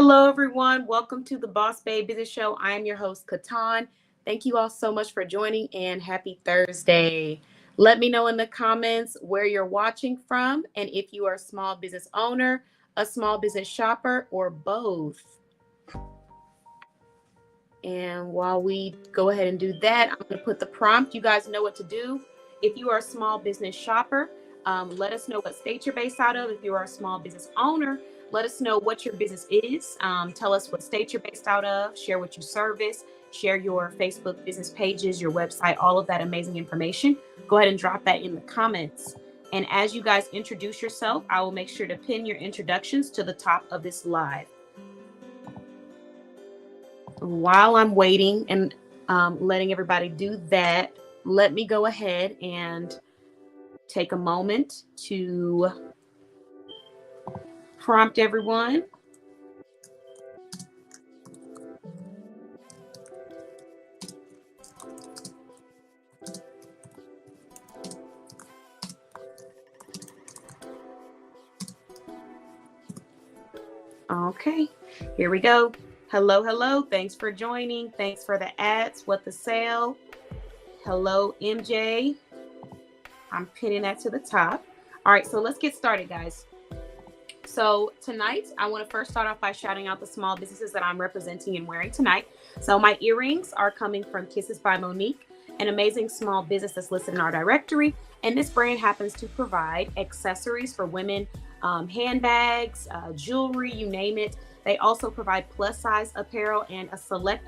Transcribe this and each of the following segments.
Hello, everyone. Welcome to the Boss Babe Business Show. I am your host, Katan. Thank you all so much for joining and happy Thursday. Let me know in the comments where you're watching from and if you are a small business owner, a small business shopper, or both. And while we go ahead and do that, I'm going to put the prompt. You guys know what to do. If you are a small business shopper, let us know what state you're based out of. If you are a small business owner, let us know what your business is. Tell us what state you're based out of. Share what you service. Share your Facebook business pages, your website, all of that amazing information. Go ahead and drop that in the comments. And as you guys introduce yourself, I will make sure to pin your introductions to the top of this live. While I'm waiting and letting everybody do that, let me go ahead and take a moment to prompt everyone. Okay, here we go. Hello, hello. Thanks for joining. Thanks for the ads. What the sale? Hello, MJ. I'm pinning that to the top. All right, so let's get started, guys. So tonight, I want to first start off by shouting out the small businesses that I'm representing and wearing tonight. So my earrings are coming from Kisses by Monique, an amazing small business that's listed in our directory. And this brand happens to provide accessories for women, handbags, jewelry, you name it. They also provide plus size apparel and a select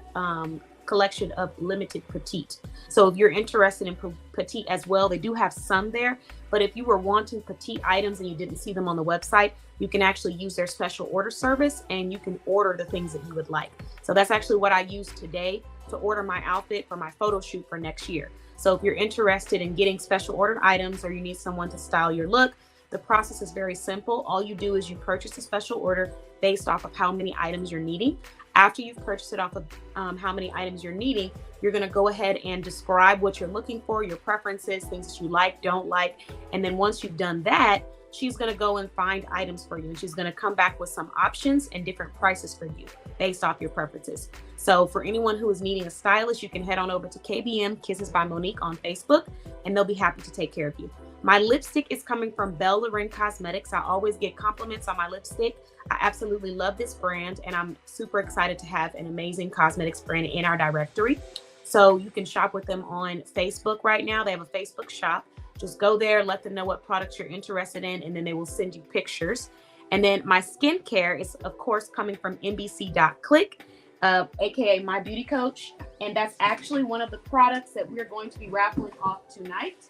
collection of limited petite. So if you're interested in petite as well, they do have some there. But if you were wanting petite items and you didn't see them on the website, you can actually use their special order service and you can order the things that you would like. So that's actually what I used today to order my outfit for my photo shoot for next year. So if you're interested in getting special ordered items or you need someone to style your look, the process is very simple. All you do is you purchase a special order based off of how many items you're needing. After you've purchased it off of how many items you're needing, you're going to go ahead and describe what you're looking for, your preferences, things that you like, don't like. And then once you've done that, she's going to go and find items for you. And she's going to come back with some options and different prices for you based off your preferences. So for anyone who is needing a stylist, you can head on over to KBM Kisses by Monique on Facebook, and they'll be happy to take care of you. My lipstick is coming from Belle Lorraine Cosmetics. I always get compliments on my lipstick. I absolutely love this brand, and I'm super excited to have an amazing cosmetics brand in our directory. So you can shop with them on Facebook right now. They have a Facebook shop. Just go there, let them know what products you're interested in, and then they will send you pictures. And then my skincare is, of course, coming from NBC.Click, aka My Beauty Coach. And that's actually one of the products that we're going to be raffling off tonight.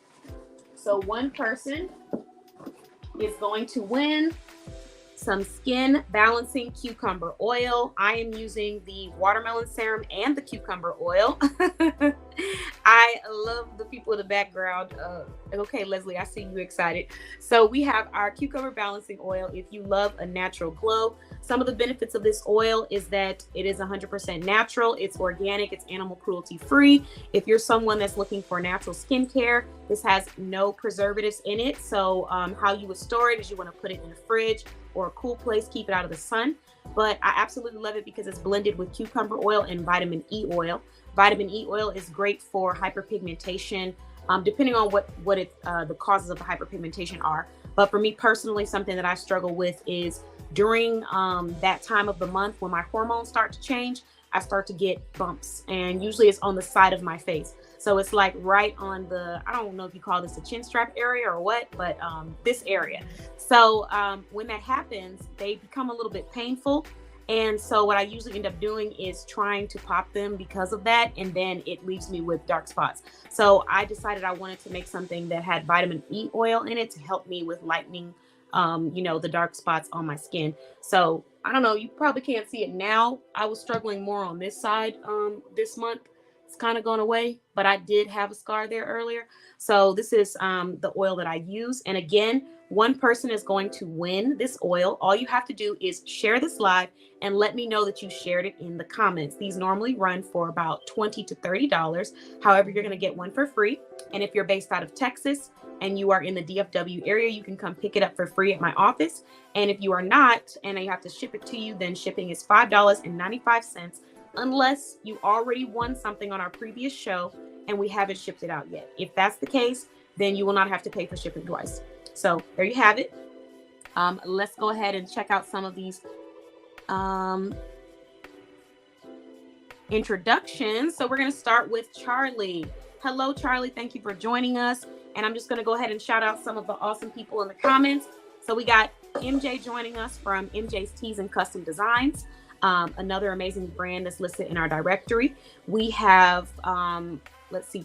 So one person is going to win some skin balancing cucumber oil. I am using the watermelon serum and the cucumber oil. I love the people in the background. Okay, Leslie, I see you excited. So we have our cucumber balancing oil. If you love a natural glow, some of the benefits of this oil is that it is 100% natural. It's organic. It's animal cruelty free. If you're someone that's looking for natural skincare, this has no preservatives in it. So how you would store it is you want to put it in the fridge or a cool place, keep it out of the sun. But I absolutely love it because it's blended with cucumber oil and vitamin E oil. Vitamin E oil is great for hyperpigmentation, depending on what the causes of the hyperpigmentation are. But for me personally, something that I struggle with is during that time of the month when my hormones start to change, I start to get bumps, and usually it's on the side of my face. So it's like right on the, I don't know if you call this a chin strap area or what, but this area. So when that happens, they become a little bit painful. And so what I usually end up doing is trying to pop them because of that. And then it leaves me with dark spots. So I decided I wanted to make something that had vitamin E oil in it to help me with lightening, the dark spots on my skin. So I don't know, you probably can't see it now. I was struggling more on this side this month. It's kind of gone away, but I did have a scar there earlier. So this is the oil that I use. And again, one person is going to win this oil. All you have to do is share this live and let me know that you shared it in the comments. These normally run for about $20 to $30. However, you're going to get one for free. And if you're based out of Texas and you are in the DFW area, you can come pick it up for free at my office. And if you are not, and I have to ship it to you, then shipping is $5.95, unless you already won something on our previous show and we haven't shipped it out yet. If that's the case, then you will not have to pay for shipping twice. So there you have it. Let's go ahead and check out some of these introductions. So we're going to start with Charlie. Hello, Charlie. Thank you for joining us. And I'm just going to go ahead and shout out some of the awesome people in the comments. So we got MJ joining us from MJ's Tees and Custom Designs, another amazing brand that's listed in our directory. We have,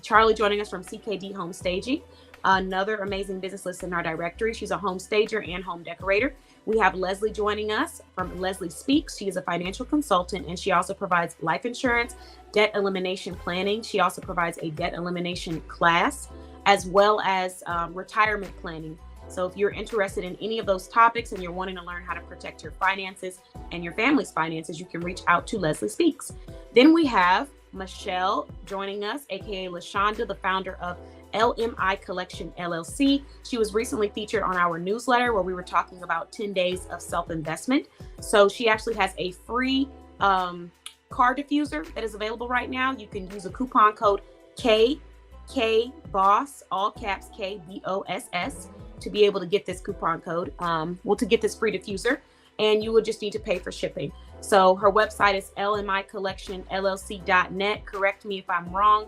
Charlie joining us from CKD Home Staging, another amazing business listed in our directory. She's a home stager and home decorator. We have Leslie joining us from Leslie Speaks. She is a financial consultant, and she also provides life insurance, debt elimination planning. She also provides a debt elimination class, as well as retirement planning. So if you're interested in any of those topics and you're wanting to learn how to protect your finances and your family's finances, you can reach out to Leslie Speaks. Then we have Michelle joining us, aka LaShonda, the founder of LMI Collection LLC. She was recently featured on our newsletter where we were talking about 10 days of self-investment. So she actually has a free car diffuser that is available right now. You can use a coupon code KBOSS, all caps KBOSS, to be able to get this coupon code, to get this free diffuser, and you would just need to pay for shipping. So her website is lmicollectionllc.net. Correct me if I'm wrong,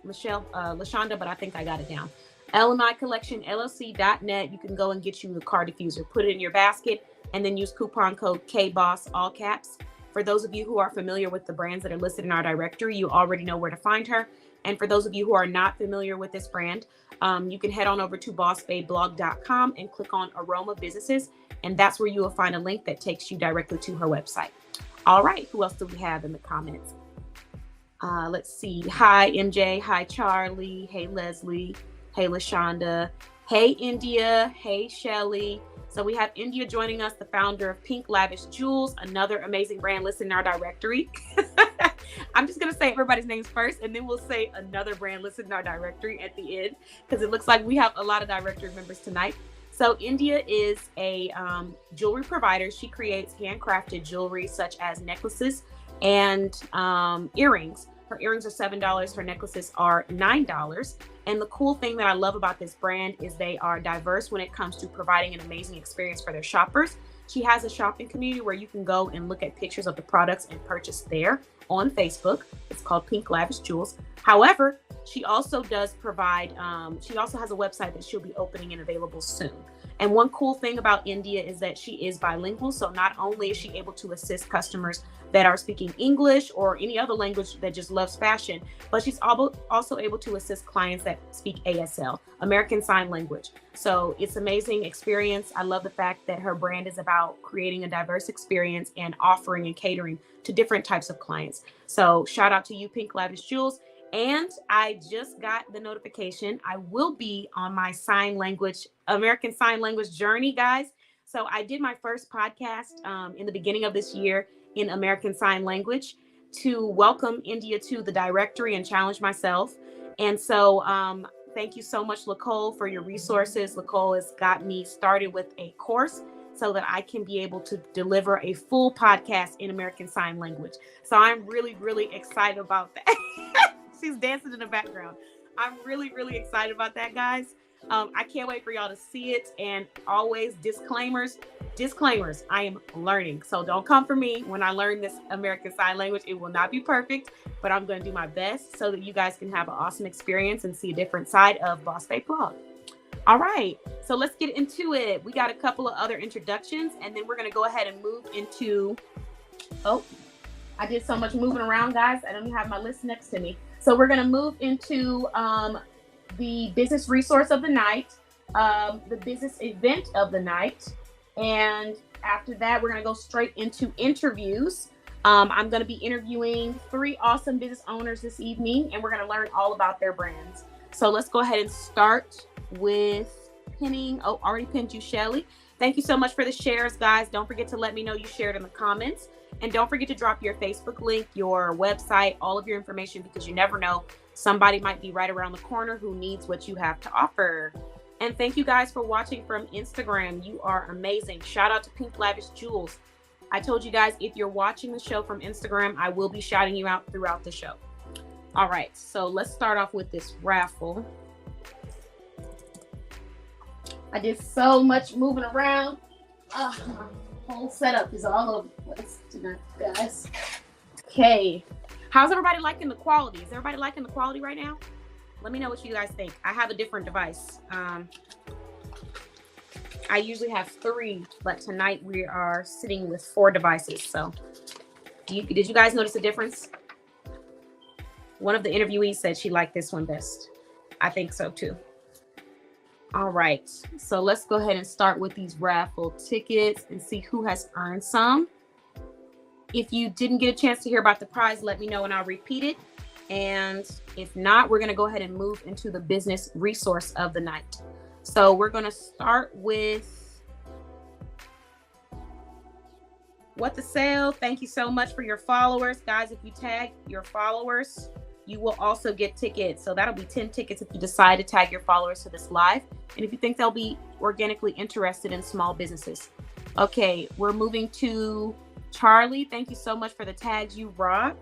Michelle, LaShonda, but I think I got it down. lmicollectionllc.net. You can go and get you the car diffuser, put it in your basket, and then use coupon code KBOSS, all caps. For those of you who are familiar with the brands that are listed in our directory, you already know where to find her. And for those of you who are not familiar with this brand, you can head on over to bossbabeblog.com and click on Aroma Businesses. And that's where you will find a link that takes you directly to her website. All right. Who else do we have in the comments? Let's see. Hi, MJ. Hi, Charlie. Hey, Leslie. Hey, LaShonda. Hey, India. Hey, Shelly. So we have India joining us, the founder of Pink Lavish Jewels, another amazing brand listed in our directory. I'm just going to say everybody's names first, and then we'll say another brand listed in our directory at the end, because it looks like we have a lot of directory members tonight. So India is a jewelry provider. She creates handcrafted jewelry such as necklaces and earrings. Her earrings are $7. Her necklaces are $9. And the cool thing that I love about this brand is they are diverse when it comes to providing an amazing experience for their shoppers. She has a shopping community where you can go and look at pictures of the products and purchase there on Facebook. It's called Pink Lavish Jewels. However, she also does provide, she also has a website that she'll be opening and available soon. And one cool thing about India is that she is bilingual. So not only is she able to assist customers that are speaking English or any other language that just loves fashion, but she's also able to assist clients that speak ASL, American Sign Language. So it's amazing experience. I love the fact that her brand is about creating a diverse experience and offering and catering to different types of clients. So shout out to you, Pink Lavish Jewels. And I just got the notification. I will be on my American Sign Language journey, guys. So I did my first podcast in the beginning of this year in American Sign Language to welcome India to the directory and challenge myself. And so thank you so much, Lacole, for your resources. Lacole has got me started with a course so that I can be able to deliver a full podcast in American Sign Language. So I'm really, really excited about that. She's dancing in the background. I'm really, really excited about that, guys. I can't wait for y'all to see it. And always disclaimers, I am learning. So don't come for me when I learn this American Sign Language. It will not be perfect, but I'm going to do my best so that you guys can have an awesome experience and see a different side of Boss Babe Blog. All right, so let's get into it. We got a couple of other introductions, and then we're going to go ahead and move into, I did so much moving around, guys. I don't even have my list next to me. So we're going to move into the business resource of the night, the business event of the night. And after that, we're going to go straight into interviews. I'm going to be interviewing 3 awesome business owners this evening, and we're going to learn all about their brands. So let's go ahead and start with pinning. Oh, already pinned you, Shelly. Thank you so much for the shares, guys. Don't forget to let me know you shared in the comments. And don't forget to drop your Facebook link, your website, all of your information, because you never know. Somebody might be right around the corner who needs what you have to offer. And thank you guys for watching from Instagram. You are amazing. Shout out to Pink Lavish Jewels. I told you guys, if you're watching the show from Instagram, I will be shouting you out throughout the show. All right, so let's start off with this raffle. I did so much moving around. My whole setup is all over the place tonight, guys. Okay, how's everybody liking the quality? Is everybody liking the quality right now? Let me know what you guys think. I have a different device. I usually have 3, but tonight we are sitting with 4 devices. So did you guys notice a difference? One of the interviewees said she liked this one best. I think so too. All right, so let's go ahead and start with these raffle tickets and see who has earned some. If you didn't get a chance to hear about the prize, let me know and I'll repeat it. And if not, we're going to go ahead and move into the business resource of the night. So we're going to start with What the Sale. Thank you so much for your followers. Guys, if you tag your followers, you will also get tickets. So that'll be 10 tickets if you decide to tag your followers to this live. And if you think they'll be organically interested in small businesses. Okay, we're moving to Charlie. Thank you so much for the tags. You rock.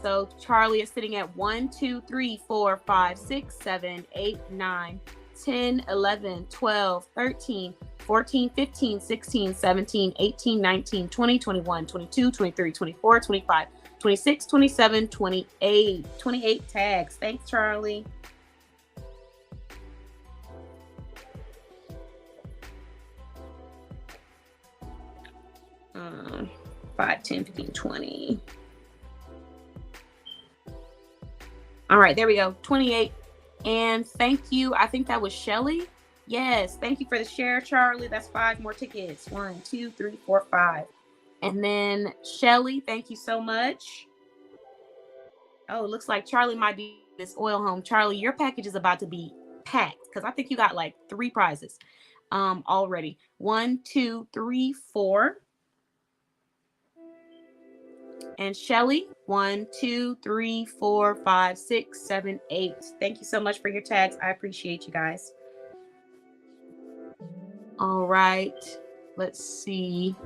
So Charlie is sitting at 1, 2, 3, 4, 5, 6, 7, 8, 9, 10, 11, 12, 13, 14, 15, 16, 17, 18, 19, 20, 21, 22, 23, 24, 25, 26, 27, 28. 28 tags. Thanks, Charlie. Um, 5, 10, 15, 20. All right, there we go. 28. And thank you. I think that was Shelly. Yes, thank you for the share, Charlie. That's 5 more tickets. 1, 2, 3, 4, 5. And then Shelly, thank you so much. Oh, it looks like Charlie might be this oil home. Charlie, your package is about to be packed because I think you got like 3 prizes already. 1, 2, 3, 4. And Shelly, 1, 2, 3, 4, 5, 6, 7, 8. Thank you so much for your tags. I appreciate you guys. All right, let's see.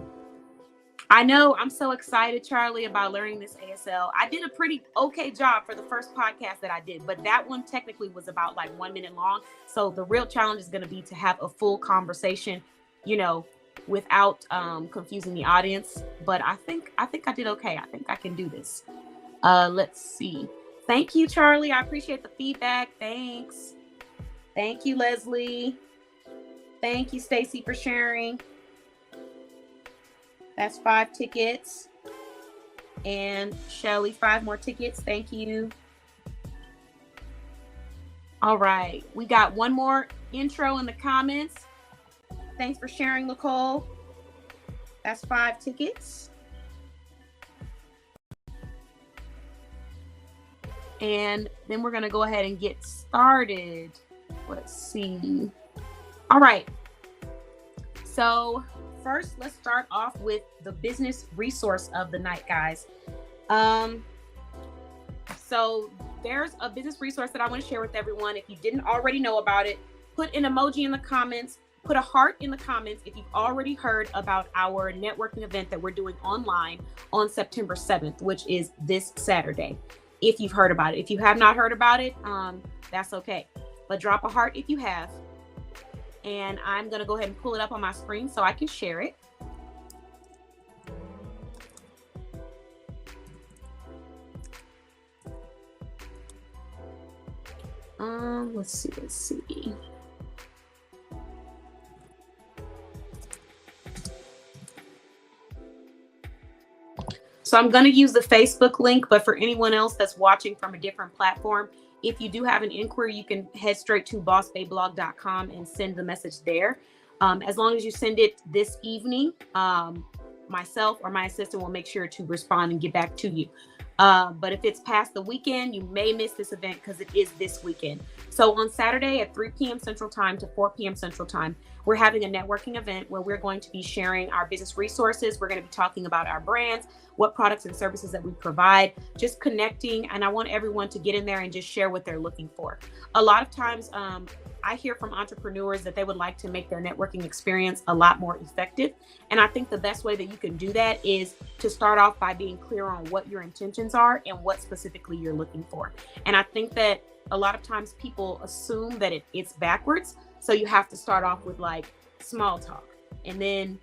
I know I'm so excited, Charlie, about learning this ASL. I did a pretty okay job for the first podcast that I did, but that one technically was about like 1 minute long. So the real challenge is going to be to have a full conversation, you know, without confusing the audience. But I think I did okay. I think I can do this. Let's see. Thank you, Charlie. I appreciate the feedback. Thanks. Thank you, Leslie. Thank you, Stacy, for sharing. That's 5 tickets. And Shelly, 5 more tickets. Thank you. All right. We got one more intro in the comments. Thanks for sharing, Nicole. That's 5 tickets. And then we're going to go ahead and get started. Let's see. All right. So first, let's start off with the business resource of the night, guys. So there's a business resource that I want to share with everyone. If you didn't already know about it, put an emoji in the comments, put a heart in the comments if you've already heard about our networking event that we're doing online on September 7th, which is this Saturday. If you've heard about it. If you have not heard about it, that's okay. But drop a heart if you have. And I'm going to go ahead and pull it up on my screen so I can share it. Let's see. So I'm going to use the Facebook link, but for anyone else that's watching from a different platform, if you do have an inquiry, you can head straight to bossbayblog.com and send the message there. As long as you send it this evening, myself or my assistant will make sure to respond and get back to you. But if it's past the weekend, you may miss this event because it is this weekend. So on Saturday at 3 p.m. Central Time to 4 p.m. Central Time, we're having a networking event where we're going to be sharing our business resources. We're going to be talking about our brands, what products and services that we provide, just connecting. And I want everyone to get in there and just share what they're looking for. A lot of times, I hear from entrepreneurs that they would like to make their networking experience a lot more effective. And I think the best way that you can do that is to start off by being clear on what your intentions are and what specifically you're looking for. And I think that a lot of times people assume that it's backwards. So you have to start off with like small talk and then,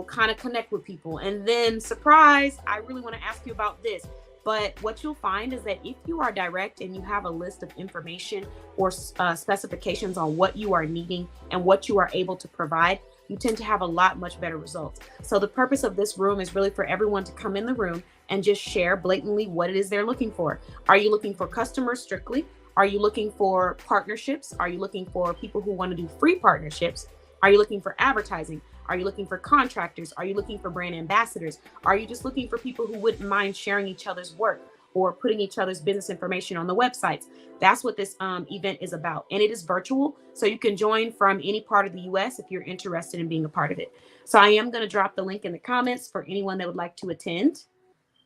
kind of connect with people. And then surprise, I really want to ask you about this. But what you'll find is that if you are direct and you have a list of information or specifications on what you are needing and what you are able to provide, you tend to have a lot much better results. So the purpose of this room is really for everyone to come in the room and just share blatantly what it is they're looking for. Are you looking for customers strictly? Are you looking for partnerships? Are you looking for people who want to do free partnerships? Are you looking for advertising? Are you looking for contractors? Are you looking for brand ambassadors? Are you just looking for people who wouldn't mind sharing each other's work or putting each other's business information on the websites? That's what this event is about. And it is virtual, so you can join from any part of the US if you're interested in being a part of it. So I am going to drop the link in the comments for anyone that would like to attend.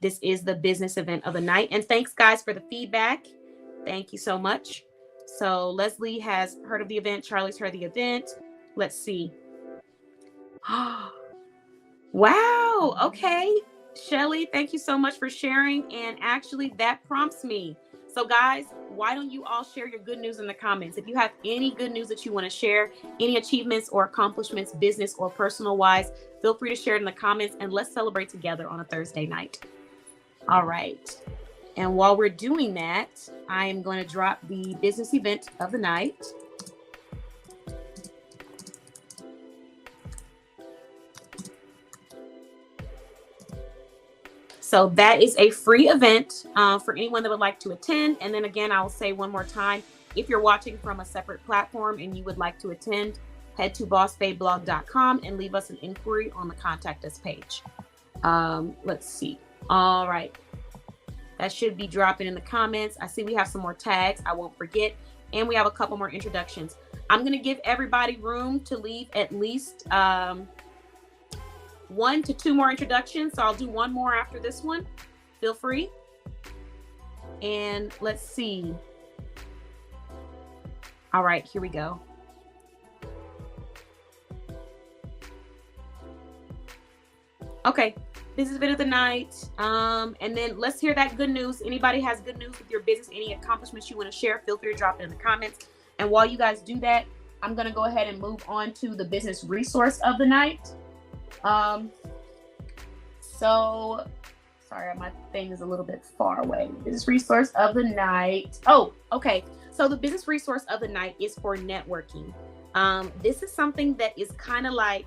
This is the business event of the night. And thanks, guys, for the feedback. Thank you so much. So Leslie has heard of the event. Charlie's heard of the event. Let's see. Wow. Okay. Shelly, thank you so much for sharing. And actually, that prompts me. So guys, why don't you all share your good news in the comments? If you have any good news that you want to share, any achievements or accomplishments, business or personal wise, feel free to share it in the comments and let's celebrate together on a Thursday night. All right. And while we're doing that, I am going to drop the business event of the night. So that is a free event for anyone that would like to attend. And then again, I'll say one more time, if you're watching from a separate platform and you would like to attend, head to bossbabeblog.com and leave us an inquiry on the contact us page. Let's see. All right. That should be dropping in the comments. I see we have some more tags. I won't forget. And we have a couple more introductions. I'm going to give everybody room to leave at least 1 to 2 more introductions. So I'll do one more after this one. Feel free. And let's see. All right, here we go. Okay, this is bit of the night. And then let's hear that good news. Anybody has good news with your business, any accomplishments you want to share, feel free to drop it in the comments. And while you guys do that, I'm going to go ahead and move on to the business resource of the night. So sorry, my thing is a little bit far away. Business resource of the night. Oh, okay. So the business resource of the night is for networking. This is something that is kind of like,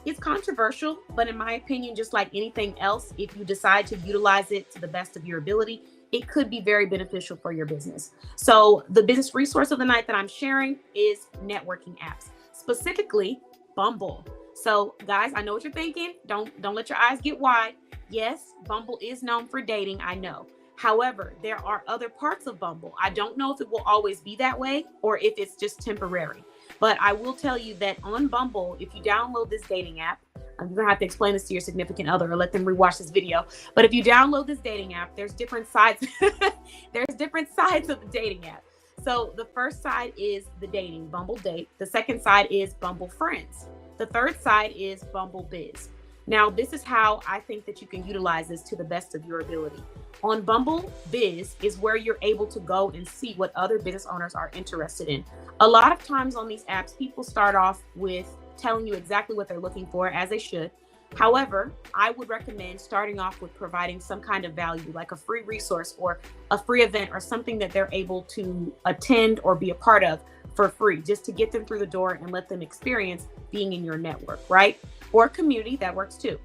it's controversial, but in my opinion, just like anything else, if you decide to utilize it to the best of your ability, it could be very beneficial for your business. So the business resource of the night that I'm sharing is networking apps, specifically Bumble. So guys, I know what you're thinking. Don't let your eyes get wide. Yes, Bumble is known for dating, I know. However, there are other parts of Bumble. I don't know if it will always be that way or if it's just temporary. But I will tell you that on Bumble, if you download this dating app, I'm going to have to explain this to your significant other or let them rewatch this video. But if you download this dating app, there's different sides. There's different sides of the dating app. So the first side is the dating, Bumble Date. The second side is Bumble Friends. The third side is Bumble Biz. Now, this is how I think that you can utilize this to the best of your ability. On Bumble Biz is where you're able to go and see what other business owners are interested in. A lot of times on these apps, people start off with telling you exactly what they're looking for, as they should. However, I would recommend starting off with providing some kind of value, like a free resource or a free event or something that they're able to attend or be a part of for free, just to get them through the door and let them experience being in your network, right? Or community, that works too.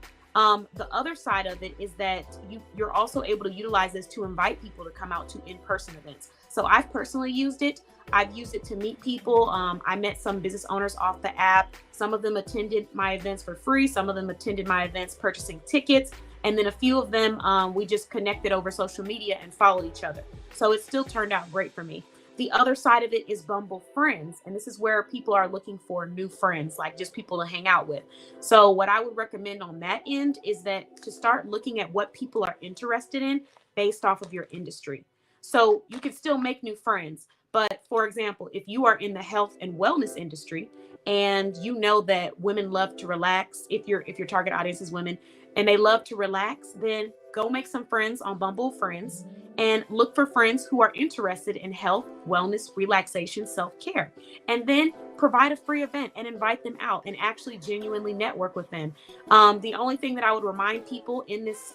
The other side of it is that you're also able to utilize this to invite people to come out to in-person events. So I've personally used it. I've used it to meet people. I met some business owners off the app. Some of them attended my events for free. Some of them attended my events purchasing tickets. And then a few of them, we just connected over social media and followed each other. So it still turned out great for me. The other side of it is Bumble Friends. And this is where people are looking for new friends, like just people to hang out with. So what I would recommend on that end is that to start looking at what people are interested in based off of your industry. So you can still make new friends. But for example, if you are in the health and wellness industry and you know that women love to relax, if your target audience is women and they love to relax, then go make some friends on Bumble Friends and look for friends who are interested in health, wellness, relaxation, self-care. And then provide a free event and invite them out and actually genuinely network with them. The only thing that I would remind people in this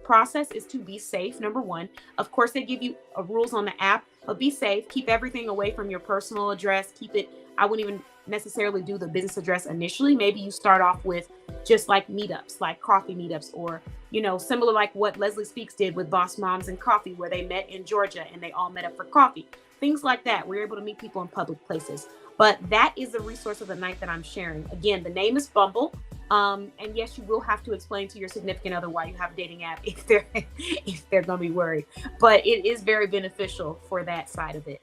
process is to be safe, number one. Of course, they give you rules on the app, but be safe. Keep everything away from your personal address. Keep it, I wouldn't even necessarily do the business address initially. Maybe you start off with just like meetups, like coffee meetups, or, you know, similar like what Leslie Speaks did with Boss Moms and Coffee, where they met in Georgia and they all met up for coffee. Things like that. We're able to meet people in public places. But that is the resource of the night that I'm sharing. Again, the name is Bumble. And yes, you will have to explain to your significant other why you have a dating app if they're going to be worried. But it is very beneficial for that side of it.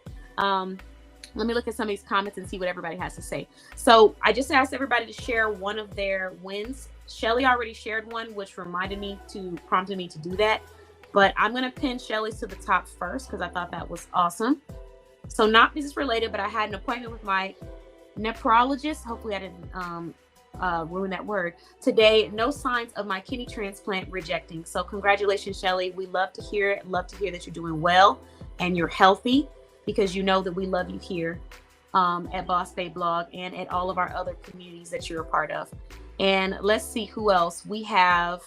Let me look at some of these comments and see what everybody has to say. So I just asked everybody to share one of their wins. Shelly already shared one, which prompted me to do that. But I'm going to pin Shelly's to the top first because I thought that was awesome. So not business related, but I had an appointment with my nephrologist. Hopefully I didn't ruin that word. Today, no signs of my kidney transplant rejecting. So congratulations, Shelly. We love to hear it. Love to hear that you're doing well and you're healthy, because you know that we love you here at Boss Babe Blog and at all of our other communities that you're a part of. And let's see who else. We have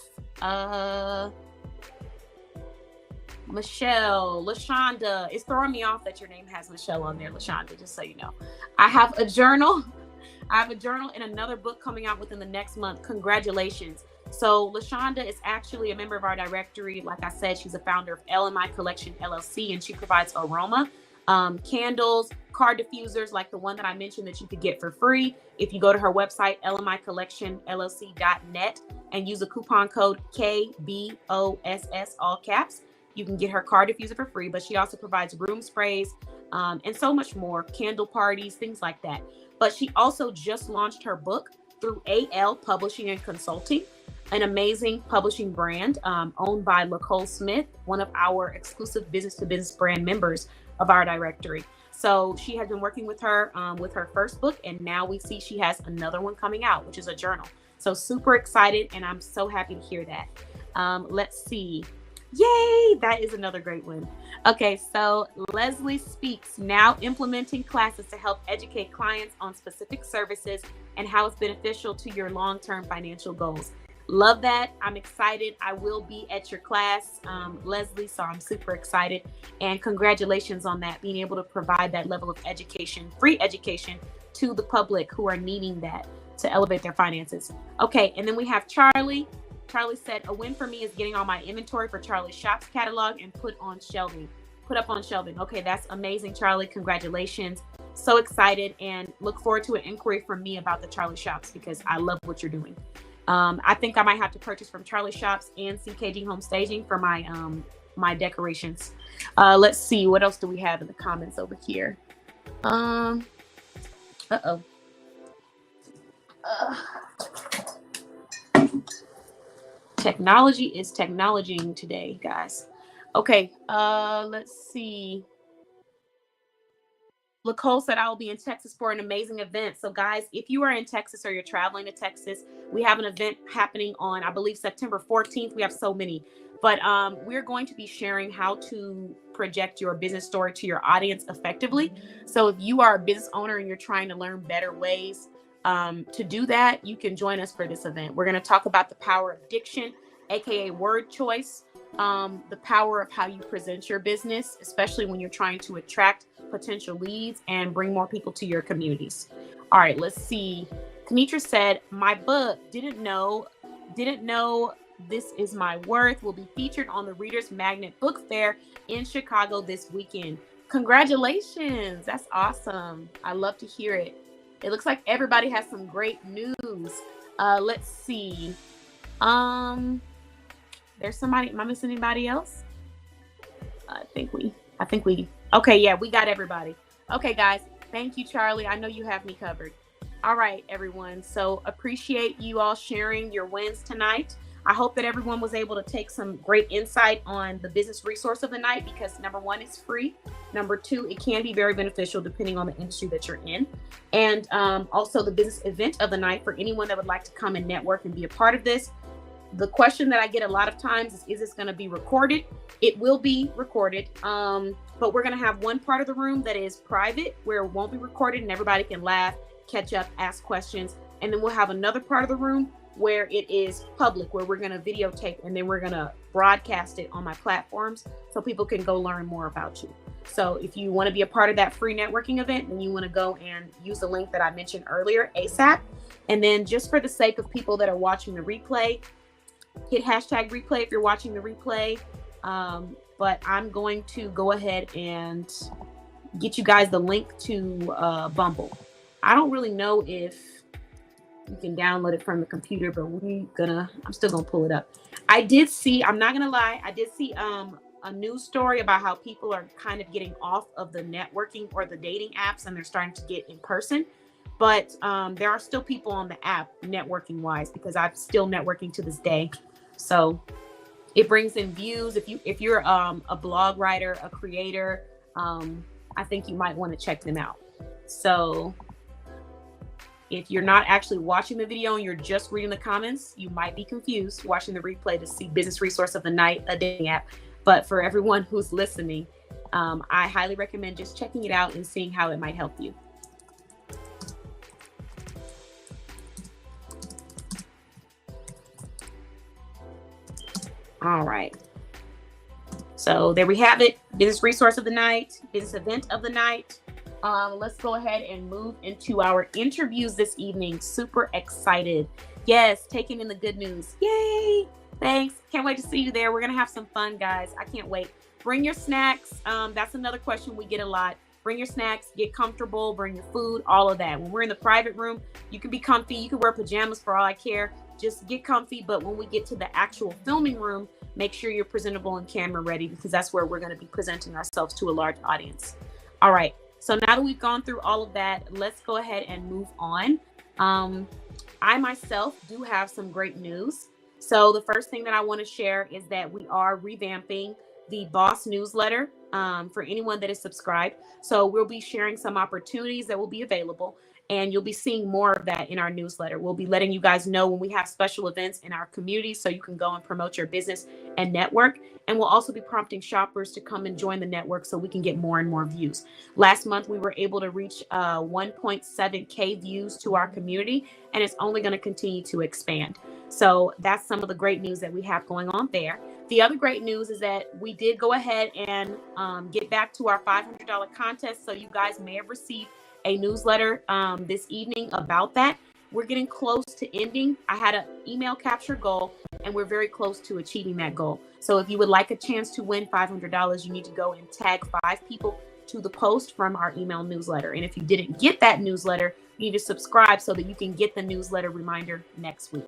Michelle, LaShonda. It's throwing me off that your name has Michelle on there, LaShonda, just so you know. I have a journal and another book coming out within the next month. Congratulations. So LaShonda is actually a member of our directory. Like I said, she's a founder of LMI Collection LLC, and she provides aroma, candles, car diffusers like the one that I mentioned that you could get for free. If you go to her website, lmicollectionllc.net, and use a coupon code KBOSS, all caps, you can get her car diffuser for free. But she also provides room sprays and so much more, candle parties, things like that. But she also just launched her book through AL Publishing and Consulting, an amazing publishing brand owned by Lacole Smith, one of our exclusive business-to-business brand members of our directory. So she has been working with her first book, and now we see she has another one coming out, which is a journal. So super excited, and I'm so happy to hear that. Let's see. Yay! That is another great one. Okay, so Leslie Speaks, now implementing classes to help educate clients on specific services and how it's beneficial to your long-term financial goals. Love that. I'm excited. I will be at your class, Leslie, so I'm super excited. And congratulations on that, being able to provide that level of education, free education to the public who are needing that to elevate their finances. Okay, and then we have Charlie. Charlie said, a win for me is getting all my inventory for Charlie Shops catalog and put up on shelving. Okay, that's amazing, Charlie. Congratulations. So excited, and look forward to an inquiry from me about the Charlie Shops because I love what you're doing. I think I might have to purchase from Charlie Shops and CKG Home Staging for my my decorations. Let's see, what else do we have in the comments over here? Technology is technologying today, guys. Okay, let's see. Lacole said, I will be in Texas for an amazing event. So guys, if you are in Texas or you're traveling to Texas, we have an event happening on, I believe, September 14th. We have so many, but we're going to be sharing how to project your business story to your audience effectively. So if you are a business owner and you're trying to learn better ways to do that, you can join us for this event. We're going to talk about the power of diction, aka word choice, the power of how you present your business, especially when you're trying to attract potential leads and bring more people to your communities. All right, let's see. Kenitra said, my book, didn't know Didn't know This Is My Worth will be featured on the Reader's Magnet Book Fair in Chicago this weekend. Congratulations. That's awesome. I love to hear it. It looks like everybody has some great news. Let's see. There's somebody. Am I missing anybody else? I think we. Okay, yeah, we got everybody. Okay, guys. Thank you, Charlie. I know you have me covered. All right, everyone. So appreciate you all sharing your wins tonight. I hope that everyone was able to take some great insight on the business resource of the night, because number one, it's free. Number two, it can be very beneficial depending on the industry that you're in. And also the business event of the night for anyone that would like to come and network and be a part of this. The question that I get a lot of times is this going to be recorded? It will be recorded. But we're going to have one part of the room that is private, where it won't be recorded and everybody can laugh, catch up, ask questions. And then we'll have another part of the room where it is public, where we're going to videotape and then we're going to broadcast it on my platforms so people can go learn more about you. So if you want to be a part of that free networking event, then you want to go and use the link that I mentioned earlier, ASAP. And then just for the sake of people that are watching the replay, hit hashtag replay if you're watching the replay. But I'm going to go ahead and get you guys the link to Bumble. I don't really know if you can download it from the computer, but I'm still gonna pull it up. I did see, I'm not gonna lie, I did see a news story about how people are kind of getting off of the networking or the dating apps and they're starting to get in person. But there are still people on the app networking wise, because I'm still networking to this day. So it brings in views. If you're a blog writer, a creator, I think you might want to check them out. So if you're not actually watching the video and you're just reading the comments, you might be confused watching the replay to see business resource of the night, a dating app. But for everyone who's listening, I highly recommend just checking it out and seeing how it might help you. All right. So there we have it. Business resource of the night, business event of the night. Let's go ahead and move into our interviews this evening. Super excited. Yes, taking in the good news. Yay. Thanks. Can't wait to see you there. We're going to have some fun, guys. I can't wait. Bring your snacks. That's another question we get a lot. Bring your snacks, get comfortable, bring your food, all of that. When we're in the private room, you can be comfy. You can wear pajamas for all I care. Just get comfy. But when we get to the actual filming room, make sure you're presentable and camera ready, because that's where we're going to be presenting ourselves to a large audience. All right. So now that we've gone through all of that, let's go ahead and move on. I myself do have some great news. So the first thing that I want to share is that we are revamping the Boss newsletter for anyone that is subscribed. So we'll be sharing some opportunities that will be available, and you'll be seeing more of that in our newsletter. We'll be letting you guys know when we have special events in our community so you can go and promote your business and network. And we'll also be prompting shoppers to come and join the network so we can get more and more views. Last month, we were able to reach 1.7K views to our community, and it's only going to continue to expand. So that's some of the great news that we have going on there. The other great news is that we did go ahead and get back to our $500 contest. So you guys may have received a newsletter this evening about that. We're getting close to ending. I had an email capture goal, and we're very close to achieving that goal. So if you would like a chance to win $500, you need to go and tag 5 people to the post from our email newsletter. And if you didn't get that newsletter, you need to subscribe so that you can get the newsletter reminder next week.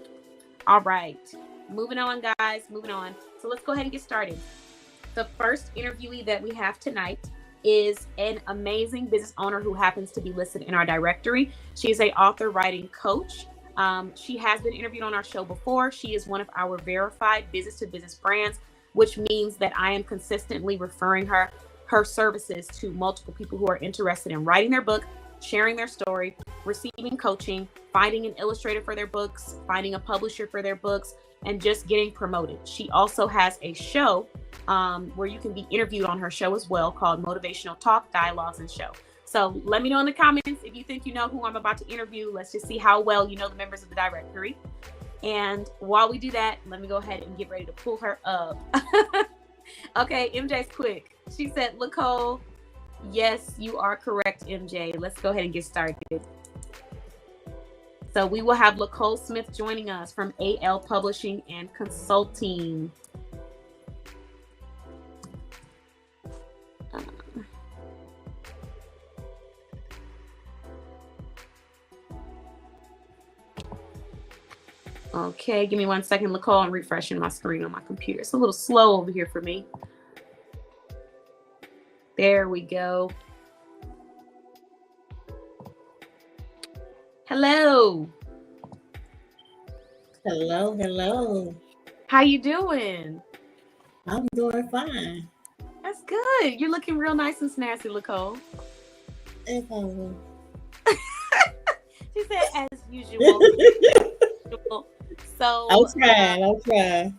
All right, moving on, guys, moving on. So let's go ahead and get started. The first interviewee that we have tonight is an amazing business owner who happens to be listed in our directory. She is an author, writing coach. She has been interviewed on our show before. She is one of our verified business-to-business brands, which means that I am consistently referring her services to multiple people who are interested in writing their book, sharing their story, receiving coaching, finding an illustrator for their books, finding a publisher for their books, and just getting promoted. She also has a show where you can be interviewed on her show as well, called Motivational Talk, Dialogues, and Show. So let me know in the comments if you think you know who I'm about to interview. Let's just see how well you know the members of the directory. And while we do that, let me go ahead and get ready to pull her up. Okay, MJ's quick. She said, Nicole, yes, you are correct, MJ. Let's go ahead and get started. So we will have Nicole Smith joining us from AL Publishing and Consulting. Okay, give me 1 second, Nicole. I'm refreshing my screen on my computer. It's a little slow over here for me. There we go. Hello. Hello, hello. How you doing? I'm doing fine. That's good. You're looking real nice and snazzy, Nicole. She said, as usual. So I'll try.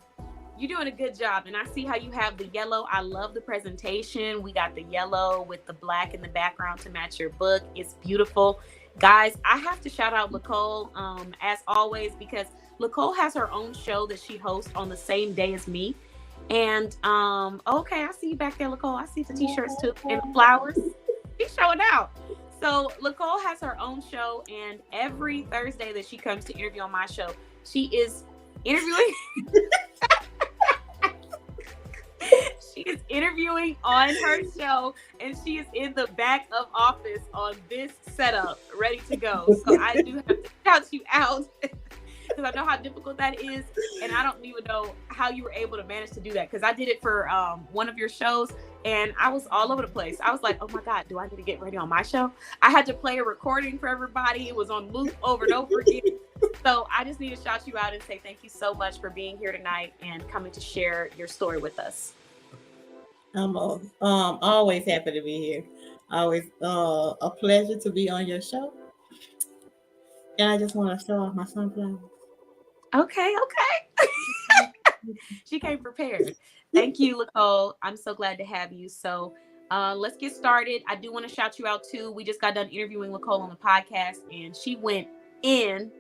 You're doing a good job. And I see how you have the yellow. I love the presentation. We got the yellow with the black in the background to match your book. It's beautiful. Guys, I have to shout out Nicole, as always, because Nicole has her own show that she hosts on the same day as me. And okay, I see you back there, Nicole. I see the t-shirts too and the flowers. She's showing out. So Nicole has her own show, and every Thursday that she comes to interview on my show, she is interviewing. She is interviewing on her show, and she is in the back of office on this setup, ready to go. So I do have to shout you out because I know how difficult that is, and I don't even know how you were able to manage to do that, because I did it for one of your shows, and I was all over the place. I was like, oh my God, do I need to get ready on my show? I had to play a recording for everybody. It was on loop over and over again. So I just need to shout you out and say thank you so much for being here tonight and coming to share your story with us. I'm always happy to be here. Always a pleasure to be on your show. And I just want to show off my sunflower. Okay. She came prepared. Thank you, Nicole. I'm so glad to have you. So let's get started. I do want to shout you out too. We just got done interviewing Nicole on the podcast, and she went in.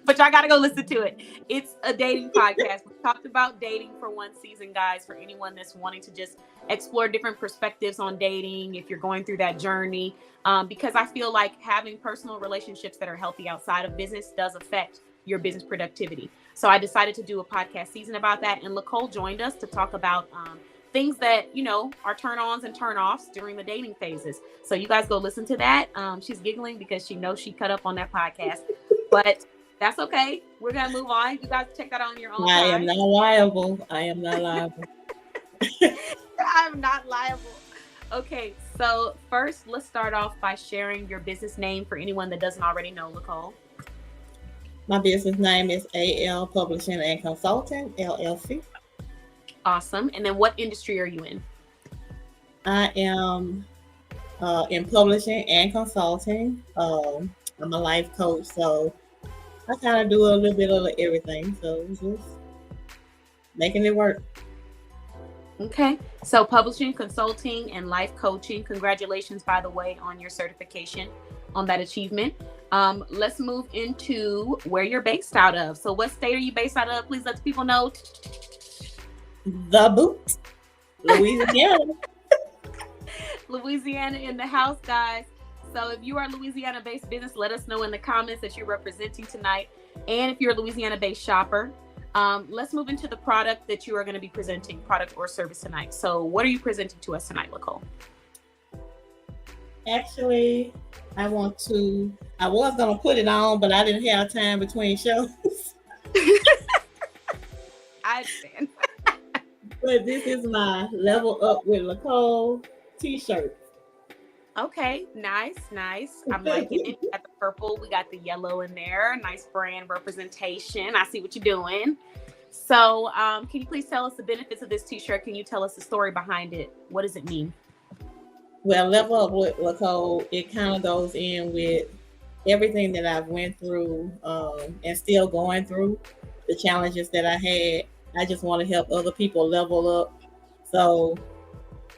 But y'all got to go listen to it. It's a dating podcast. We talked about dating for one season, guys, for anyone that's wanting to just explore different perspectives on dating, if you're going through that journey, because I feel like having personal relationships that are healthy outside of business does affect your business productivity. So I decided to do a podcast season about that. And Nicole joined us to talk about things that, you know, are turn-ons and turn-offs during the dating phases. So you guys go listen to that. She's giggling because she knows she cut up on that podcast. But that's okay. We're going to move on. You guys check that out on your own time. I am not liable. I'm not liable. Okay, so first, let's start off by sharing your business name for anyone that doesn't already know, Nicole. My business name is AL Publishing and Consulting, LLC. Awesome. And then what industry are you in? I am in publishing and consulting. I'm a life coach, so I kind of do a little bit of everything. So just making it work. Okay. So publishing, consulting, and life coaching. Congratulations, by the way, on your certification, on that achievement. Let's move into where you're based out of. So what state are you based out of? Please let the people know. The Boot, Louisiana. Louisiana in the house, guys. So if you are a Louisiana-based business, let us know in the comments that you're representing tonight. And if you're a Louisiana-based shopper, let's move into the product that you are going to be presenting, product or service tonight. So what are you presenting to us tonight, Nicole? Actually, I was going to put it on, but I didn't have time between shows. I understand. But this is my Level Up with Nicole t-shirt. Okay, nice. I'm liking it. We got the purple, we got the yellow in there. Nice brand representation. I see what you're doing. So can you please tell us the benefits of this t-shirt? Can you tell us the story behind it? What does it mean? Well, Level Up with Nicole, it kind of goes in with everything that I've went through and still going through, the challenges that I had. I just want to help other people level up. So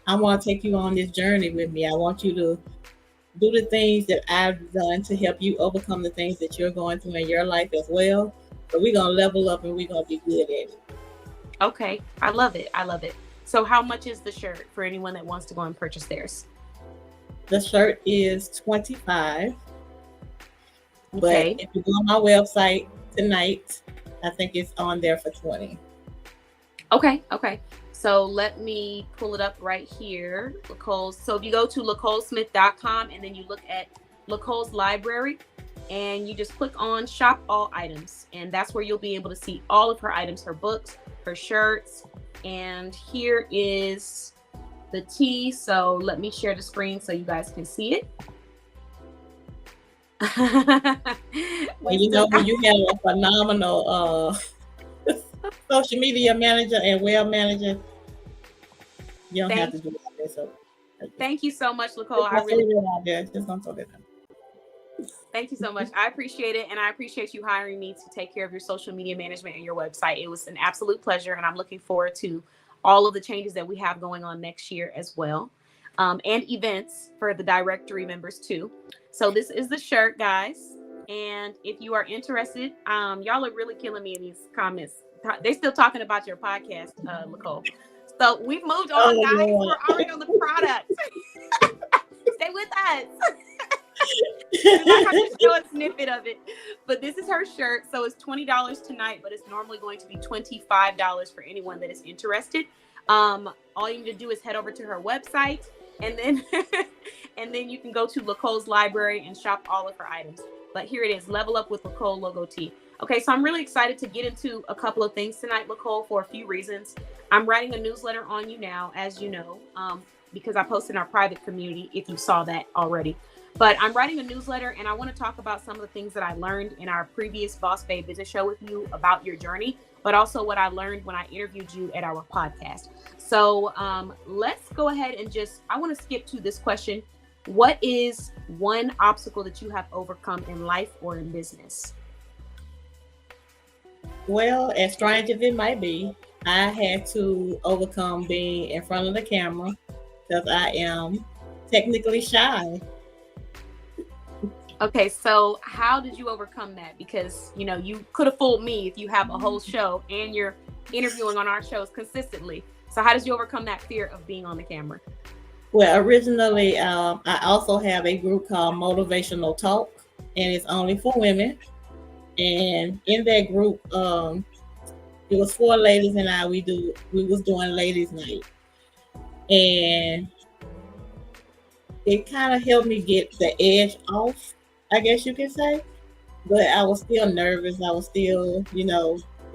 I want to take you on this journey with me. I want you to do the things that I've done to help you overcome the things that you're going through in your life as well. But we're going to level up and we're going to be good at it. Okay. I love it. So how much is the shirt for anyone that wants to go and purchase theirs? The shirt is $25. Okay. But if you go on my website tonight, I think it's on there for $20. Okay. So let me pull it up right here. Lacole's. So if you go to lacolesmith.com and then you look at Lacole's library and you just click on shop all items, and that's where you'll be able to see all of her items, her books, her shirts. And here is the tee. So let me share the screen so you guys can see it. When you have a phenomenal social media manager and web manager, you don't have to do all that. So thank you so much, Lacole. Thank you so much. I appreciate it. And I appreciate you hiring me to take care of your social media management and your website. It was an absolute pleasure. And I'm looking forward to all of the changes that we have going on next year as well. And events for the directory members too. So this is the shirt, guys. And if you are interested, y'all are really killing me in these comments. They're still talking about your podcast, Lacole. So we've moved on, guys. We're already on the product. Stay with us. I'm not going to show a snippet of it, but this is her shirt. So it's $20 tonight, but it's normally going to be $25 for anyone that is interested. All you need to do is head over to her website, and then you can go to Lacole's library and shop all of her items. But here it is, Level Up with Lacole logo tee. Okay, so I'm really excited to get into a couple of things tonight, Lacole, for a few reasons. I'm writing a newsletter on you now, as you know, because I posted in our private community, if you saw that already. But I'm writing a newsletter, and I want to talk about some of the things that I learned in our previous Boss Babe Business Show with you about your journey, but also what I learned when I interviewed you at our podcast. So let's go ahead and I want to skip to this question. What is one obstacle that you have overcome in life or in business? Well, as strange as it might be, I had to overcome being in front of the camera because I am technically shy. Okay, so how did you overcome that? Because, you could have fooled me if you have a whole show and you're interviewing on our shows consistently. So how did you overcome that fear of being on the camera? Well, originally, I also have a group called Motivational Talk, and it's only for women. And in that group, it was 4 ladies and I. We was doing ladies' night, and it kind of helped me get the edge off, I guess you can say. But I was still nervous. I was still,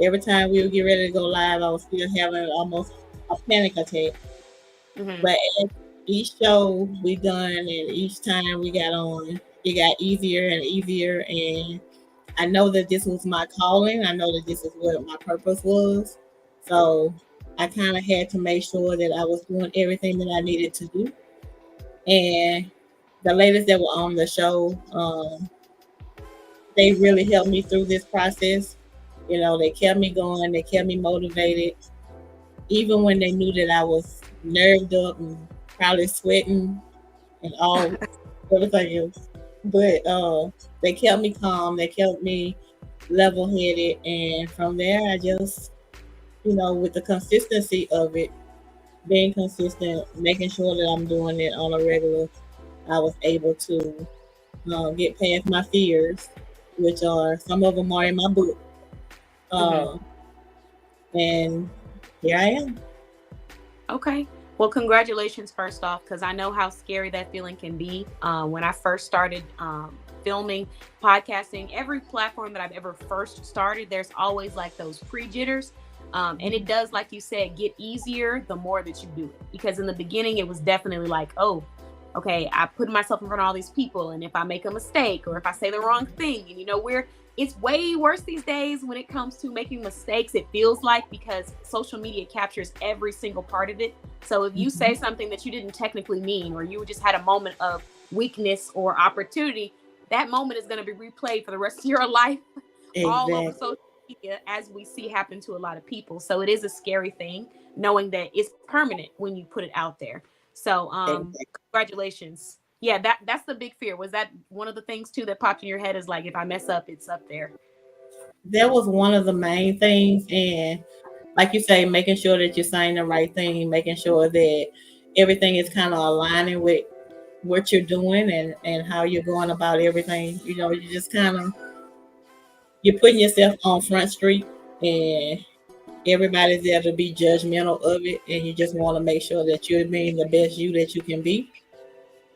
every time we would get ready to go live, I was still having almost a panic attack. Mm-hmm. But each show we done and each time we got on, it got easier and easier. And I know that this was my calling. I know that this is what my purpose was. So I kind of had to make sure that I was doing everything that I needed to do. And the ladies that were on the show, they really helped me through this process. They kept me going. They kept me motivated. Even when they knew that I was nerved up and probably sweating and all everything else. But they kept me calm. They kept me level-headed. And from there, I just, with the consistency of it, being consistent, making sure that I'm doing it on a regular, I was able to get past my fears, which are, some of them are in my book. And here I am. Okay. Well, congratulations first off, because I know how scary that feeling can be. When I first started filming, podcasting, every platform that I've ever first started, there's always like those pre-jitters. And it does, like you said, get easier the more that you do it. Because in the beginning, it was definitely like, oh, okay, I put myself in front of all these people. And if I make a mistake or if I say the wrong thing, and it's way worse these days when it comes to making mistakes, it feels like, because social media captures every single part of it. So if you say something that you didn't technically mean, or you just had a moment of weakness or opportunity, that moment is going to be replayed for the rest of your life. Exactly. All over social media, as we see happen to a lot of people. So it is a scary thing knowing that it's permanent when you put it out there. So congratulations. Yeah, that's the big fear. Was that one of the things too that popped in your head, is like, if I mess up, it's up there? That was one of the main things. And like you say, making sure that you're saying the right thing, making sure that everything is kind of aligning with what you're doing and how you're going about everything. You know, you just kind of you're putting yourself on Front Street, and everybody's there to be judgmental of it, and you just want to make sure that you're being the best you that you can be.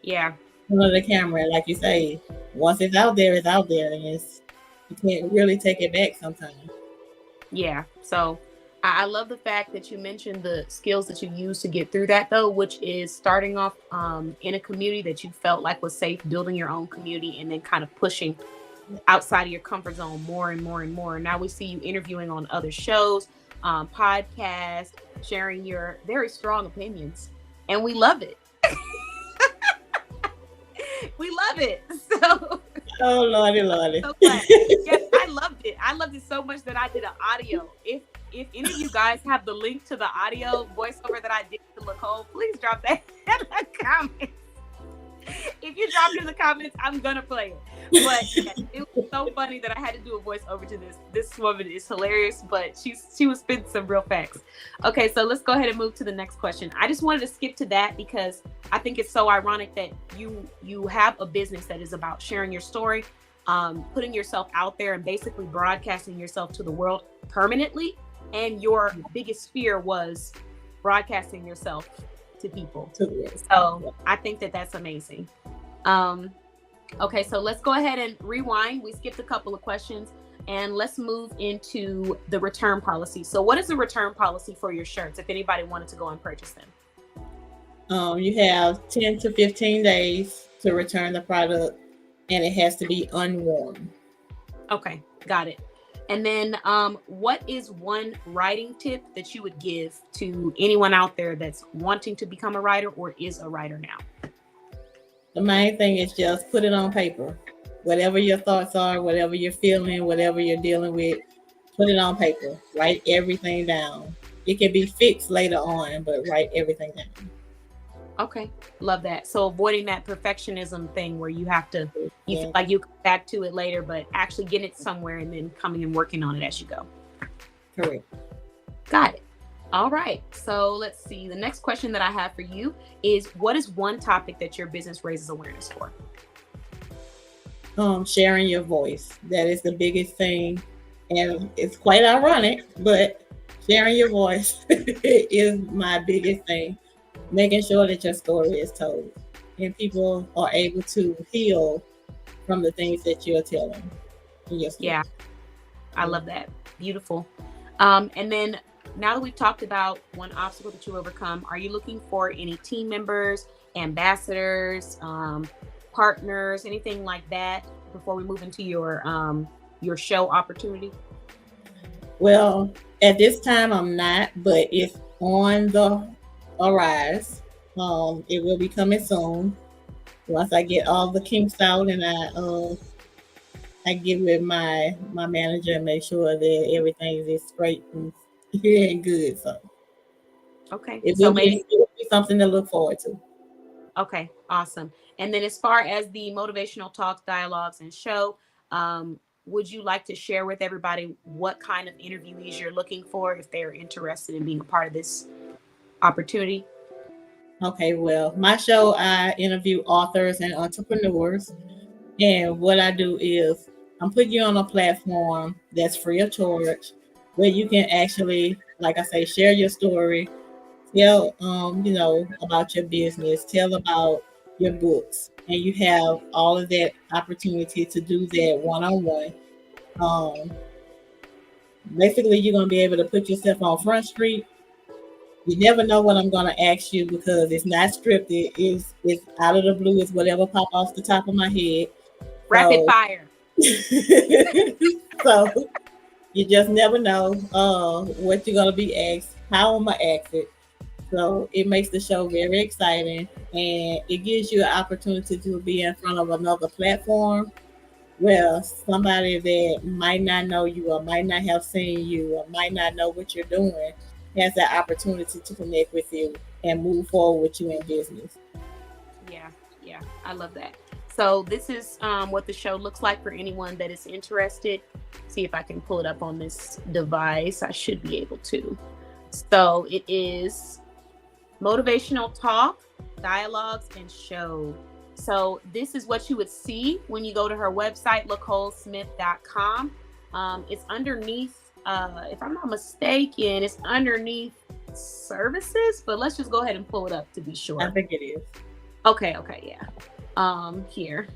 Yeah. Under the camera, like you say, once it's out there, and you can't really take it back sometimes. Yeah. So I love the fact that you mentioned the skills that you use to get through that, though, which is starting off in a community that you felt like was safe, building your own community, and then kind of pushing outside of your comfort zone more and more and more. Now we see you interviewing on other shows, podcasts, sharing your very strong opinions, and we love it. We love it. So, oh Lordy. So glad. Yes, I loved it. I loved it so much that I did an audio. If any of you guys have the link to the audio voiceover that I did to Nicole, please drop that in the comments. If you drop it in the comments, I'm gonna play it. But yeah, it was so funny that I had to do a voiceover to this. This woman is hilarious, but she was spitting some real facts. Okay, so let's go ahead and move to the next question. I just wanted to skip to that because I think it's so ironic that you have a business that is about sharing your story, putting yourself out there, and basically broadcasting yourself to the world permanently. And your biggest fear was broadcasting yourself to people. So I think that that's amazing. Okay, so let's go ahead and rewind. We skipped a couple of questions, and let's move into the return policy. So what is the return policy for your shirts if anybody wanted to go and purchase them? You have 10 to 15 days to return the product, and it has to be unworn. Okay, got it. And then what is one writing tip that you would give to anyone out there that's wanting to become a writer or is a writer now? The main thing is just put it on paper. Whatever your thoughts are, whatever you're feeling, whatever you're dealing with, put it on paper. Write everything down. It can be fixed later on, but write everything down. Okay, love that. So avoiding that perfectionism thing where you have to, feel like you come back to it later, but actually getting it somewhere and then coming and working on it as you go. Correct. Got it. All right. So let's see. The next question that I have for you is, what is one topic that your business raises awareness for? Sharing your voice. That is the biggest thing. And it's quite ironic, but sharing your voice is my biggest thing. Making sure that your story is told and people are able to heal from the things that you're telling in your story. Yeah, I love that. Beautiful. And then now that we've talked about one obstacle that you overcome, are you looking for any team members, ambassadors, partners, anything like that before we move into your show opportunity? Well, at this time I'm not, but it's on the arise. It will be coming soon. Once I get all the kinks out and I get with my manager and make sure that everything is straight and good. So okay, it will be something to look forward to. Okay, awesome. And then as far as the motivational talks, dialogues, and show, would you like to share with everybody what kind of interviewees you're looking for if they're interested in being a part of this opportunity? Okay, well, my show, I interview authors and entrepreneurs. And what I do is I'm putting you on a platform that's free of charge, where you can actually, like I say, share your story, tell about your business, tell about your books, and you have all of that opportunity to do that one-on-one. Basically, you're going to be able to put yourself on Front Street. You never know what I'm going to ask you because it's not scripted. It's out of the blue. It's whatever pop off the top of my head. Rapid fire. So you just never know what you're going to be asked, how I'm going to ask it. So it makes the show very exciting, and it gives you an opportunity to be in front of another platform where somebody that might not know you or might not have seen you or might not know what you're doing has that opportunity to connect with you and move forward with you in business. Yeah, I love that. So this is what the show looks like for anyone that is interested. See if I can pull it up on this device. I should be able to. So it is motivational talk, dialogues, and show. So this is what you would see when you go to her website, LacoleSmith.com. It's underneath, if I'm not mistaken, it's underneath services, but let's just go ahead and pull it up to be sure. I think it is. Okay, yeah. Here.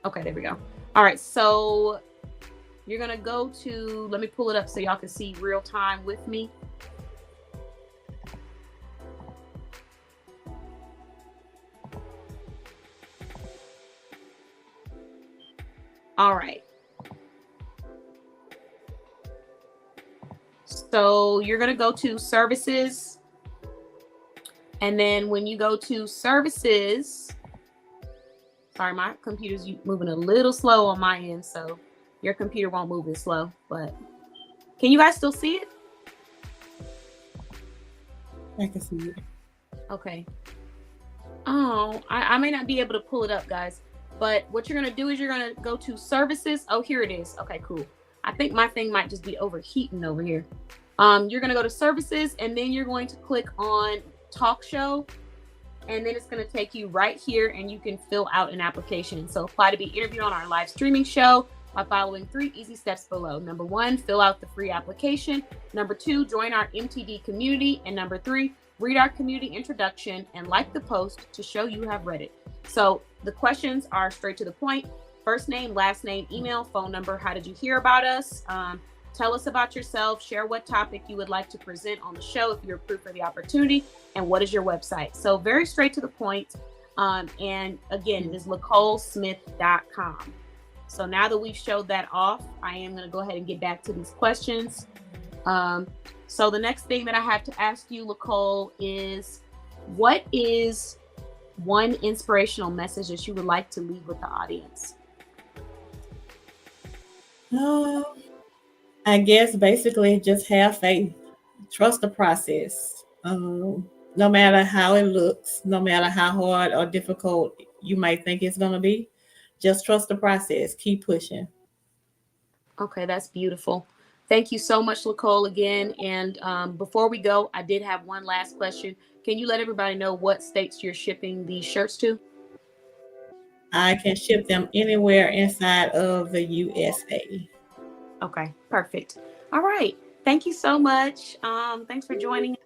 Okay, there we go. All right, so you're gonna go to, let me pull it up so y'all can see real time with me. All right. So you're going to go to services. And then when you go to services, sorry, my computer's moving a little slow on my end. So your computer won't move as slow, but can you guys still see it? I can see it. Okay. Oh, I may not be able to pull it up, guys. But what you're going to do is you're going to go to services. Oh, here it is. Okay, cool. I think my thing might just be overheating over here. You're going to go to services, and then you're going to click on talk show. And then it's going to take you right here, and you can fill out an application. So apply to be interviewed on our live streaming show by following 3 easy steps below. Number 1, fill out the free application. Number 2, join our MTD community. And number 3, read our community introduction and like the post to show you have read it. So the questions are straight to the point. First name, last name, email, phone number. How did you hear about us? Tell us about yourself. Share what topic you would like to present on the show if you're approved for the opportunity. And what is your website? So very straight to the point. And again, it is LacoleSmith.com. So now that we've showed that off, I am going to go ahead and get back to these questions. So the next thing that I have to ask you, Lacole, is what is one inspirational message that you would like to leave with the audience? I guess basically just have faith, trust the process. No matter how it looks, no matter how hard or difficult you might think it's going to be, just trust the process. Keep pushing. Okay, that's beautiful. Thank you so much, Lacole, again. And before we go, I did have one last question. Can you let everybody know what states you're shipping these shirts to? I can ship them anywhere inside of the USA. Okay, perfect. All right. Thank you so much. Thanks for joining us.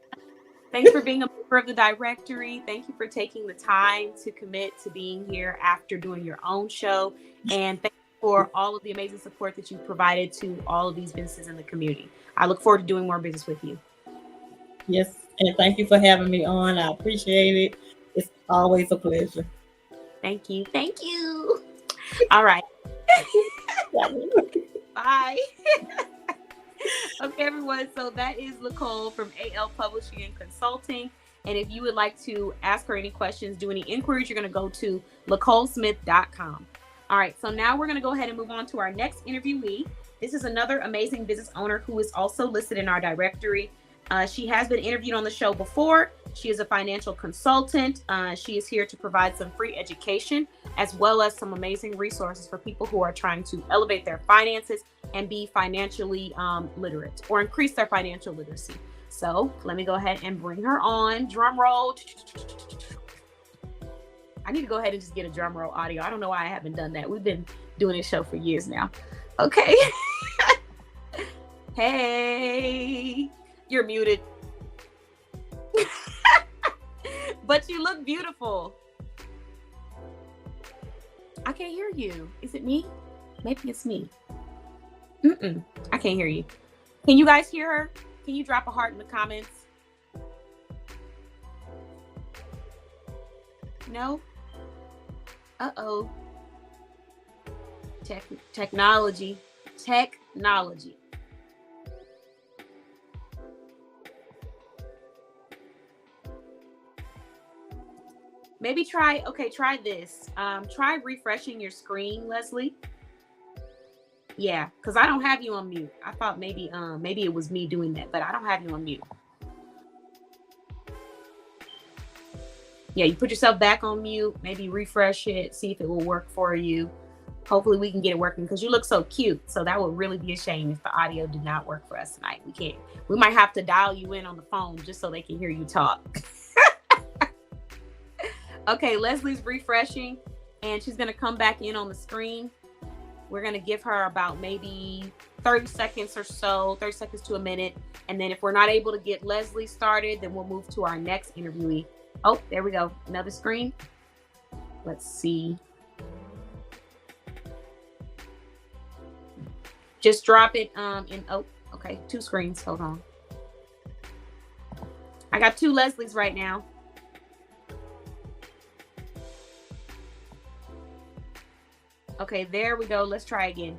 Thanks for being a member of the directory. Thank you for taking the time to commit to being here after doing your own show. And thank you for all of the amazing support that you provided to all of these businesses in the community. I look forward to doing more business with you. Yes, and thank you for having me on. I appreciate it. It's always a pleasure. Thank you. Thank you. All right. Bye. Okay, everyone. So that is Lacole from AL Publishing and Consulting. And if you would like to ask her any questions, do any inquiries, you're going to go to LacoleSmith.com. All right. So now we're going to go ahead and move on to our next interviewee. This is another amazing business owner who is also listed in our directory. She has been interviewed on the show before. She is a financial consultant. She is here to provide some free education as well as some amazing resources for people who are trying to elevate their finances and be financially literate or increase their financial literacy. So let me go ahead and bring her on. Drum roll. I need to go ahead and just get a drum roll audio. I don't know why I haven't done that. We've been doing this show for years now. Okay. Hey, you're muted. But you look beautiful. I can't hear you. Is it me? Maybe it's me. I can't hear you. Can you guys hear her? Can you drop a heart in the comments? No? Uh-oh. Technology. Maybe try this. Try refreshing your screen, Leslie. Yeah, because I don't have you on mute. I thought maybe it was me doing that, but I don't have you on mute. Yeah, you put yourself back on mute, maybe refresh it, see if it will work for you. Hopefully we can get it working because you look so cute. So that would really be a shame if the audio did not work for us tonight. We might have to dial you in on the phone just so they can hear you talk. Okay, Leslie's refreshing and she's going to come back in on the screen. We're going to give her about maybe 30 seconds or so, 30 seconds to a minute. And then if we're not able to get Leslie started, then we'll move to our next interviewee. Oh, there we go. Another screen. Let's see. Just drop it in. Oh, okay. 2 screens. Hold on. I got 2 Leslies right now. Okay, there we go. Let's try again.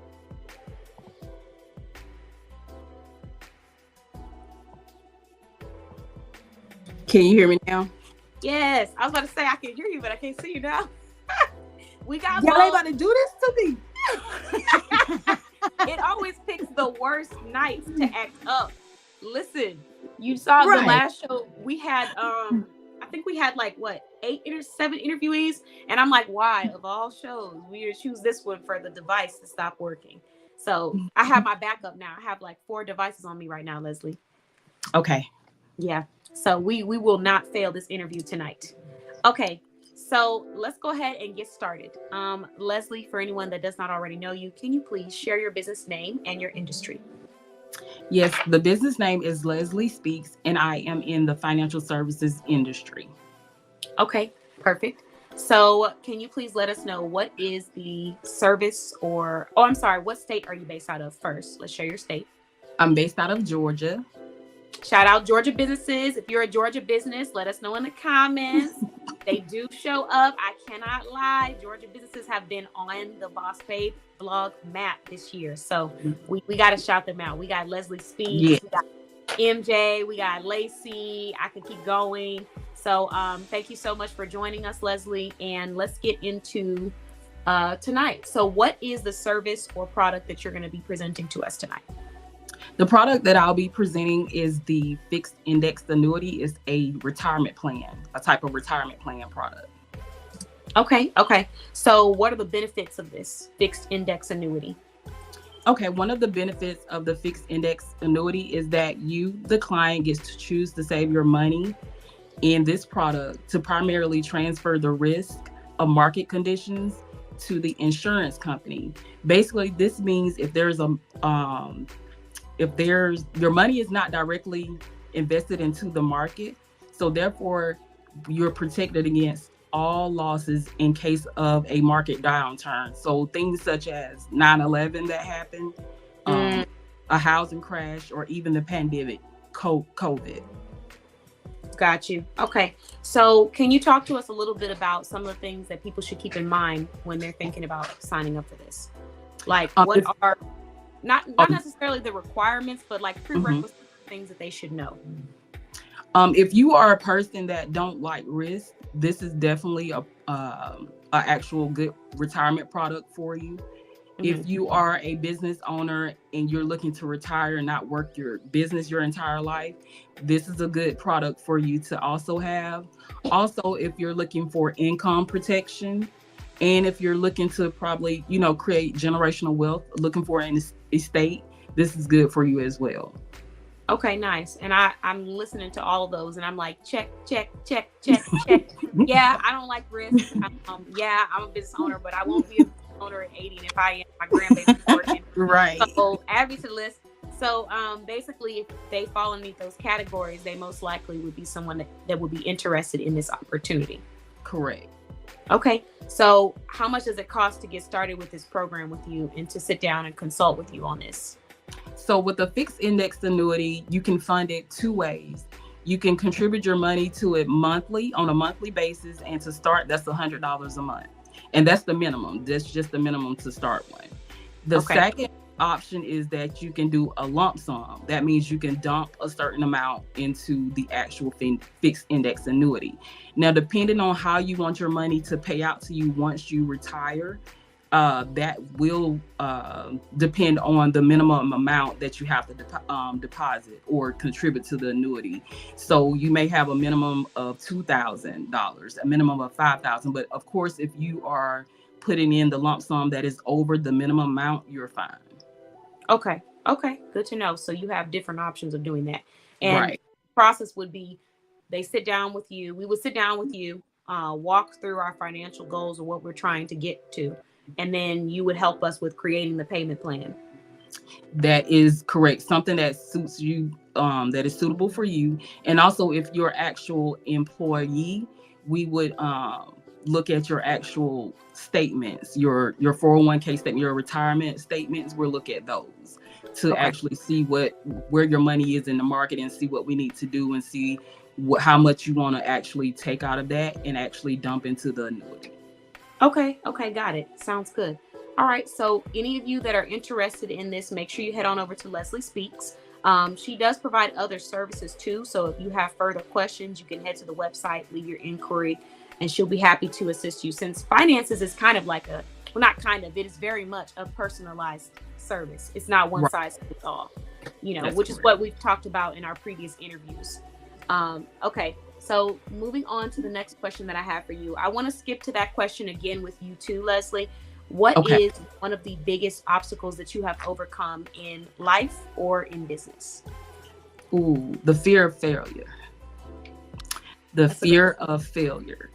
Can you hear me now? Yes. I was about to say I can hear you, but I can't see you now. We got Y'all ain't about to do this to me. It always picks the worst nights to act up. Listen, you saw Right. the last show we had. I think we had like what 7 interviewees, and I'm like, why of all shows we would choose this one for the device to stop working? So I have my backup now. I have like 4 devices on me right now, Leslie. Okay. Yeah. So we will not fail this interview tonight. Okay. So let's go ahead and get started. Leslie, for anyone that does not already know you, can you please share your business name and your industry? Yes, the business name is Leslie Speaks, and I am in the financial services industry. Okay, perfect. So can you please let us know what is the service what state are you based out of first? Let's share your state. I'm based out of Georgia. Shout out Georgia businesses. If you're a Georgia business, let us know in the comments. They do show up. I cannot lie. Georgia businesses have been on the Boss Babe blog map this year. So we got to shout them out. We got Leslie Speaks. Yeah. We got MJ. We got Lacey. I could keep going. So thank you so much for joining us, Leslie. And let's get into tonight. So what is the service or product that you're going to be presenting to us tonight? The product that I'll be presenting is the fixed index annuity. It's a retirement plan, a type of retirement plan product. Okay. So what are the benefits of this fixed index annuity? Okay, one of the benefits of the fixed index annuity is that you, the client, gets to choose to save your money in this product to primarily transfer the risk of market conditions to the insurance company. Basically, this means if your money is not directly invested into the market, so therefore you're protected against all losses in case of a market downturn. So things such as 9/11 that happened, a housing crash, or even the pandemic, COVID. Got you. Okay. So can you talk to us a little bit about some of the things that people should keep in mind when they're thinking about signing up for this? Like what are not necessarily the requirements, but like prerequisite things that they should know? If you are a person that don't like risk, this is definitely a actual good retirement product for you. If you are a business owner and you're looking to retire and not work your business your entire life, this is a good product for you to also have. Also, if you're looking for income protection, and if you're looking to probably, create generational wealth, looking for an estate, this is good for you as well. Okay, nice. And I'm listening to all of those and I'm like, check. Yeah, I don't like risk. Yeah, I'm a business owner, but I won't be a business owner at 80. And if I am, my grandbaby's working. Right. So add me to the list. So basically, if they fall underneath those categories, they most likely would be someone that would be interested in this opportunity. Correct. Okay. So how much does it cost to get started with this program with you and to sit down and consult with you on this? So with the fixed index annuity, you can fund it 2 ways. You can contribute your money to it monthly on a monthly basis. And to start, that's $100 a month. And that's the minimum. That's just the minimum to start one. The second option is that you can do a lump sum. That means you can dump a certain amount into the actual fixed index annuity. Now, depending on how you want your money to pay out to you once you retire, that will depend on the minimum amount that you have to deposit or contribute to the annuity. So you may have a minimum of $2,000, a minimum of $5,000. But of course, if you are putting in the lump sum that is over the minimum amount, you're fine. Okay. Good to know. So you have different options of doing that. And right. The process would be, they sit down with you. We would sit down with you. walk through our financial goals or what we're trying to get to, and then you would help us with creating the payment plan. That is correct. Something that suits you, that is suitable for you. And also, if you're actual employee, we would look at your actual statements, your 401k statement, your retirement statements. We'll look at those to actually see where your money is in the market and see what we need to do and see how much you want to actually take out of that and actually dump into the annuity. Okay, got it. Sounds good. All right, so any of you that are interested in this, make sure you head on over to Leslie Speaks. She does provide other services too, so if you have further questions, you can head to the website, leave your inquiry, and she'll be happy to assist you. Since finances is kind of like it is very much a personalized service. It's not one size fits all, which is what we've talked about in our previous interviews. Okay. So moving on to the next question that I have for you, I want to skip to that question again with you too, Leslie. What is one of the biggest obstacles that you have overcome in life or in business? Ooh, the fear of failure. Of failure.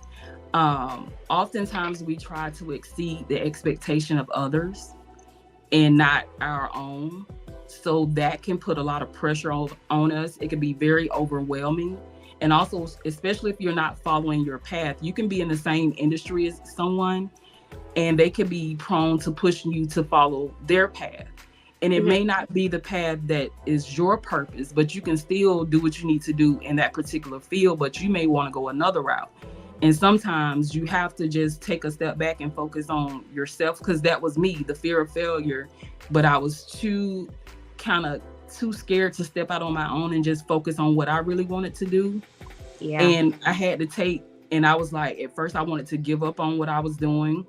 Oftentimes we try to exceed the expectation of others and not our own. So that can put a lot of pressure on us. It can be very overwhelming. And also, especially if you're not following your path, you can be in the same industry as someone and they can be prone to pushing you to follow their path. And it may not be the path that is your purpose, but you can still do what you need to do in that particular field, but you may want to go another route. And sometimes you have to just take a step back and focus on yourself, because that was me, the fear of failure. But I was too scared to step out on my own and just focus on what I really wanted to do. Yeah. And I had to and I was like, at first I wanted to give up on what I was doing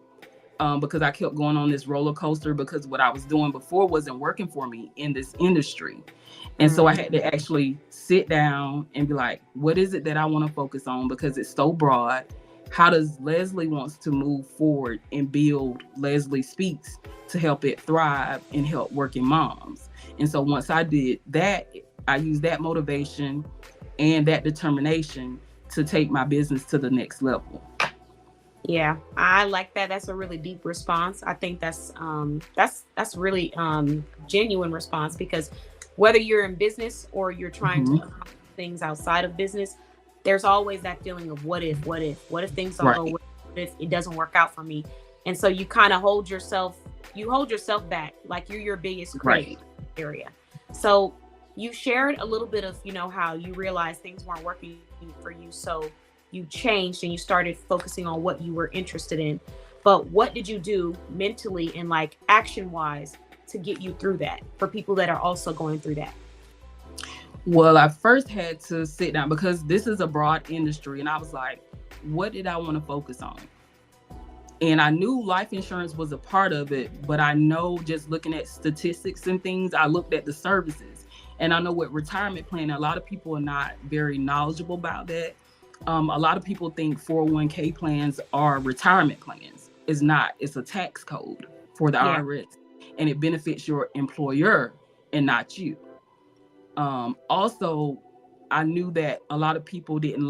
because I kept going on this roller coaster because what I was doing before wasn't working for me in this industry. And so I had to actually sit down and be like, what is it that I want to focus on? Because it's so broad. How does Leslie wants to move forward and build Leslie Speaks to help it thrive and help working moms? And so once I did that, I used that motivation and that determination to take my business to the next level. Yeah, I like that. That's a really deep response. I think that's really genuine response, because whether you're in business or you're trying to accomplish things outside of business, there's always that feeling of what if things don't go, what if it doesn't work out for me? And so you kind of hold yourself back, like you're your biggest critic area. So you shared a little bit of, how you realized things weren't working for you. So you changed and you started focusing on what you were interested in. But what did you do mentally and like action wise to get you through that for people that are also going through that? Well, I first had to sit down because this is a broad industry. And I was like, what did I want to focus on? And I knew life insurance was a part of it, but I know just looking at statistics and things, I looked at the services. And I know with retirement planning, a lot of people are not very knowledgeable about that. A lot of people think 401k plans are retirement plans. It's not. It's a tax code for the IRS, and it benefits your employer and not you. Also, I knew that a lot of people don't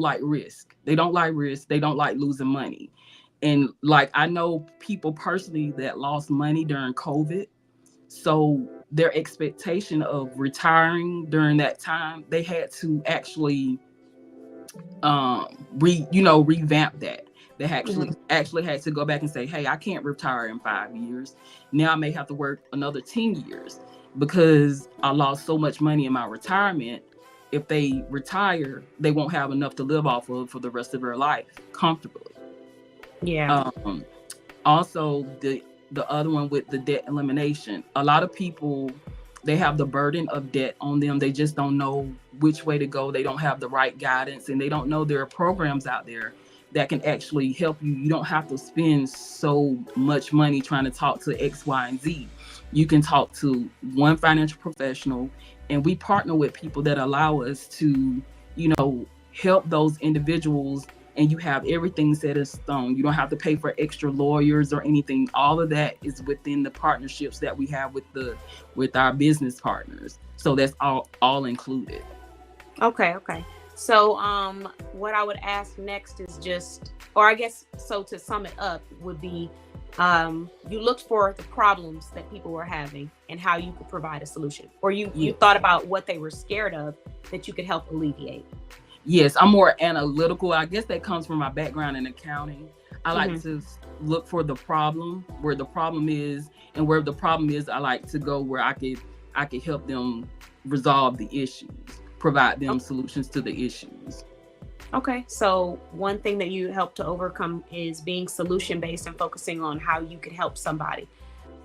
like risk. They don't like risk. They don't like losing money. And like, I know people personally that lost money during COVID. So their expectation of retiring during that time, they had to actually revamp that. They actually had to go back and say, hey, I can't retire in 5 years. Now I may have to work another 10 years because I lost so much money in my retirement. If they retire, they won't have enough to live off of for the rest of their life comfortably. Yeah. Also, the other one with the debt elimination, a lot of people, they have the burden of debt on them. They just don't know which way to go. They don't have the right guidance, and they don't know there are programs out there that can actually help you. You don't have to spend so much money trying to talk to X, Y, and Z. You can talk to one financial professional, and we partner with people that allow us to, help those individuals, and you have everything set in stone. You don't have to pay for extra lawyers or anything. All of that is within the partnerships that we have with our business partners. So that's all included. Okay. So what I would ask next is just, or I guess, so to sum it up would be, you looked for the problems that people were having and how you could provide a solution, or you thought about what they were scared of that you could help alleviate. Yes, I'm more analytical. I guess that comes from my background in accounting. I like to look for the problem, where the problem is, and where the problem is, I like to go where I could help them resolve the issues, provide them solutions to the issues. Okay, so one thing that you help to overcome is being solution based and focusing on how you can help somebody.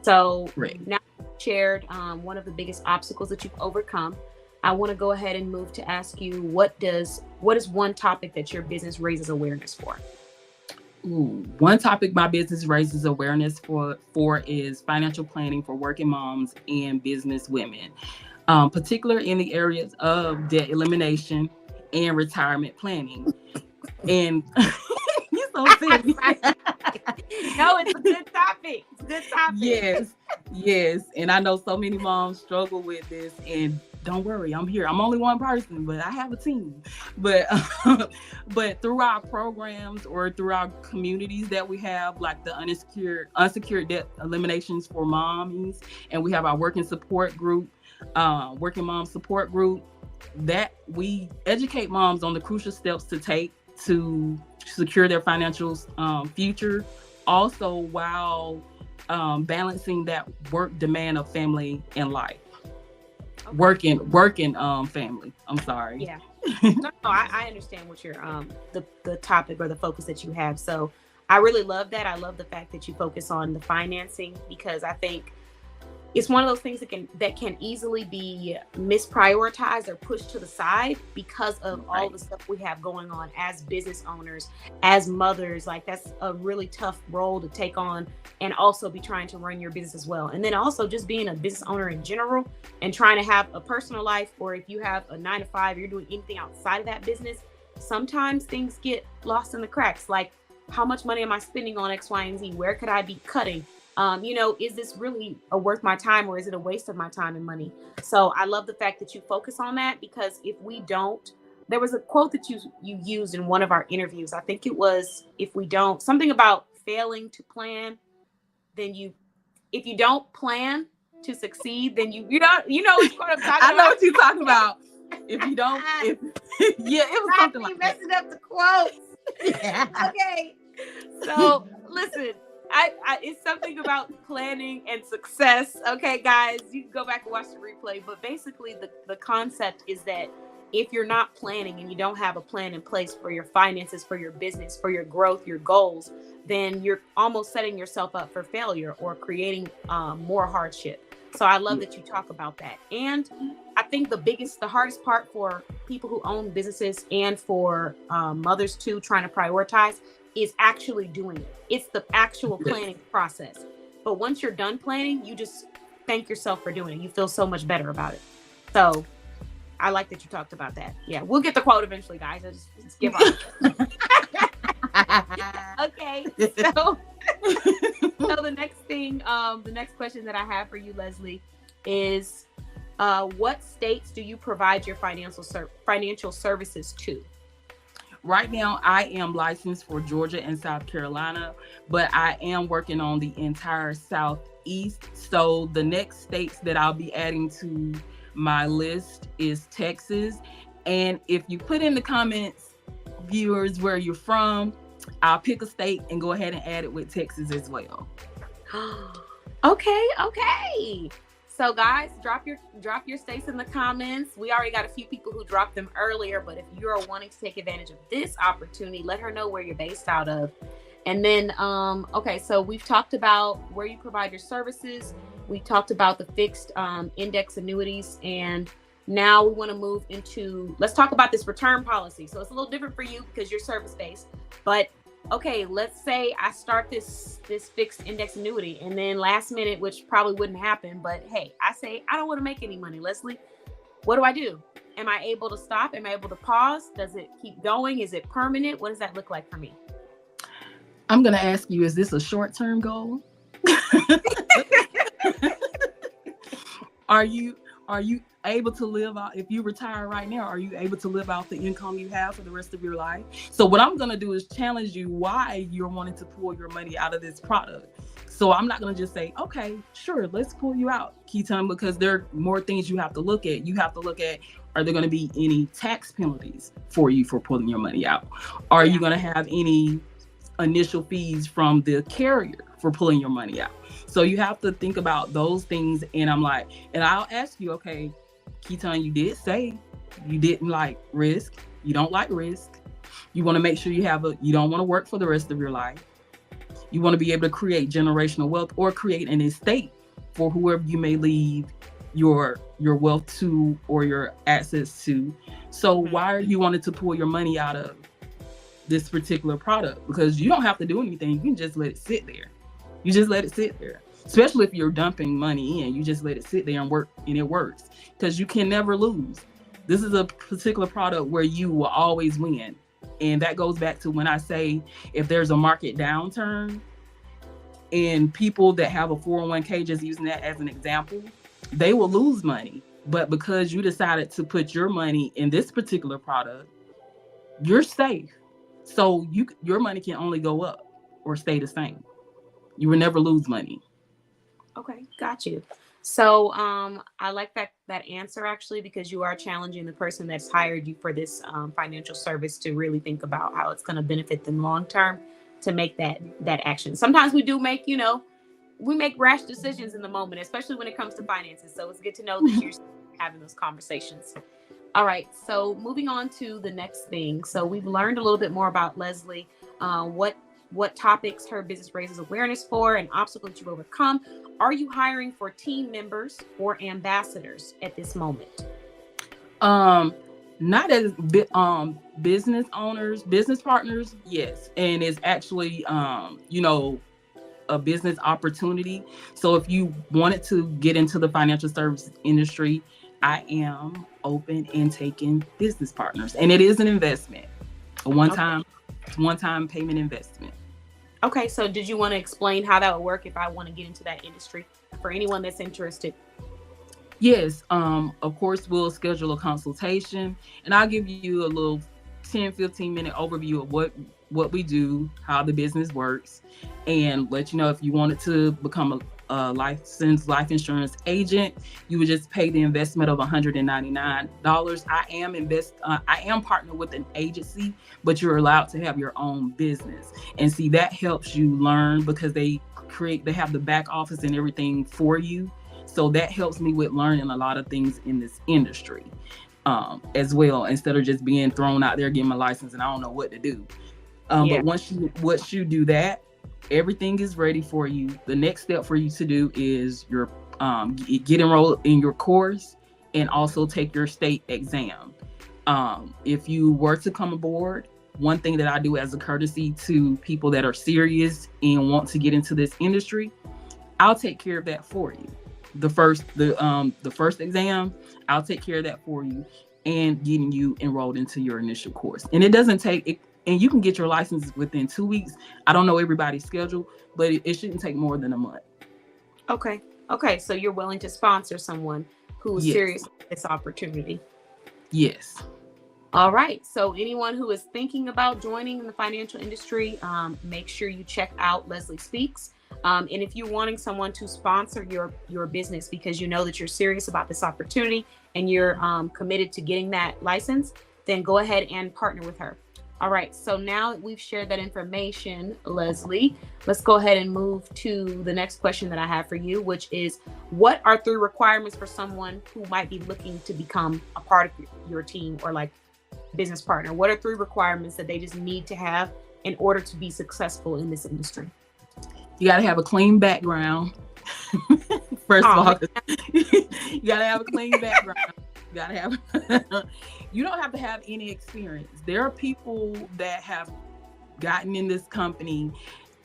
So now you've shared one of the biggest obstacles that you've overcome. I want to go ahead and move to ask you, what is one topic that your business raises awareness for? One topic my business raises awareness for is financial planning for working moms and business women, particularly in the areas of debt elimination and retirement planning. And you're so silly. No, it's a good topic. It's a good topic. Yes. And I know so many moms struggle with this, and don't worry, I'm here. I'm only one person, but I have a team. But through our programs or through our communities that we have, like the unsecured debt eliminations for moms, and we have our working support group, working mom support group, that we educate moms on the crucial steps to take to secure their financial future, also while balancing that work demand of family and life. Working family. I'm sorry. Yeah. No, I understand what your the topic or the focus that you have. So I really love that. I love the fact that you focus on the financing, because I think it's one of those things that can easily be misprioritized or pushed to the side because of all the stuff we have going on as business owners, as mothers. Like, that's a really tough role to take on, and also be trying to run your business as well. And then also just being a business owner in general and trying to have a personal life, or if you have a 9-to-5, you're doing anything outside of that business, sometimes things get lost in the cracks. Like, how much money am I spending on X, Y, and Z? Where could I be cutting? Is this really worth my time, or is it a waste of my time and money? So I love the fact that you focus on that, because if we don't, there was a quote that you used in one of our interviews. I think it was, if we don't, something about failing to plan, then if you don't plan to succeed, then you know what I'm talking about. I know what you're talking about. If you don't, it was something like that. Messing up the quotes. Okay. So listen, I it's something about planning and success. Okay, guys, you can go back and watch the replay. But basically, the concept is that if you're not planning and you don't have a plan in place for your finances, for your business, for your growth, your goals, then you're almost setting yourself up for failure or creating more hardship. So I love that you talk about that. And I think the hardest part for people who own businesses, and for mothers too, trying to prioritize, is actually doing it. It's the actual planning process. But once you're done planning, you just thank yourself for doing it. You feel so much better about it. So I like that you talked about that. Yeah, we'll get the quote eventually, guys. I just give up. Okay, so the next thing, the next question that I have for you, Leslie, is what states do you provide your financial services to? Right now, I am licensed for Georgia and South Carolina, but I am working on the entire Southeast. So the next states that I'll be adding to my list is Texas. And if you put in the comments, viewers, where you're from, I'll pick a state and go ahead and add it with Texas as well. Okay. So guys, drop your states in the comments. We already got a few people who dropped them earlier, but if you're wanting to take advantage of this opportunity, let her know where you're based out of. And then, okay, so we've talked about where you provide your services. We talked about the fixed index annuities, and now we want to move into, let's talk about this return policy. So it's a little different for you because you're service-based, but okay, let's say I start this fixed index annuity, and then last minute, which probably wouldn't happen, but hey, I say, I don't want to make any money, Leslie. What do I do? Am I able to stop? Am I able to pause? Does it keep going? Is it permanent? What does that look like for me? I'm going to ask you, is this a short-term goal? Are you Are you able to live out, if you retire right now, are you able to live out the income you have for the rest of your life? So what I'm going to do is challenge you why you're wanting to pull your money out of this product. So I'm not going to just say, okay, sure, let's pull you out, Keaton, because there are more things you have to look at. You have to look at, are there going to be any tax penalties for you for pulling your money out? Are you going to have any initial fees from the carrier for pulling your money out? So you have to think about those things. And I'm like, and I'll ask you, okay, Keaton, you did say you didn't like risk. You don't like risk. You want to make sure you don't want to work for the rest of your life. You want to be able to create generational wealth or create an estate for whoever you may leave your wealth to or your assets to. So why are you wanting to pull your money out of this particular product? Because you don't have to do anything. You can just let it sit there. You just let it sit there. Especially if you're dumping money in, you just let it sit there and work, and it works, because you can never lose. This is a particular product where you will always win. And that goes back to when I say, if there's a market downturn and people that have a 401k, just using that as an example, they will lose money. But because you decided to put your money in this particular product, you're safe. So your money can only go up or stay the same. You will never lose money. Okay, got you. So I like that answer, actually, because you are challenging the person that's hired you for this financial service to really think about how it's going to benefit them long term, to make that action. Sometimes we do make, we make rash decisions in the moment, especially when it comes to finances. So it's good to know that you're having those conversations. All right, so moving on to the next thing. So we've learned a little bit more about Leslie, what topics her business raises awareness for and obstacles you've overcome. Are you hiring for team members or ambassadors at this moment? Not as business owners, business partners, yes. And it's actually, a business opportunity. So if you wanted to get into the financial services industry, I am open and taking business partners. And it is an investment, a one-time payment investment. Okay, so did you want to explain how that would work if I want to get into that industry for anyone that's interested? Yes, of course, we'll schedule a consultation, and I'll give you a little 10-15 minute overview of what we do, how the business works, and let you know if you wanted to become a licensed life insurance agent, you would just pay the investment of $199. I am partnered with an agency, but you're allowed to have your own business. And see, that helps you learn, because they have the back office and everything for you. So that helps me with learning a lot of things in this industry as well, instead of just being thrown out there getting my license and I don't know what to do. But once you do that, everything is ready for you. The next step for you to do is your get enrolled in your course and also take your state exam. If you were to come aboard, one thing that I do as a courtesy to people that are serious and want to get into this industry, I'll take care of that for you. The first exam, I'll take care of that for you and getting you enrolled into your initial course. And it doesn't take it. And you can get your license within 2 weeks. I don't know everybody's schedule, but it shouldn't take more than a month. Okay. So you're willing to sponsor someone who's serious about this opportunity? Yes. All right. So anyone who is thinking about joining the financial industry, make sure you check out Leslie Speaks. And if you're wanting someone to sponsor your business because you know that you're serious about this opportunity and you're committed to getting that license, then go ahead and partner with her. All right, so now that we've shared that information, Leslie, let's go ahead and move to the next question that I have for you, which is, what are 3 requirements for someone who might be looking to become a part of your team or like business partner? What are 3 requirements that they just need to have in order to be successful in this industry? You got to have a clean background. First of all, you got to have a clean background. You don't have to have any experience. There are people that have gotten in this company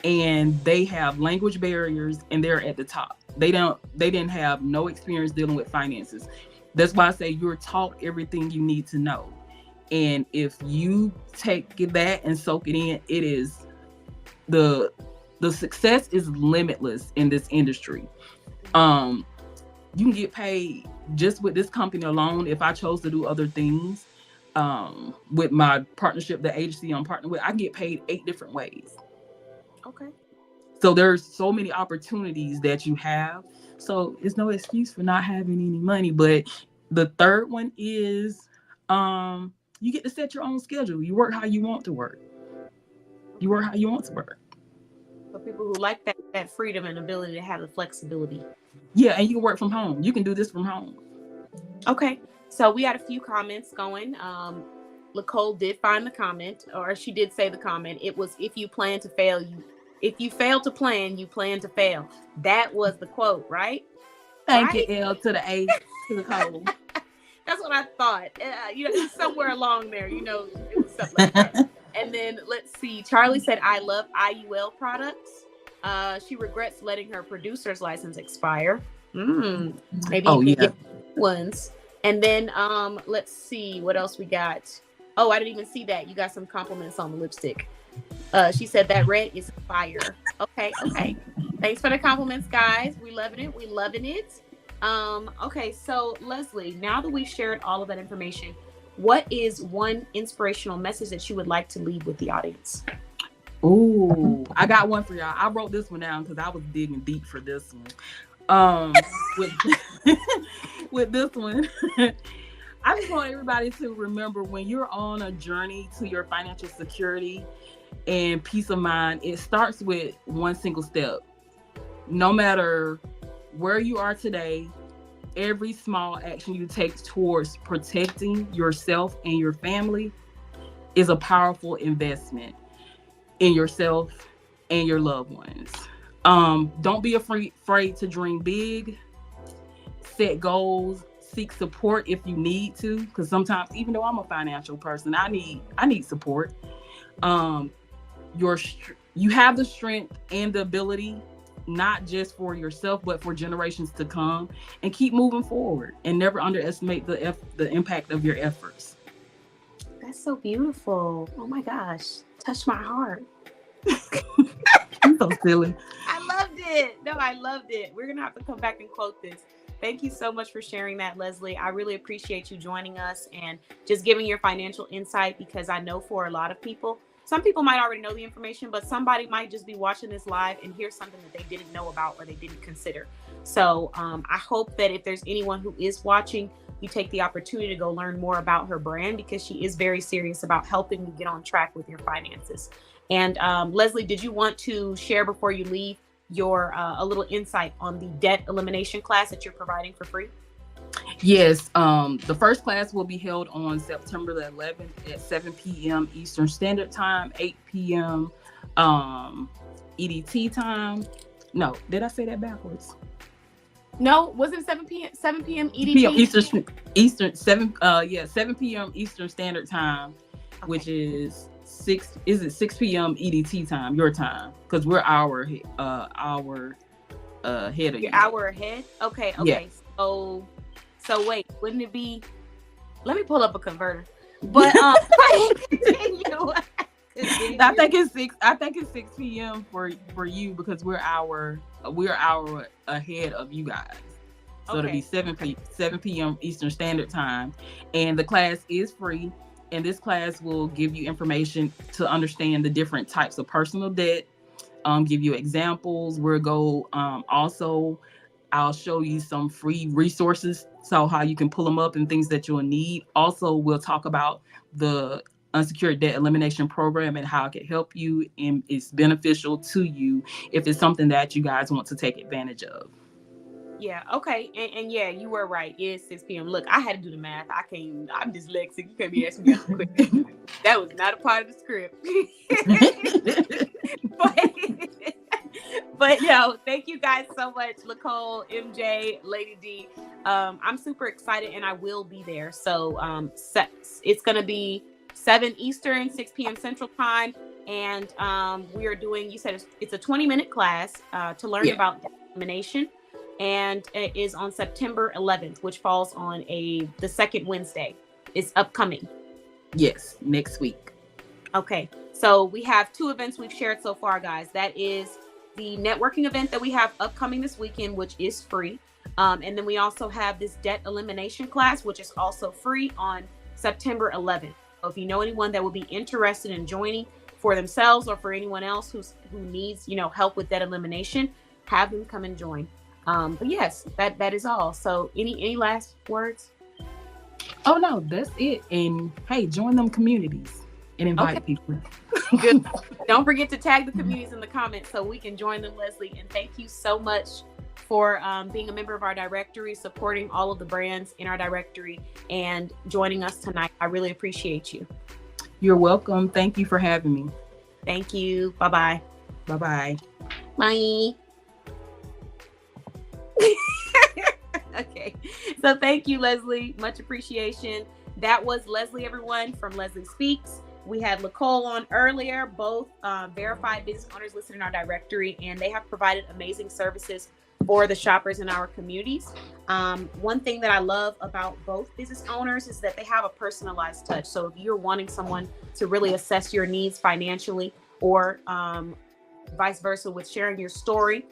and they have language barriers and they're at the top. They didn't have no experience dealing with finances. That's why I say you're taught everything you need to know. And if you take that and soak it in, it is the success is limitless in this industry. You can get paid just with this company alone, if I chose to do other things, with my partnership, the agency I'm partnered with, I get paid 8 different ways. Okay. So there's so many opportunities that you have. So it's no excuse for not having any money. But the third one is you get to set your own schedule. You work how you want to work. You work how you want to work. For people who like that freedom and ability to have the flexibility. Yeah, and you can work from home. You can do this from home. Okay. So we had a few comments going. Nicole did find the comment, or she did say the comment. It was, if you plan to fail, if you fail to plan, you plan to fail. That was the quote, right? Thank right? you, L to the A to the code. That's what I thought. Somewhere along there, it was something like that. And then let's see. Charlie said, I love IUL products. She regrets letting her producer's license expire. Maybe you can get ones. And then let's see what else we got. Oh, I didn't even see that. You got some compliments on the lipstick. She said that red is fire. Okay. Thanks for the compliments, guys. We loving it. Okay, so Leslie, now that we've shared all of that information, what is one inspirational message that you would like to leave with the audience? Ooh, I got one for y'all. I wrote this one down because I was digging deep for this one. With this one, I just want everybody to remember, when you're on a journey to your financial security and peace of mind, it starts with one single step. No matter where you are today, every small action you take towards protecting yourself and your family is a powerful investment in yourself and your loved ones. Don't be afraid to dream big, set goals, seek support if you need to, because sometimes, even though I'm a financial person, I need support. You have the strength and the ability, not just for yourself, but for generations to come, and keep moving forward and never underestimate the impact of your efforts. That's so beautiful. Oh my gosh. Touched my heart. I'm so silly. I loved it. No, I loved it. We're going to have to come back and quote this. Thank you so much for sharing that, Leslie. I really appreciate you joining us and just giving your financial insight, because I know for a lot of people, some people might already know the information, but somebody might just be watching this live and hear something that they didn't know about or they didn't consider. So I hope that if there's anyone who is watching, you take the opportunity to go learn more about her brand, because she is very serious about helping you get on track with your finances. And Leslie, did you want to share before you leave your a little insight on the debt elimination class that you're providing for free? Yes, the first class will be held on September the 11th at 7 p.m. Eastern Standard Time, 8 p.m. EDT time. No, did I say that backwards? No, wasn't 7 p.m. EDT? Eastern 7 p.m. Eastern Standard Time, okay. Which is 6 p.m. EDT time, your time, because we're hour ahead of you. Hour ahead? Okay. Yeah. So wait, wouldn't it be? Let me pull up a converter. But continue. I think it's 6 p.m. for you, because we're hour ahead of you guys. So it'll be 7 p.m. Eastern Standard Time, and the class is free. And this class will give you information to understand the different types of personal debt, give you examples. We'll go also. I'll show you some free resources, so how you can pull them up and things that you'll need. Also, we'll talk about the unsecured debt elimination program and how it can help you, and it's beneficial to you if it's something that you guys want to take advantage of. Yeah, okay. And yeah, you were right. It is 6 p.m. Look, I had to do the math. I'm dyslexic. You can't be asking me that quick. That was not a part of the script. But no, thank you guys so much, Nicole, MJ, Lady D. I'm super excited, and I will be there. So it's going to be 7 Eastern, 6 p.m. Central Time. And we are doing, you said it's a 20-minute class to learn about debt elimination. And it is on September 11th, which falls on the second Wednesday. It's upcoming. Yes, next week. Okay, so we have 2 events we've shared so far, guys. That is the networking event that we have upcoming this weekend, which is free. And then we also have this debt elimination class, which is also free on September 11th. So if you know anyone that would be interested in joining for themselves or for anyone else who needs, help with debt elimination, have them come and join. But yes, that is all. So any last words? Oh no, that's it. And hey, join them communities and invite people. Good. Don't forget to tag the communities in the comments so we can join them, Leslie. And thank you so much for being a member of our directory, supporting all of the brands in our directory, and joining us tonight. I really appreciate you. You're welcome. Thank you for having me. Thank you. Bye-bye. Bye-bye. Bye. Okay. So thank you, Leslie. Much appreciation. That was Leslie, everyone, from Leslie Speaks. We had Nicole on earlier, both verified business owners listed in our directory, and they have provided amazing services for the shoppers in our communities. One thing that I love about both business owners is that they have a personalized touch. So if you're wanting someone to really assess your needs financially, or vice versa with sharing your story,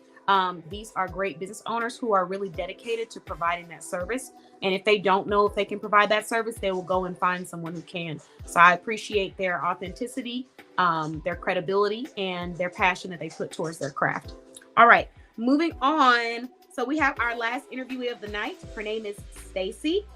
these are great business owners who are really dedicated to providing that service. And if they don't know if they can provide that service, they will go and find someone who can. So I appreciate their authenticity, their credibility, and their passion that they put towards their craft. All right, moving on. So we have our last interviewee of the night. Her name is Stacy,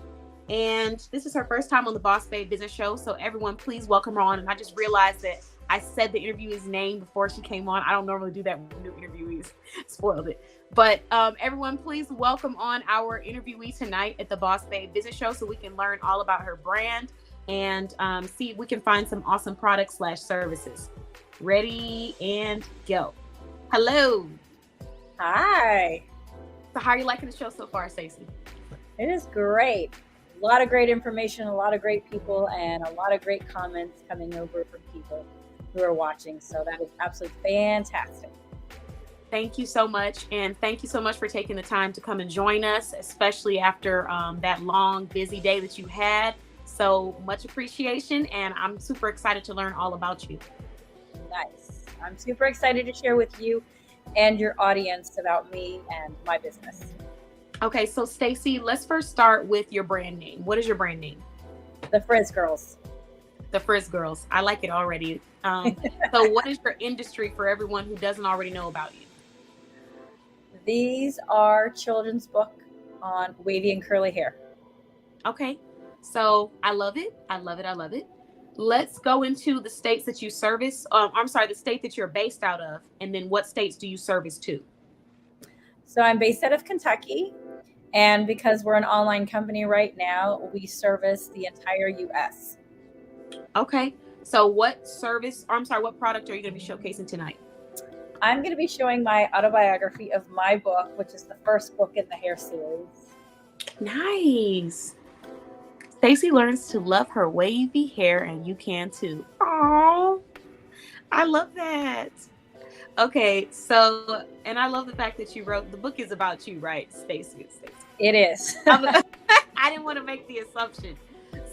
and this is her first time on the Boss Babe Business Show. So everyone, please welcome her on. And I just realized that I said the interviewee's name before she came on. I don't normally do that with new interviewees. Spoiled it. But everyone, please welcome on our interviewee tonight at the Boss Babe Business Show so we can learn all about her brand and see if we can find some awesome products/services. Ready and go. Hello. Hi. So how are you liking the show so far, Stacey? It is great. A lot of great information, a lot of great people, and a lot of great comments coming over from people who are watching. So that is absolutely fantastic. Thank you so much. And thank you so much for taking the time to come and join us, especially after that long, busy day that you had. So much appreciation. And I'm super excited to learn all about you. Nice. I'm super excited to share with you and your audience about me and my business. Okay, so Stacy, let's first start with your brand name. What is your brand name? The Frizz Girls. The Frizz Girls. I like it already. So what is your industry for everyone who doesn't already know about you? These are children's book on wavy and curly hair. Okay, so I love it. I love it. I love it. Let's go into the states that you service. The state that you're based out of, and then what states do you service to? So I'm based out of Kentucky, and because we're an online company right now, we service the entire U.S. Okay, so what product are you going to be showcasing tonight? I'm going to be showing my autobiography of my book, which is the first book in the hair series. Nice. Stacy learns to love her wavy hair, and you can too. Oh, I love that. Okay, so, and I love the fact that you wrote, the book is about you, right, Stacy? It is. I didn't want to make the assumption.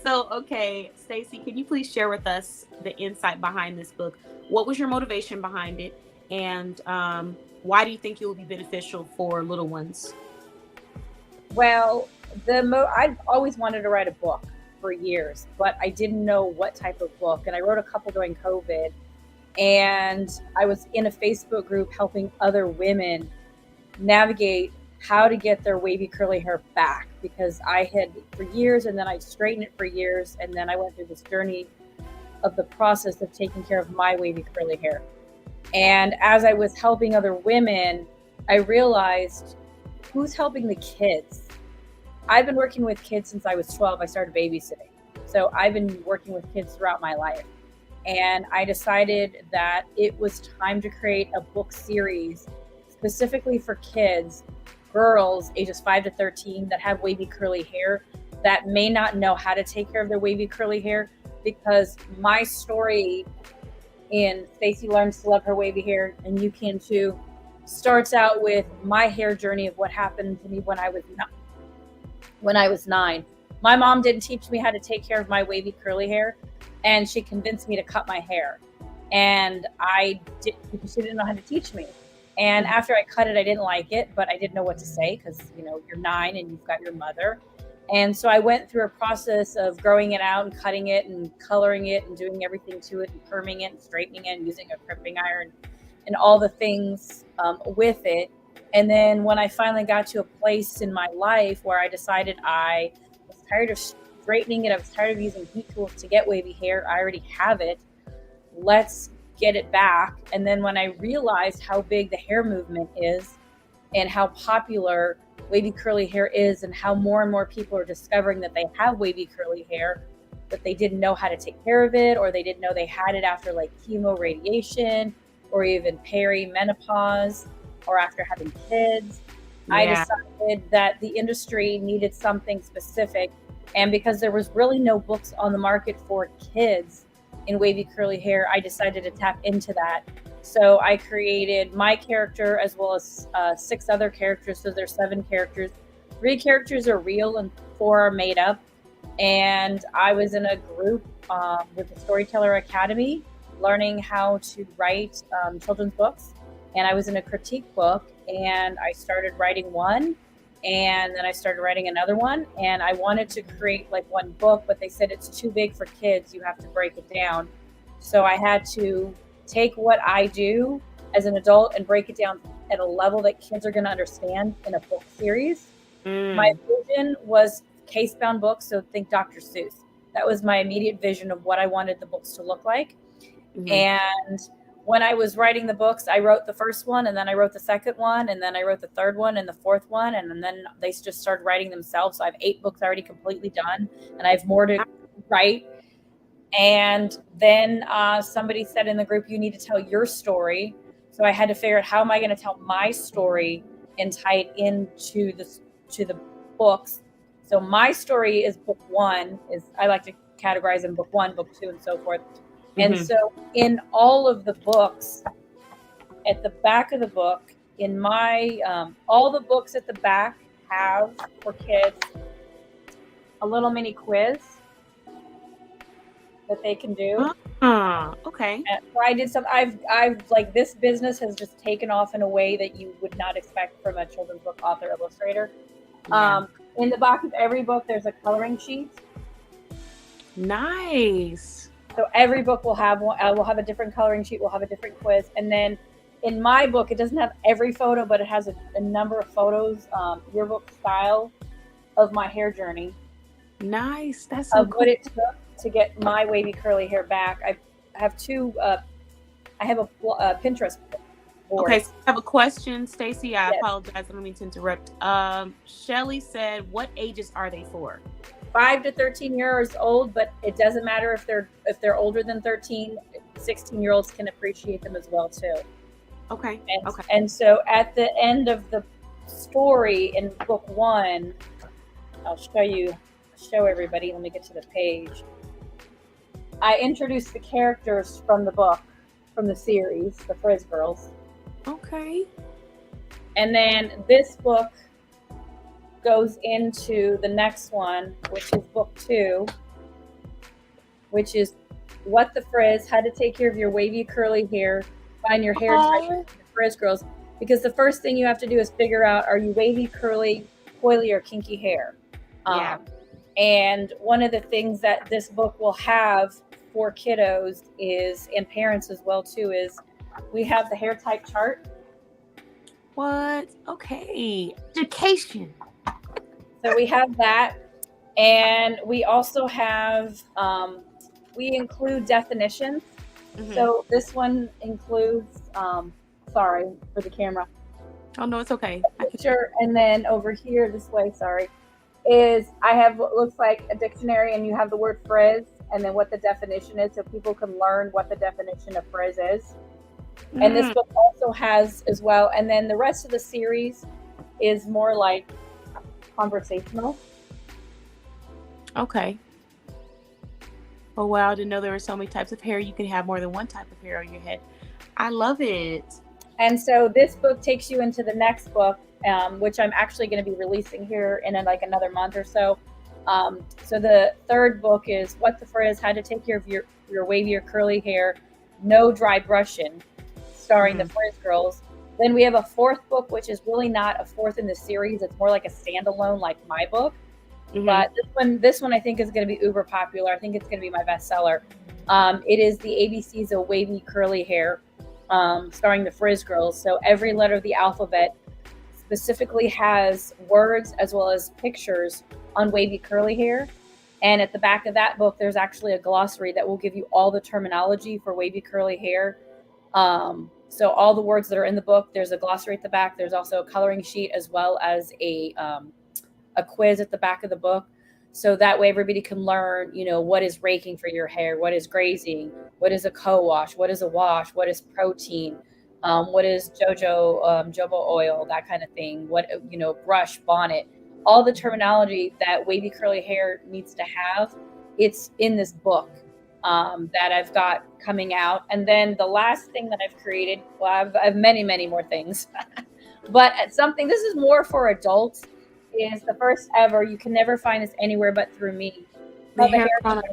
So, okay, Stacy, can you please share with us the insight behind this book? What was your motivation behind it? And why do you think it will be beneficial for little ones? Well, I've always wanted to write a book for years, but I didn't know what type of book. And I wrote a couple during COVID. And I was in a Facebook group helping other women navigate how to get their wavy curly hair back, because I had for years, and then I straightened it for years. And then I went through this journey of the process of taking care of my wavy curly hair. And as I was helping other women, I realized, who's helping the kids? I've been working with kids since I was 12. I started babysitting. So I've been working with kids throughout my life. And I decided that it was time to create a book series specifically for kids, girls ages 5 to 13 that have wavy curly hair that may not know how to take care of their wavy curly hair, because my story in Stacy Learns to Love Her Wavy Hair, and you can too, starts out with my hair journey of what happened to me when I was 9. My mom didn't teach me how to take care of my wavy curly hair, and she convinced me to cut my hair. And I did, because she didn't know how to teach me. And after I cut it, I didn't like it, but I didn't know what to say because, you know, you're 9 and you've got your mother. And so I went through a process of growing it out and cutting it and coloring it and doing everything to it and perming it and straightening it and using a crimping iron and all the things with it. And then when I finally got to a place in my life where I decided I was tired of straightening it, I was tired of using heat tools to get wavy hair. I already have it. Let's get it back. And then when I realized how big the hair movement is and how popular wavy curly hair is and how more and more people are discovering that they have wavy curly hair, that they didn't know how to take care of it, or they didn't know they had it after like chemo radiation or even perimenopause or after having kids. I decided that the industry needed something specific. And because there was really no books on the market for kids in wavy curly hair, I decided to tap into that. So I created my character as well as 6 other characters. So there's 7 characters. 3 characters are real and 4 are made up. And I was in a group with the Storyteller Academy, learning how to write children's books. And I was in a critique book, and I started writing one, and then I started writing another one. And I wanted to create like one book, but they said it's too big for kids. You have to break it down. So I had to take what I do as an adult and break it down at a level that kids are going to understand in a book series. My vision was case-bound books, so think Dr. Seuss. That was my immediate vision of what I wanted the books to look like. And when I was writing the books, I wrote the first one, and then I wrote the second one, and then I wrote the third one and the fourth one, and then they just started writing themselves. So I have 8 books already completely done, and I have more to write. And then somebody said in the group, you need to tell your story. So I had to figure out, how am I going to tell my story and tie it into the books. So my story is book 1. I like to categorize in book 1, book 2, and so forth. And so in all of the books, at the back of the book, in my all the books at the back have for kids a little mini quiz that they can do. Okay. And so I did some. I've like, this business has just taken off in a way that you would not expect from a children's book author illustrator. In the back of every book, there's a coloring sheet. Nice. So every book will have one. We'll have a different coloring sheet. We'll have a different quiz. And then in my book, it doesn't have every photo, but it has a number of photos, yearbook style, of my hair journey. Nice. That's so of cool. what it took to get my wavy curly hair back. I have 2. I have a Pinterest board. Okay, so I have a question, Stacey. I Yes. apologize. I don't mean to interrupt. Shelly said, what ages are they for? 5 to 13 years old, but it doesn't matter if they're older than 13. 16-year-olds can appreciate them as well too. Okay. And so at the end of the story in book 1, I'll show everybody. Let me get to the page. I introduced the characters from the book, from the series, the Frizz Girls. Okay. And then this book goes into the next one, which is book 2, which is What the Frizz, How to Take Care of Your Wavy Curly Hair, Find Your Hair Type, the Frizz Girls. Because the first thing you have to do is figure out, are you wavy, curly, coily, or kinky hair? Yeah. And one of the things that this book will have for kiddos is, and parents as well too, is we have the hair type chart. What? Okay. Education. So we have that, and we also have we include definitions. So this one includes sorry for the camera. Oh no, it's okay. Sure. And then over here this way, sorry, is I have what looks like a dictionary, and you have the word frizz and then what the definition is, so people can learn what the definition of frizz is. And this book also has as well. And then the rest of the series is more like conversational. Okay. Oh wow, I didn't know there were so many types of hair. You can have more than one type of hair on your head. I love it. And so this book takes you into the next book, which I'm actually going to be releasing here in like another month or so. So the third book is What the Frizz, How to Take Care of Your Wavy or Curly Hair, No Dry Brushing, starring the Frizz Girls. Then we have a fourth book, which is really not a fourth in the series. It's more like a standalone, like my book. But this one I think is going to be uber popular. I think it's going to be my bestseller. It is the ABCs of Wavy Curly Hair, starring the Frizz Girls. So every letter of the alphabet specifically has words as well as pictures on wavy curly hair. And at the back of that book, there's actually a glossary that will give you all the terminology for wavy curly hair. So all the words that are in the book, there's a glossary at the back. There's also a coloring sheet as well as a quiz at the back of the book. So that way everybody can learn, what is raking for your hair, what is grazing, what is a co-wash, what is a wash, what is protein, what is jojoba oil, that kind of thing, what, brush, bonnet, all the terminology that wavy curly hair needs to have. It's in this book that I've got coming out. And then the last thing that I've created, well, I have many, many more things, but something, this is more for adults, is the first ever, you can never find this anywhere but through me. The hair product.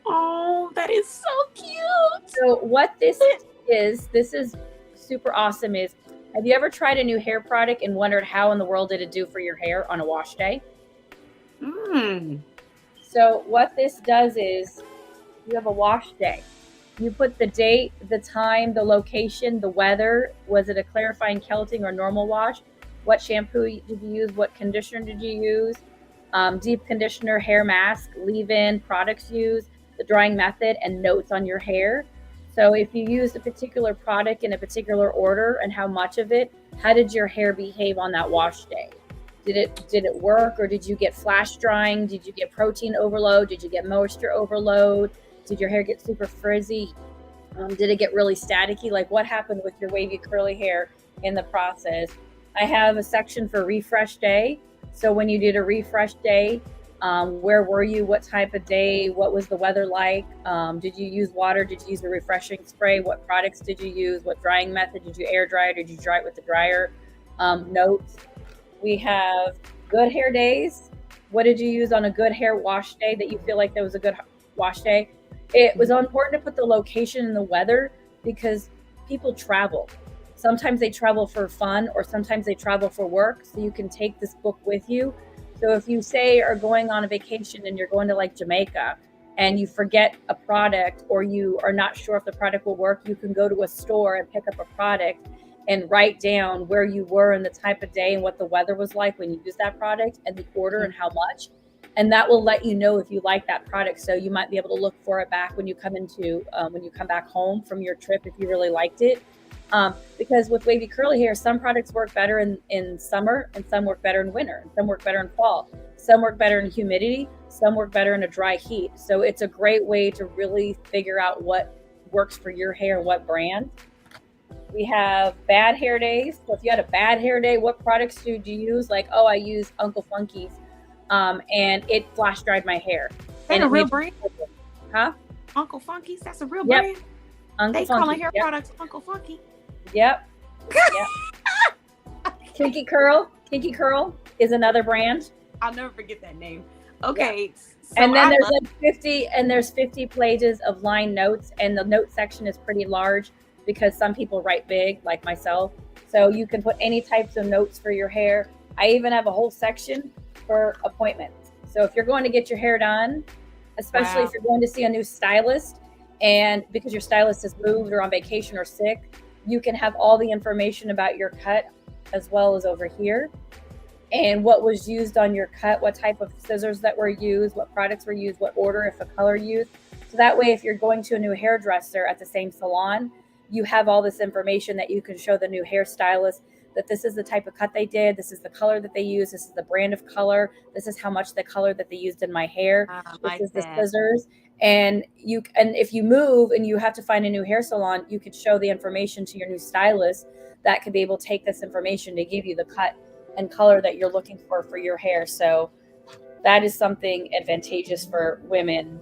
Oh, that is so cute. So what this is super awesome is, have you ever tried a new hair product and wondered how in the world did it do for your hair on a wash day? So what this does is, you have a wash day. You put the date, the time, the location, the weather. Was it a clarifying Celtic or normal wash? What shampoo did you use? What conditioner did you use? Deep conditioner, hair mask, leave-in, products used, the drying method, and notes on your hair. So if you used a particular product in a particular order and how much of it, how did your hair behave on that wash day? Did it work, or did you get flash drying? Did you get protein overload? Did you get moisture overload? Did your hair get super frizzy? Did it get really staticky? Like, what happened with your wavy curly hair in the process? I have a section for refresh day. So when you did a refresh day, where were you? What type of day? What was the weather like? Did you use water? Did you use a refreshing spray? What products did you use? What drying method? Did you air dry it, or did you dry it with the dryer? Notes. We have good hair days. What did you use on a good hair wash day that you feel like that was a good wash day? It was important to put the location and the weather because people travel. Sometimes they travel for fun, or sometimes they travel for work. So you can take this book with you. So if you say are going on a vacation and you're going to like Jamaica and you forget a product, or you are not sure if the product will work, you can go to a store and pick up a product and write down where you were and the type of day and what the weather was like when you used that product and the order and how much. And that will let you know if you like that product. So you might be able to look for it back when you come back home from your trip, if you really liked it. Because with wavy curly hair, some products work better in summer, and some work better in winter, and some work better in fall. Some work better in humidity, some work better in a dry heat. So it's a great way to really figure out what works for your hair and what brand. We have bad hair days. So if you had a bad hair day, what products did you use? Like, I used Uncle Funky's, and it flash dried my hair. And a real brand? Huh? Uncle Funky's? That's a real brand? Uncle they Funky, calling hair products Uncle Funky. Yep. Kinky Curl is another brand. I'll never forget that name. Okay. Yeah. So and then there's 50 pages of line notes, and the note section is pretty large because some people write big, like myself. So you can put any types of notes for your hair. I even have a whole section for appointments. So if you're going to get your hair done, especially if you're going to see a new stylist, and because your stylist has moved or on vacation or sick, you can have all the information about your cut as well as over here, and what was used on your cut, what type of scissors that were used, what products were used, what order, if a color used. So that way, if you're going to a new hairdresser at the same salon, you have all this information that you can show the new hairstylist that this is the type of cut they did, this is the color that they use, this is the brand of color, this is how much the color that they used in my hair, this is the scissors. And if you move and you have to find a new hair salon, you could show the information to your new stylist that could be able to take this information to give you the cut and color that you're looking for your hair. So that is something advantageous for women,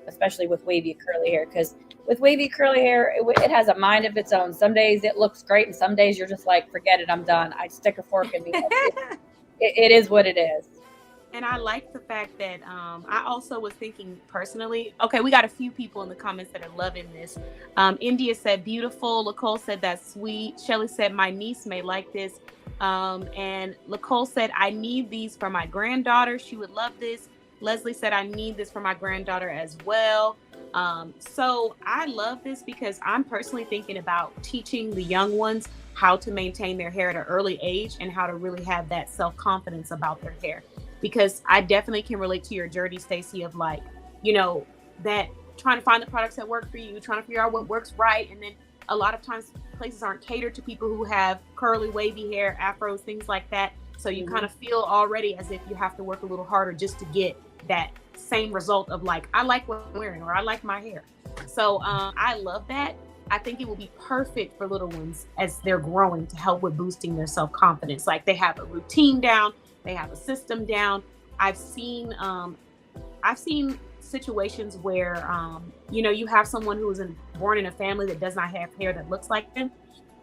especially with wavy curly hair, because with wavy curly hair, it has a mind of its own. Some days it looks great, and some days you're just like, forget it, I'm done. I stick a fork in me. It is what it is. And I like the fact that I also was thinking personally. Okay, we got a few people in the comments that are loving this. India said beautiful. Nicole said that's sweet. Shelly said my niece may like this. And Nicole said I need these for my granddaughter. She would love this. Leslie said I need this for my granddaughter as well. So I love this because I'm personally thinking about teaching the young ones how to maintain their hair at an early age and how to really have that self-confidence about their hair. Because I definitely can relate to your journey, Stacey, of like, you know, that trying to find the products that work for you, trying to figure out what works right. And then a lot of times places aren't catered to people who have curly, wavy hair, afros, things like that. So you kind of feel already as if you have to work a little harder just to get that same result of like, I like what I'm wearing or I like my hair. So I love that. I think it will be perfect for little ones as they're growing to help with boosting their self-confidence. Like they have a routine down. They have a system down. I've seen situations where, you know, you have someone who is born in a family that does not have hair that looks like them.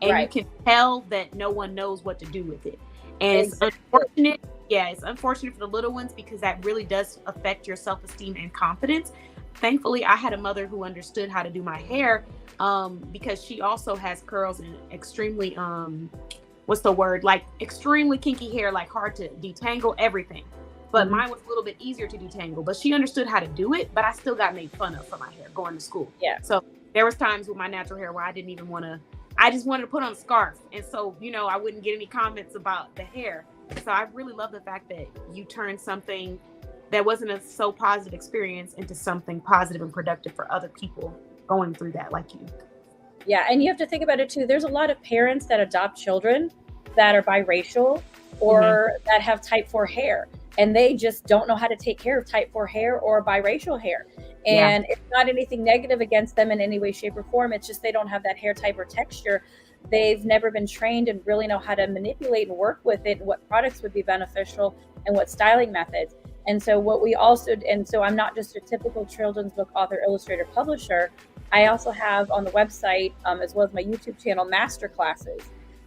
And Right. you can tell that no one knows what to do with it. And Exactly. it's unfortunate. Yeah, it's unfortunate for the little ones because that really does affect your self-esteem and confidence. Thankfully, I had a mother who understood how to do my hair because she also has curls and extremely what's the word, like extremely kinky hair, like hard to detangle, everything. But mine was a little bit easier to detangle, but she understood how to do it, but I still got made fun of for my hair going to school. Yeah. So there was times with my natural hair where I didn't even want to, I just wanted to put on a scarf. And so, you know, I wouldn't get any comments about the hair. So I really love the fact that you turned something that wasn't a so positive experience into something positive and productive for other people going through that like you. Yeah, and you have to think about it too. There's a lot of parents that adopt children that are biracial or that have type 4 hair, and they just don't know how to take care of type 4 hair or biracial hair. And it's not anything negative against them in any way, shape, or form. It's just they don't have that hair type or texture. They've never been trained and really know how to manipulate and work with it, and what products would be beneficial and what styling methods. And so what we also, and so I'm not just a typical children's book author, illustrator, publisher. I also have on the website, as well as my YouTube channel, master classes.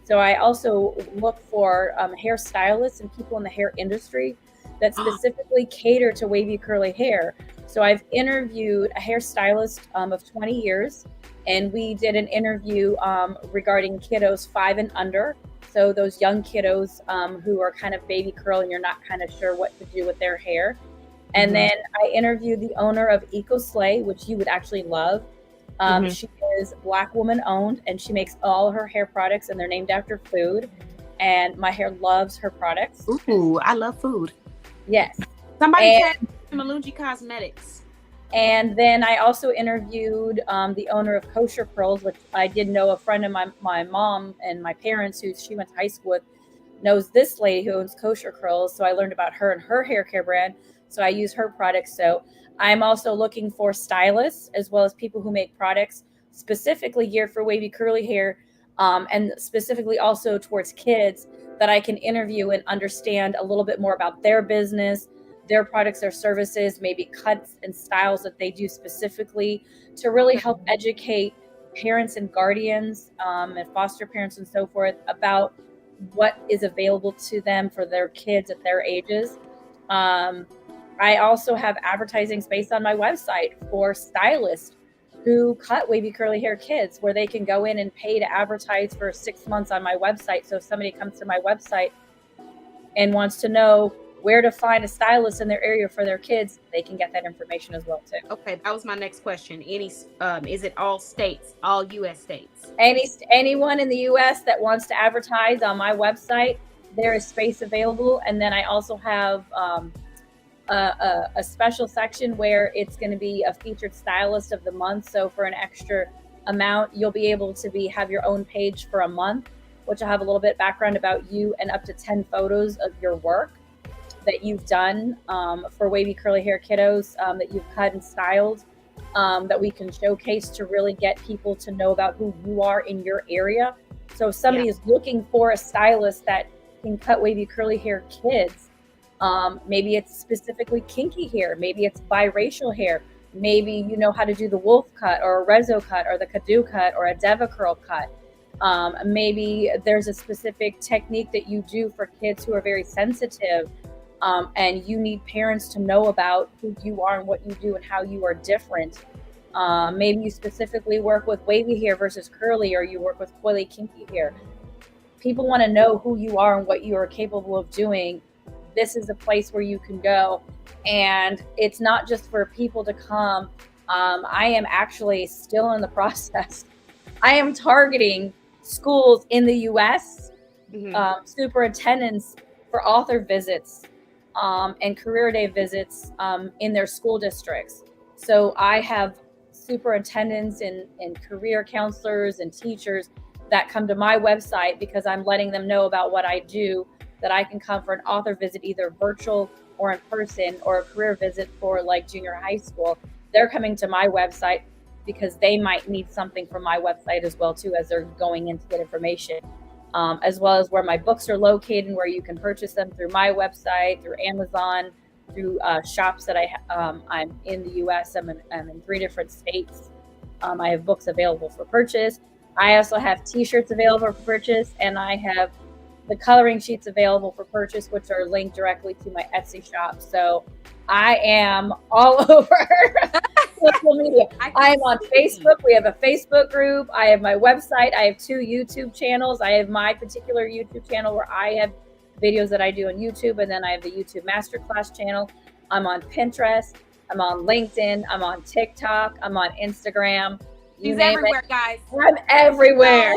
So I also look for hairstylists and people in the hair industry that specifically cater to wavy curly hair. So I've interviewed a hairstylist of 20 years, and we did an interview regarding kiddos 5 and under. So those young kiddos who are kind of baby curl and you're not kind of sure what to do with their hair. And then I interviewed the owner of Eco Slay, which you would actually love. She is Black woman owned, and she makes all her hair products, and they're named after food. And my hair loves her products. Ooh, I love food. Yes. Somebody said Malungi Cosmetics. And then I also interviewed the owner of Kosher Curls, which I did know. A friend of my mom and my parents, who she went to high school with, knows this lady who owns Kosher Curls. So I learned about her and her hair care brand. So I use her products. So I'm also looking for stylists as well as people who make products specifically geared for wavy curly hair, and specifically also towards kids that I can interview and understand a little bit more about their business, their products, their services, maybe cuts and styles that they do specifically to really help educate parents and guardians and foster parents and so forth about what is available to them for their kids at their ages. I also have advertising space on my website for stylists who cut wavy curly hair kids, where they can go in and pay to advertise for 6 months on my website. So if somebody comes to my website and wants to know where to find a stylist in their area for their kids, they can get that information as well too. Okay, that was my next question. Is it all states, all U.S. states? Anyone in the U.S. that wants to advertise on my website, there is space available. And then I also have a special section where it's going to be a featured stylist of the month. So for an extra amount, you'll be able to have your own page for a month, which will have a little bit background about you and up to 10 photos of your work that you've done for wavy curly hair kiddos that you've cut and styled, that we can showcase to really get people to know about who you are in your area. So if somebody is looking for a stylist that can cut wavy curly hair kids, maybe it's specifically kinky hair, maybe it's biracial hair, maybe you know how to do the wolf cut or a rezo cut or the kadu cut or a deva curl cut. Maybe there's a specific technique that you do for kids who are very sensitive And you need parents to know about who you are and what you do and how you are different. Maybe you specifically work with wavy hair versus curly, or you work with coily, kinky hair. People want to know who you are and what you are capable of doing. This is a place where you can go. And it's not just for people to come. I am actually still in the process. I am targeting schools in the US, superintendents for author visits and career day visits in their school districts. So I have superintendents and career counselors and teachers that come to my website because I'm letting them know about what I do, that I can come for an author visit, either virtual or in person, or a career visit for like junior high school. They're coming to my website because they might need something from my website as well too, as they're going in to get information, as well as where my books are located and where you can purchase them through my website, through Amazon, through shops that I'm in the US. I'm in 3 different states. I have books available for purchase. I also have t-shirts available for purchase, and I have the coloring sheets available for purchase, which are linked directly to my Etsy shop. So I am all over social media. I am on Facebook. We have a Facebook group. I have my website. I have 2 YouTube channels. I have my particular YouTube channel where I have videos that I do on YouTube, and then I have the YouTube Masterclass channel. I'm on Pinterest. I'm on LinkedIn. I'm on TikTok. I'm on Instagram. She's everywhere, guys. I'm everywhere.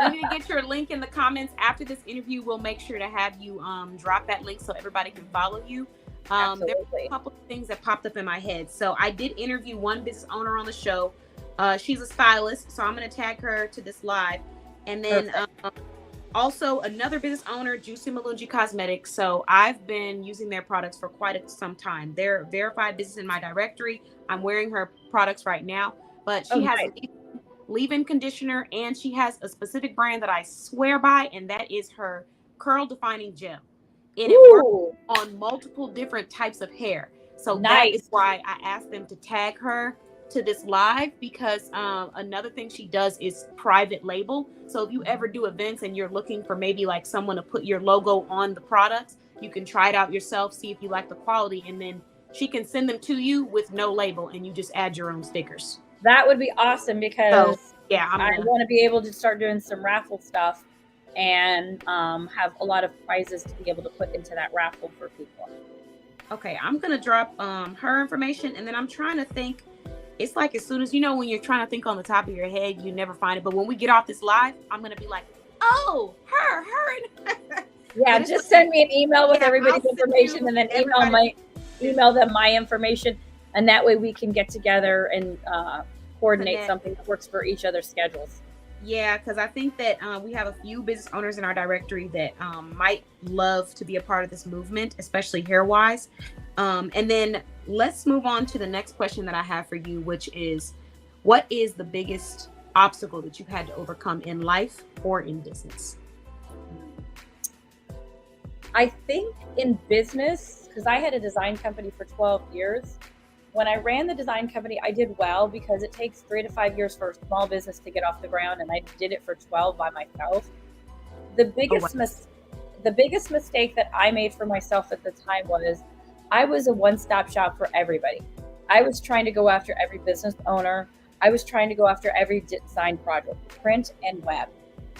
So, you need to get your link in the comments after this interview. We'll make sure to have you drop that link so everybody can follow you. There were a couple of things that popped up in my head. So I did interview one business owner on the show. She's a stylist, so I'm going to tag her to this live. And then also another business owner, Juicy Malungi Cosmetics. So I've been using their products for quite some time. They're verified business in my directory. I'm wearing her products right now. But she has leave-in conditioner, and she has a specific brand that I swear by, and that is her curl defining gel. And it works on multiple different types of hair. So that is why I asked them to tag her to this live, because another thing she does is private label. So if you ever do events and you're looking for maybe like someone to put your logo on the products, you can try it out yourself, see if you like the quality, and then she can send them to you with no label, and you just add your own stickers. That would be awesome, because I want to be able to start doing some raffle stuff and have a lot of prizes to be able to put into that raffle for people. Okay, I'm going to drop her information, and then I'm trying to think. It's like as soon as, when you're trying to think on the top of your head, you never find it. But when we get off this live, I'm going to be like, oh, her. Yeah, just send me an email with everybody's information, and then email them my information. And that way we can get together and coordinate something that works for each other's schedules. Yeah, because I think that we have a few business owners in our directory that might love to be a part of this movement, especially hair-wise. And then let's move on to the next question that I have for you, which is, what is the biggest obstacle that you've had to overcome in life or in business? I think in business, because I had a design company for 12 years. When I ran the design company, I did well, because it takes 3 to 5 years for a small business to get off the ground, and I did it for 12 by myself. The biggest mistake that I made for myself at the time was I was a one-stop shop for everybody. I was trying to go after every business owner. I was trying to go after every design project, print and web.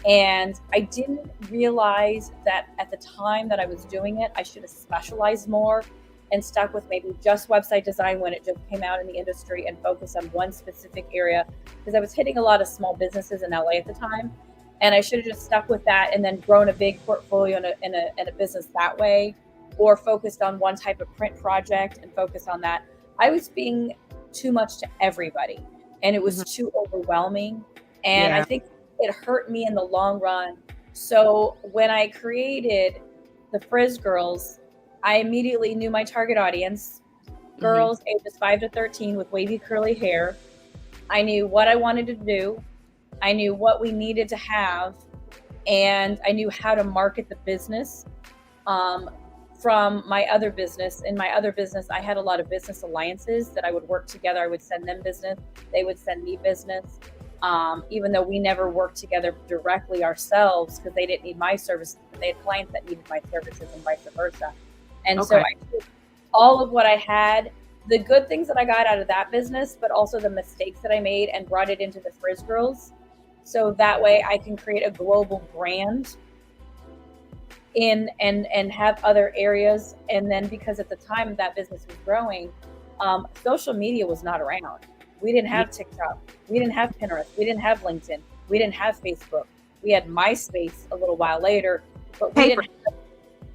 And I didn't realize that at the time that I was doing it, I should have specialized more and stuck with maybe just website design when it just came out in the industry, and focus on one specific area, because I was hitting a lot of small businesses in LA at the time. And I should have just stuck with that and then grown a big portfolio in a business that way, or focused on one type of print project and focused on that. I was being too much to everybody, and it was too overwhelming. And I think it hurt me in the long run. So when I created the Frizz Girls, I immediately knew my target audience, girls ages 5 to 13 with wavy curly hair. I knew what I wanted to do. I knew what we needed to have, and I knew how to market the business from my other business. In my other business, I had a lot of business alliances that I would work together. I would send them business. They would send me business. Even though we never worked together directly ourselves, because they didn't need my services, but they had clients that needed my services and vice versa. And so I took all of what I had, the good things that I got out of that business, but also the mistakes that I made, and brought it into the Frizz Girls. So that way I can create a global brand in and have other areas. And then because at the time that business was growing, social media was not around. We didn't have TikTok. We didn't have Pinterest. We didn't have LinkedIn. We didn't have Facebook. We had MySpace a little while later, but we didn't have,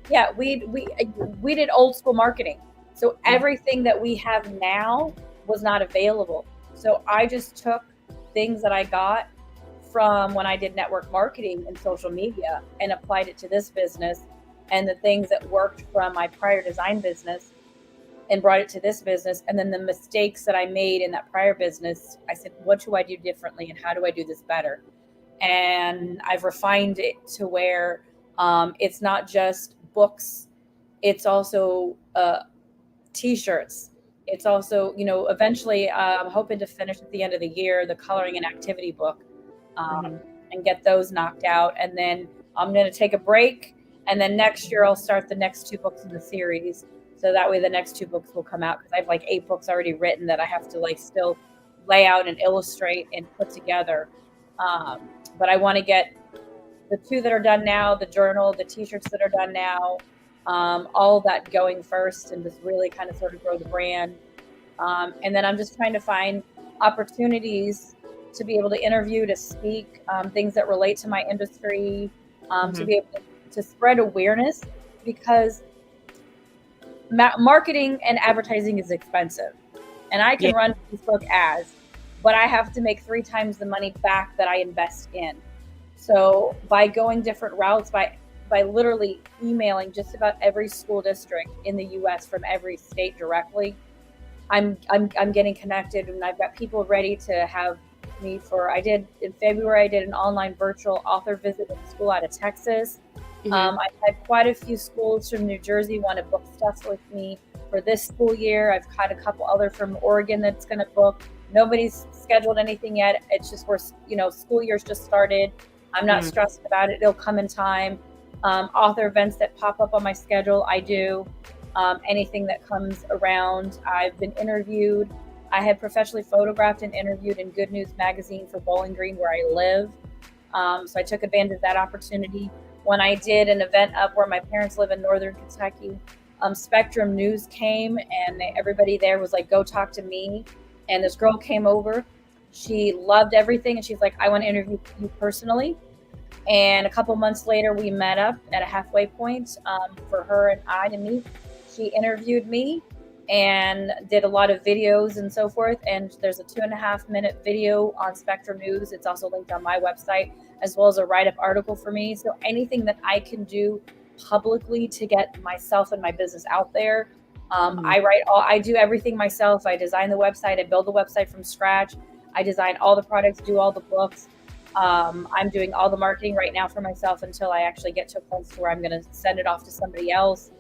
yeah, we did old school marketing. So everything that we have now was not available. So I just took things that I got from when I did network marketing and social media and applied it to this business, and the things that worked from my prior design business and brought it to this business. And then the mistakes that I made in that prior business, I said, what do I do differently and how do I do this better? And I've refined it to where it's not just books, it's also t-shirts. It's also, eventually I'm hoping to finish at the end of the year the coloring and activity book, and get those knocked out. And then I'm going to take a break. And then next year I'll start the next 2 books in the series. So that way the next 2 books will come out, because I have like 8 books already written that I have to like still lay out and illustrate and put together. But I want to get the 2 that are done now, the journal, the t-shirts that are done now, all that going first, and just really kind of sort of grow the brand. And then I'm just trying to find opportunities to be able to interview, to speak, things that relate to my industry, to be able to spread awareness, because marketing and advertising is expensive. And I can run Facebook ads, but I have to make 3 times the money back that I invest in. So by going different routes, by literally emailing just about every school district in the US from every state directly, I'm getting connected, and I've got people ready to have me for, in February, I did an online virtual author visit with a school out of Texas. I've had quite a few schools from New Jersey want to book stuff with me for this school year. I've had a couple other from Oregon that's going to book. Nobody's scheduled anything yet. It's just where, school year's just started. I'm not stressed about it. It'll come in time. Author events that pop up on my schedule, I do. Anything that comes around. I've been interviewed. I had professionally photographed and interviewed in Good News Magazine for Bowling Green, where I live. So I took advantage of that opportunity. When I did an event up where my parents live in Northern Kentucky, Spectrum News came, and everybody there was like, go talk to me. And this girl came over. She loved everything, and she's like, I want to interview you personally. And a couple months later, we met up at a halfway point for her and I to meet. She interviewed me and did a lot of videos and so forth. And there's a 2.5-minute video on Spectrum News. It's also linked on my website, as well as a write-up article for me. So anything that I can do publicly to get myself and my business out there. I do everything myself. I design the website. I build the website from scratch. I design all the products, do all the books. I'm doing all the marketing right now for myself until I actually get to a place where I'm going to send it off to somebody else.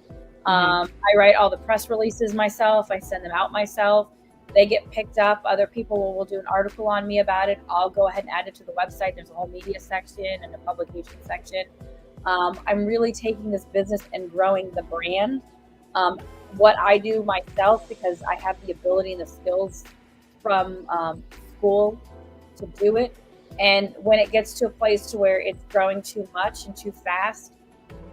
I write all the press releases myself. I send them out myself. They get picked up. Other people will do an article on me about it. I'll go ahead and add it to the website. There's a whole media section and a publication section. I'm really taking this business and growing the brand. What I do myself, because I have the ability and the skills from school to do it. And when it gets to a place to where it's growing too much and too fast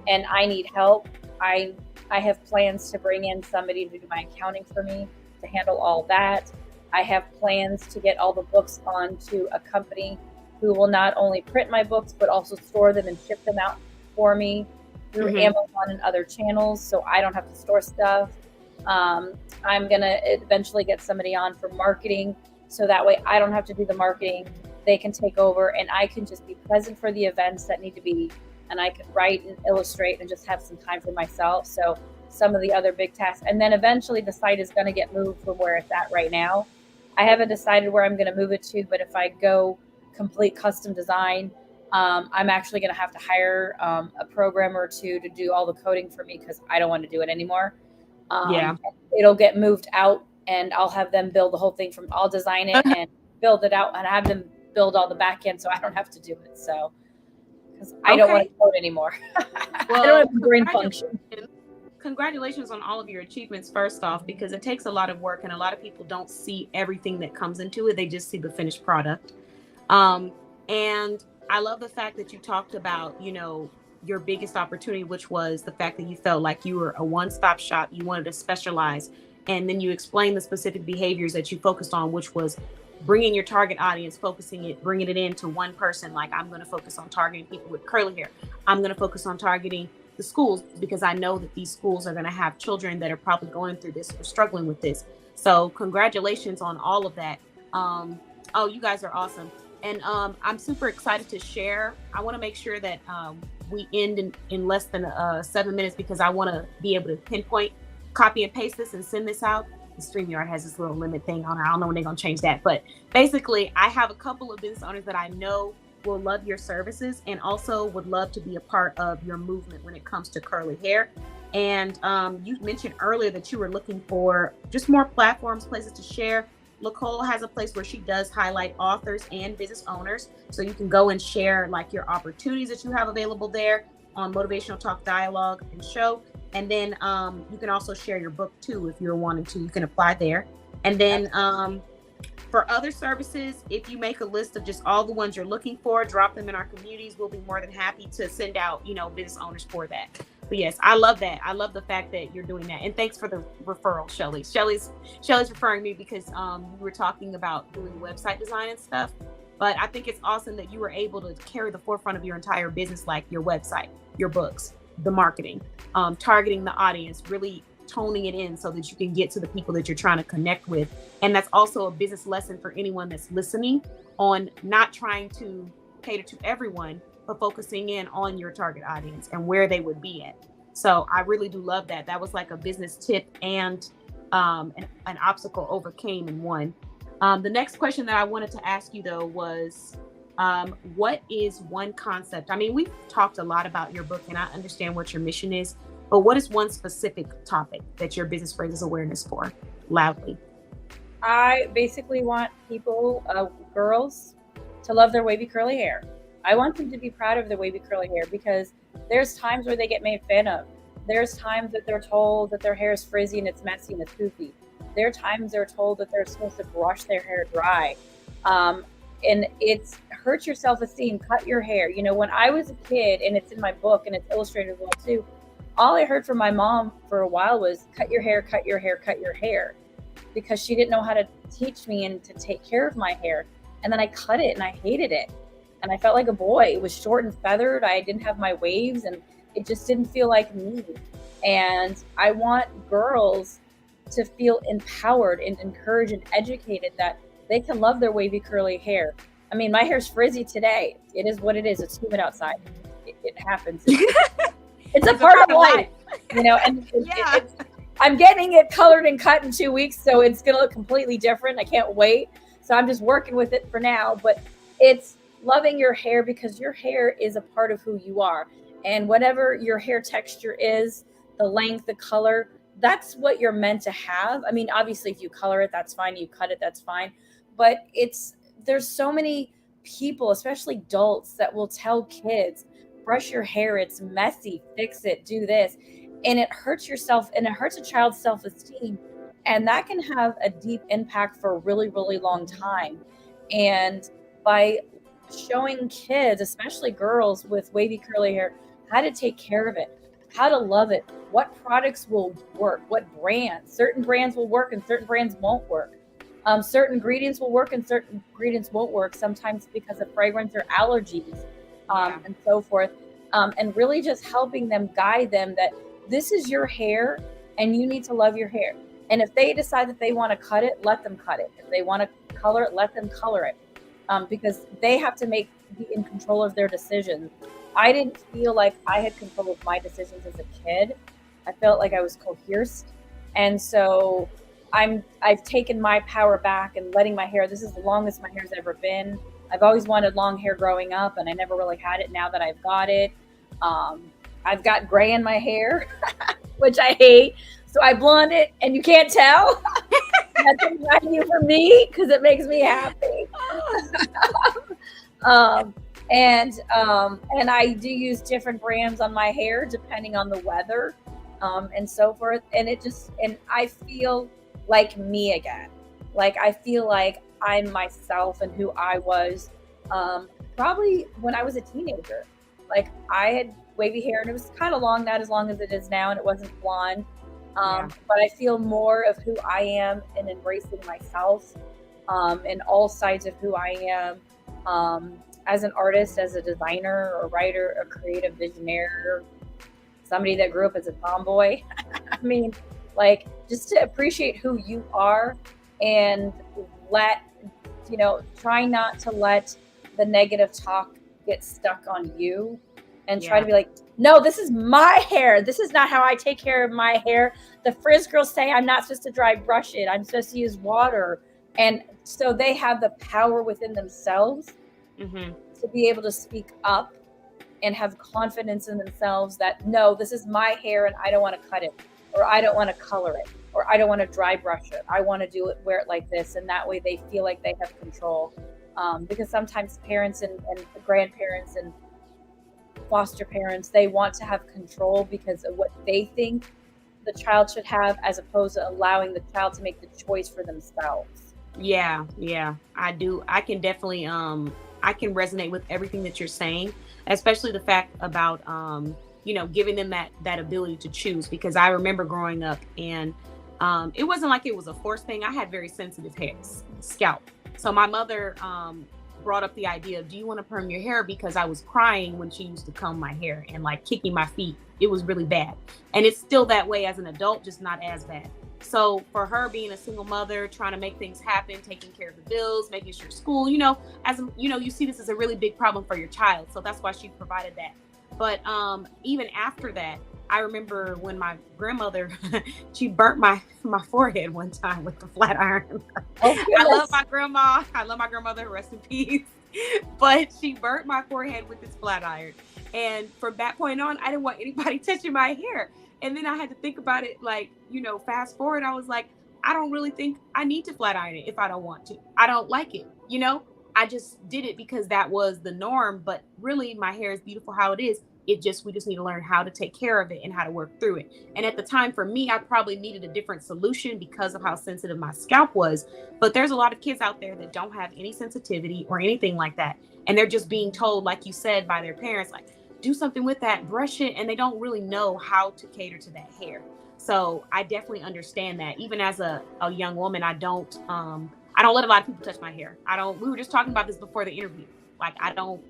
and I need help, I have plans to bring in somebody to do my accounting for me, to handle all that. I have plans to get all the books onto a company who will not only print my books, but also store them and ship them out for me through Amazon and other channels, so I don't have to store stuff. I'm going to eventually get somebody on for marketing, so that way I don't have to do the marketing. They can take over, and I can just be present for the events that need to be, and I can write and illustrate and just have some time for myself. So some of the other big tasks, and then eventually the site is going to get moved from where it's at right now. I haven't decided where I'm going to move it to, but if I go complete custom design, I'm actually going to have to hire a programmer or two to do all the coding for me, because I don't want to do it anymore. It'll get moved out, and I'll have them build the whole thing I'll design it and build it out, and have them build all the back end, so I don't have to do it. So, because I don't want to code anymore. Well, I don't have the brain function. congratulations on all of your achievements, first off, because it takes a lot of work and a lot of people don't see everything that comes into it. They just see the finished product. And I love the fact that you talked about, your biggest opportunity, which was the fact that you felt like you were a one-stop shop. You wanted to specialize. And then you explained the specific behaviors that you focused on, which was bringing your target audience, bringing it into one person. Like, I'm going to focus on targeting people with curly hair. I'm going to focus on targeting the schools because I know that these schools are going to have children that are probably going through this or struggling with this. So congratulations on all of that. Oh, you guys are awesome. And I'm super excited to share. I want to make sure that we end in less than 7 minutes because I want to be able to pinpoint, copy and paste this and send this out. The StreamYard has this little limit thing on it. I don't know when they're going to change that. But basically, I have a couple of business owners that I know will love your services and also would love to be a part of your movement when it comes to curly hair. And you mentioned earlier that you were looking for just more platforms, places to share. Lacole has a place where she does highlight authors and business owners. So you can go and share like your opportunities that you have available there on Motivational Talk Dialogue and Show. And then you can also share your book too, if you're wanting to, you can apply there. And then for other services, if you make a list of just all the ones you're looking for, drop them in our communities. We'll be more than happy to send out, business owners for that. But yes, I love that. I love the fact that you're doing that. And thanks for the referral, Shelly. Shelly's referring me because we were talking about doing website design and stuff. But I think it's awesome that you were able to carry the forefront of your entire business, like your website, your books, the marketing, targeting the audience, really toning it in so that you can get to the people that you're trying to connect with. And that's also a business lesson for anyone that's listening on not trying to cater to everyone, but focusing in on your target audience and where they would be at. So I really do love that. That was like a business tip and an obstacle overcame in one. The next question that I wanted to ask you though was, what is one concept? I mean, we've talked a lot about your book and I understand what your mission is, but what is one specific topic that your business raises awareness for loudly? I basically want people, girls, to love their wavy curly hair. I want them to be proud of their wavy curly hair because there's times where they get made fun of. There's times that they're told that their hair is frizzy and it's messy and it's goofy. There are times they're told that they're supposed to brush their hair dry. And it's hurt your self-esteem, cut your hair. When I was a kid, and it's in my book and it's illustrated as well too, all I heard from my mom for a while was cut your hair, cut your hair, cut your hair, because she didn't know how to teach me and to take care of my hair. And then I cut it and I hated it. And I felt like a boy. It was short and feathered. I didn't have my waves and it just didn't feel like me. And I want girls to feel empowered and encouraged and educated that they can love their wavy curly hair. I mean, my hair's frizzy today. It is what it is. It's humid outside. It happens. It's a part of life, and I'm getting it colored and cut in 2 weeks. So it's going to look completely different. I can't wait. So I'm just working with it for now, but it's loving your hair because your hair is a part of who you are. And whatever your hair texture is, the length, the color, that's what you're meant to have. I mean, obviously if you color it, that's fine. You cut it, that's fine. But there's so many people, especially adults, that will tell kids, brush your hair, it's messy, fix it, do this. And it hurts yourself and it hurts a child's self-esteem. And that can have a deep impact for a really, really long time. And by showing kids, especially girls with wavy curly hair, how to take care of it, how to love it, what products will work, what brands. Certain brands will work and certain brands won't work. Certain ingredients will work and certain ingredients won't work, sometimes because of fragrance or allergies, and so forth. And really just helping them, guide them that this is your hair and you need to love your hair. And if they decide that they want to cut it, let them cut it. If they want to color it, let them color it. Because they have to be in control of their decisions. I didn't feel like I had control of my decisions as a kid. I felt like I was coerced. And so I've taken my power back and letting my hair, this is the longest my hair's ever been. I've always wanted long hair growing up and I never really had it. Now that I've got it, I've got gray in my hair, which I hate. So I blonde it and you can't tell. That's a value for me because it makes me happy. And I do use different brands on my hair depending on the weather. and so forth. And I feel like me again. Like, I feel like I'm myself and who I was probably when I was a teenager. Like, I had wavy hair and it was kind of long, not as long as it is now, and it wasn't blonde. But I feel more of who I am and embracing myself and all sides of who I am as an artist, as a designer, a writer, a creative visionary, somebody that grew up as a tomboy. I mean, like, just to appreciate who you are and try not to let the negative talk get stuck on you, and try to be like, no, this is my hair. This is not how I take care of my hair. The frizz girls say I'm not supposed to dry brush it. I'm supposed to use water. And so they have the power within themselves to be able to speak up and have confidence in themselves that, no, this is my hair and I don't want to cut it, or I don't want to color it, or I don't want to dry brush it. I want to wear it like this. And that way they feel like they have control. Because sometimes parents and grandparents and foster parents, they want to have control because of what they think the child should have, as opposed to allowing the child to make the choice for themselves. Yeah, I do. I can definitely I can resonate with everything that you're saying, especially the fact about giving them that ability to choose, because I remember growing up and it wasn't like it was a forced thing. I had very sensitive scalp. So my mother brought up the idea of, do you want to perm your hair? Because I was crying when she used to comb my hair and like kicking my feet. It was really bad. And it's still that way as an adult, just not as bad. So for her, being a single mother, trying to make things happen, taking care of the bills, making sure school, you see this as a really big problem for your child. So that's why she provided that. But even after that, I remember when my grandmother, she burnt my forehead one time with the flat iron. Oh, I love my grandma. I love my grandmother. Rest in peace. But she burnt my forehead with this flat iron. And from that point on, I didn't want anybody touching my hair. And then I had to think about it, like, fast forward, I was like, I don't really think I need to flat iron it if I don't want to. I don't like it. I just did it because that was the norm. But really, my hair is beautiful how it is. We just need to learn how to take care of it and how to work through it. And at the time, for me, I probably needed a different solution because of how sensitive my scalp was. But there's a lot of kids out there that don't have any sensitivity or anything like that. And they're just being told, like you said, by their parents, like, do something with that, brush it. And they don't really know how to cater to that hair. So I definitely understand that. Even as a young woman, I don't let a lot of people touch my hair. We were just talking about this before the interview. Like, I don't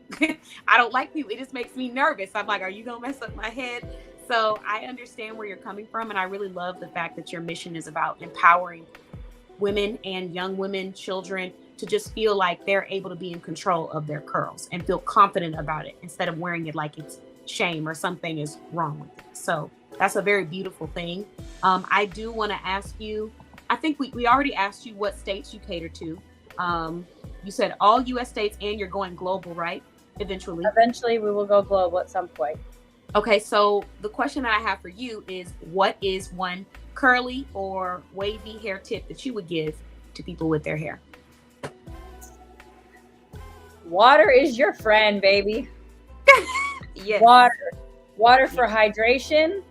like people. It just makes me nervous. I'm like, are you going to mess up my head? So I understand where you're coming from. And I really love the fact that your mission is about empowering women and young women, children, to just feel like they're able to be in control of their curls and feel confident about it instead of wearing it like it's shame or something is wrong with it. So that's a very beautiful thing. I do want to ask you, I think we already asked you what states you cater to. You said all U.S. states, and you're going global, right? Eventually. Eventually, we will go global at some point. Okay, so the question that I have for you is, what is one curly or wavy hair tip that you would give to people with their hair? Water is your friend, baby. Yes. Water for hydration,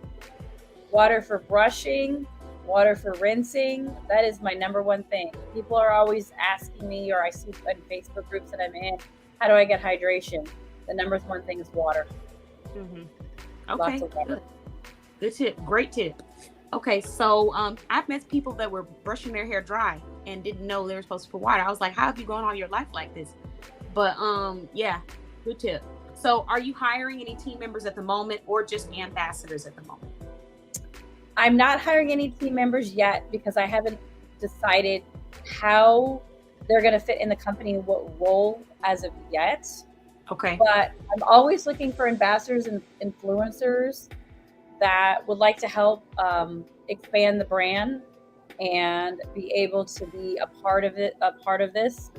water for brushing, water for rinsing. That is my number one thing. People are always asking me, or I see in Facebook groups that I'm in, how do I get hydration? The number one thing is water. Mm-hmm. Lots Okay, of water. good tip, great tip. Okay, so I've met people that were brushing their hair dry and didn't know they were supposed to put water. I was like, how have you gone all your life like this? But yeah, good tip. So are you hiring any team members at the moment, or just ambassadors at the moment? I'm not hiring any team members yet because I haven't decided how they're going to fit in the company, what role as of yet. Okay. But I'm always looking for ambassadors and influencers that would like to help expand the brand and be able to be a part of this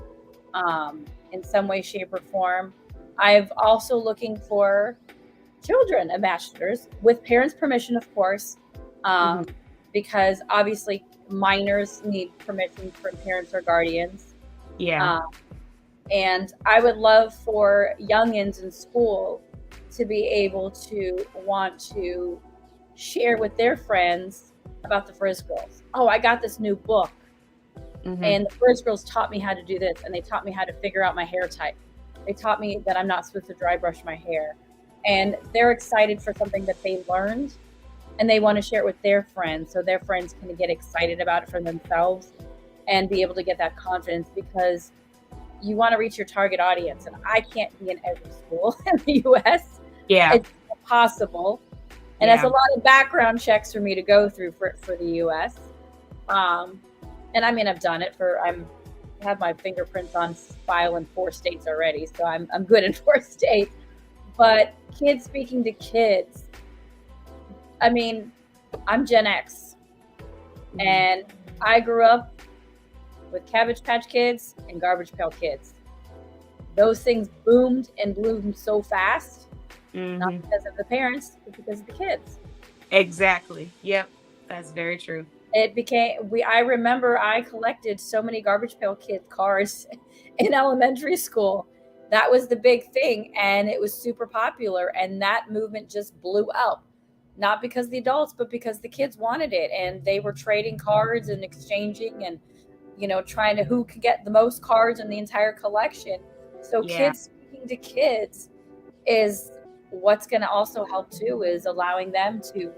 in some way, shape, or form. I've also looking for children ambassadors with parents' permission, of course. Because obviously minors need permission from parents or guardians. Yeah. And I would love for youngins in school to be able to want to share with their friends about the Frizz Girls. Oh, I got this new book. And the Frizz Girls taught me how to do this, and they taught me how to figure out my hair type. They taught me that I'm not supposed to dry brush my hair. And they're excited for something that they learned, and they want to share it with their friends, so their friends can get excited about it for themselves and be able to get that confidence, because you want to reach your target audience. And I can't be in every school in the US. Yeah. It's impossible. And it's a lot of background checks for me to go through for the US. And I mean, I've done it I have my fingerprints on file in 4 states already, so I'm good in 4 states. But kids speaking to kids, I mean, I'm Gen X, and I grew up with Cabbage Patch Kids and Garbage Pail Kids. Those things boomed and bloomed so fast, not because of the parents, but because of the kids. Exactly. Yep. That's very true. I remember I collected so many Garbage Pail Kid cards in elementary school. That was the big thing, and it was super popular, and that movement just blew up. Not because of the adults, but because the kids wanted it, and they were trading cards and exchanging and, trying to who could get the most cards in the entire collection. So kids speaking to kids is what's going to also help too, is allowing them to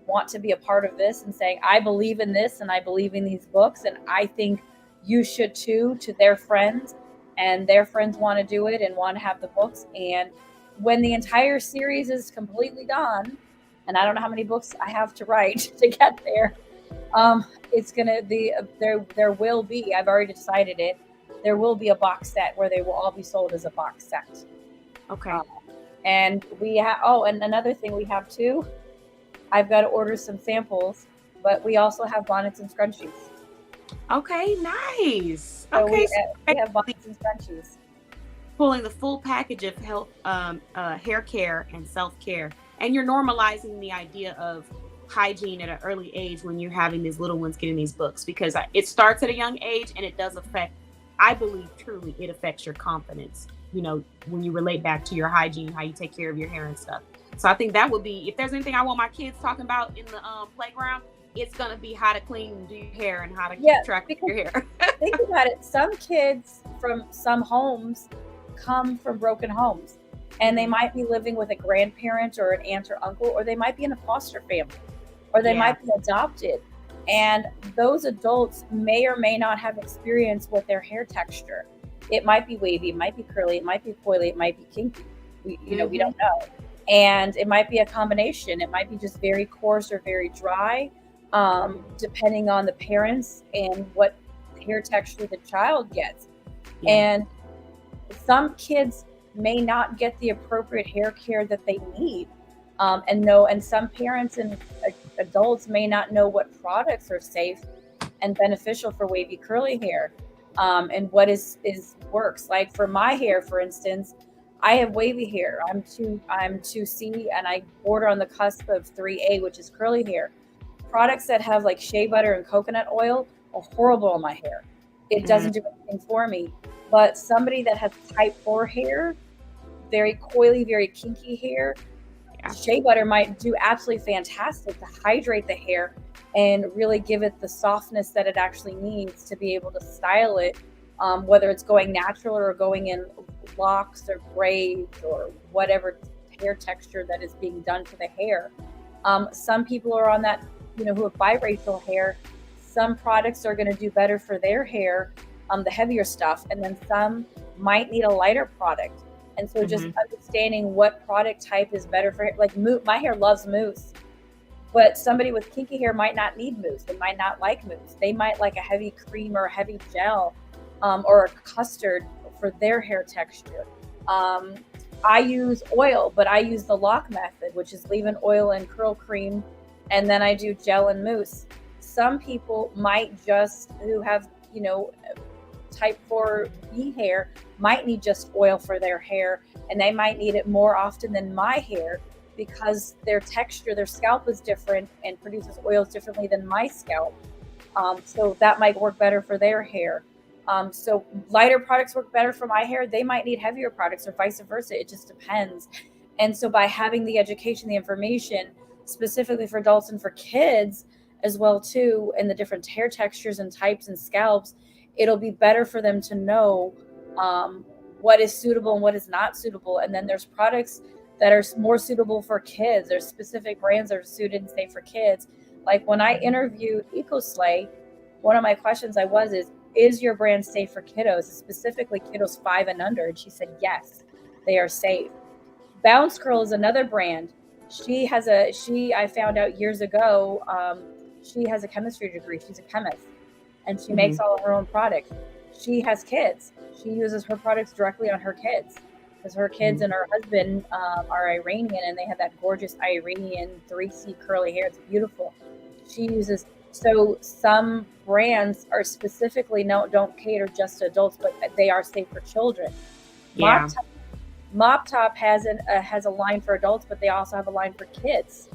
want to be a part of this and saying, I believe in this and I believe in these books, and I think you should too, to their friends, and their friends want to do it and want to have the books. And when the entire series is completely done, and I don't know how many books I have to write to get there, it's gonna be there will be, I've already decided it, there will be a box set where they will all be sold as a box set. Okay. And we have and another thing we have too, I've got to order some samples, but we also have bonnets and scrunchies. Okay, nice. So okay, we have bonnets and scrunchies. Pulling the full package of health, hair care and self-care, and you're normalizing the idea of hygiene at an early age when you're having these little ones getting these books, because it starts at a young age, and it does affect, I believe truly, it affects your confidence. When you relate back to your hygiene, how you take care of your hair and stuff. So I think that would be, if there's anything I want my kids talking about in the playground, it's going to be how to clean and do your hair and how to keep track of your hair. Think about it. Some kids from some homes come from broken homes, and they might be living with a grandparent or an aunt or uncle, or they might be in a foster family, or they might be adopted. And those adults may or may not have experience with their hair texture. It might be wavy, it might be curly, it might be coily, it might be kinky. We don't know. And it might be a combination. It might be just very coarse or very dry, depending on the parents and what hair texture the child gets. And some kids may not get the appropriate hair care that they need. And some parents and adults may not know what products are safe and beneficial for wavy curly hair, and what is works. Like for my hair, for instance, I have wavy hair. I'm 2C, and I border on the cusp of 3A, which is curly hair. Products that have like shea butter and coconut oil are horrible on my hair. It doesn't do anything for me. But somebody that has type 4 hair, very coily, very kinky hair, shea butter might do absolutely fantastic to hydrate the hair and really give it the softness that it actually needs to be able to style it, whether it's going natural or going in locks or braids or whatever hair texture that is being done to the hair. Some people are on that, who have biracial hair. Some products are going to do better for their hair, the heavier stuff, and then some might need a lighter product. And so just understanding what product type is better for hair. Like my hair loves mousse, but somebody with kinky hair might not need mousse. They might not like mousse. They might like a heavy cream or a heavy gel, or a custard for their hair texture. I use oil, but I use the lock method, which is leave-in oil and curl cream, and then I do gel and mousse. Some people might who have, type 4B hair might need just oil for their hair, and they might need it more often than my hair because their texture, their scalp is different and produces oils differently than my scalp. So that might work better for their hair. So lighter products work better for my hair. They might need heavier products or vice versa. It just depends. And so by having the education, the information, specifically for adults and for kids as well too, and the different hair textures and types and scalps, it'll be better for them to know what is suitable and what is not suitable. And then there's products that are more suitable for kids. There's specific brands that are suited and safe for kids. Like when I interviewed EcoSlay, one of my questions is your brand safe for kiddos, specifically kiddos 5 and under? And she said, yes, they are safe. Bounce Curl is another brand. I found out years ago, she has a chemistry degree. She's a chemist, and she makes all of her own products. She has kids. She uses her products directly on her kids, because her kids and her husband are Iranian, and they have that gorgeous Iranian 3C curly hair. It's beautiful. She uses, so some brands are specifically don't cater just to adults, but they are safe for children. Yeah. Mop Top has a line for adults, but they also have a line for kids.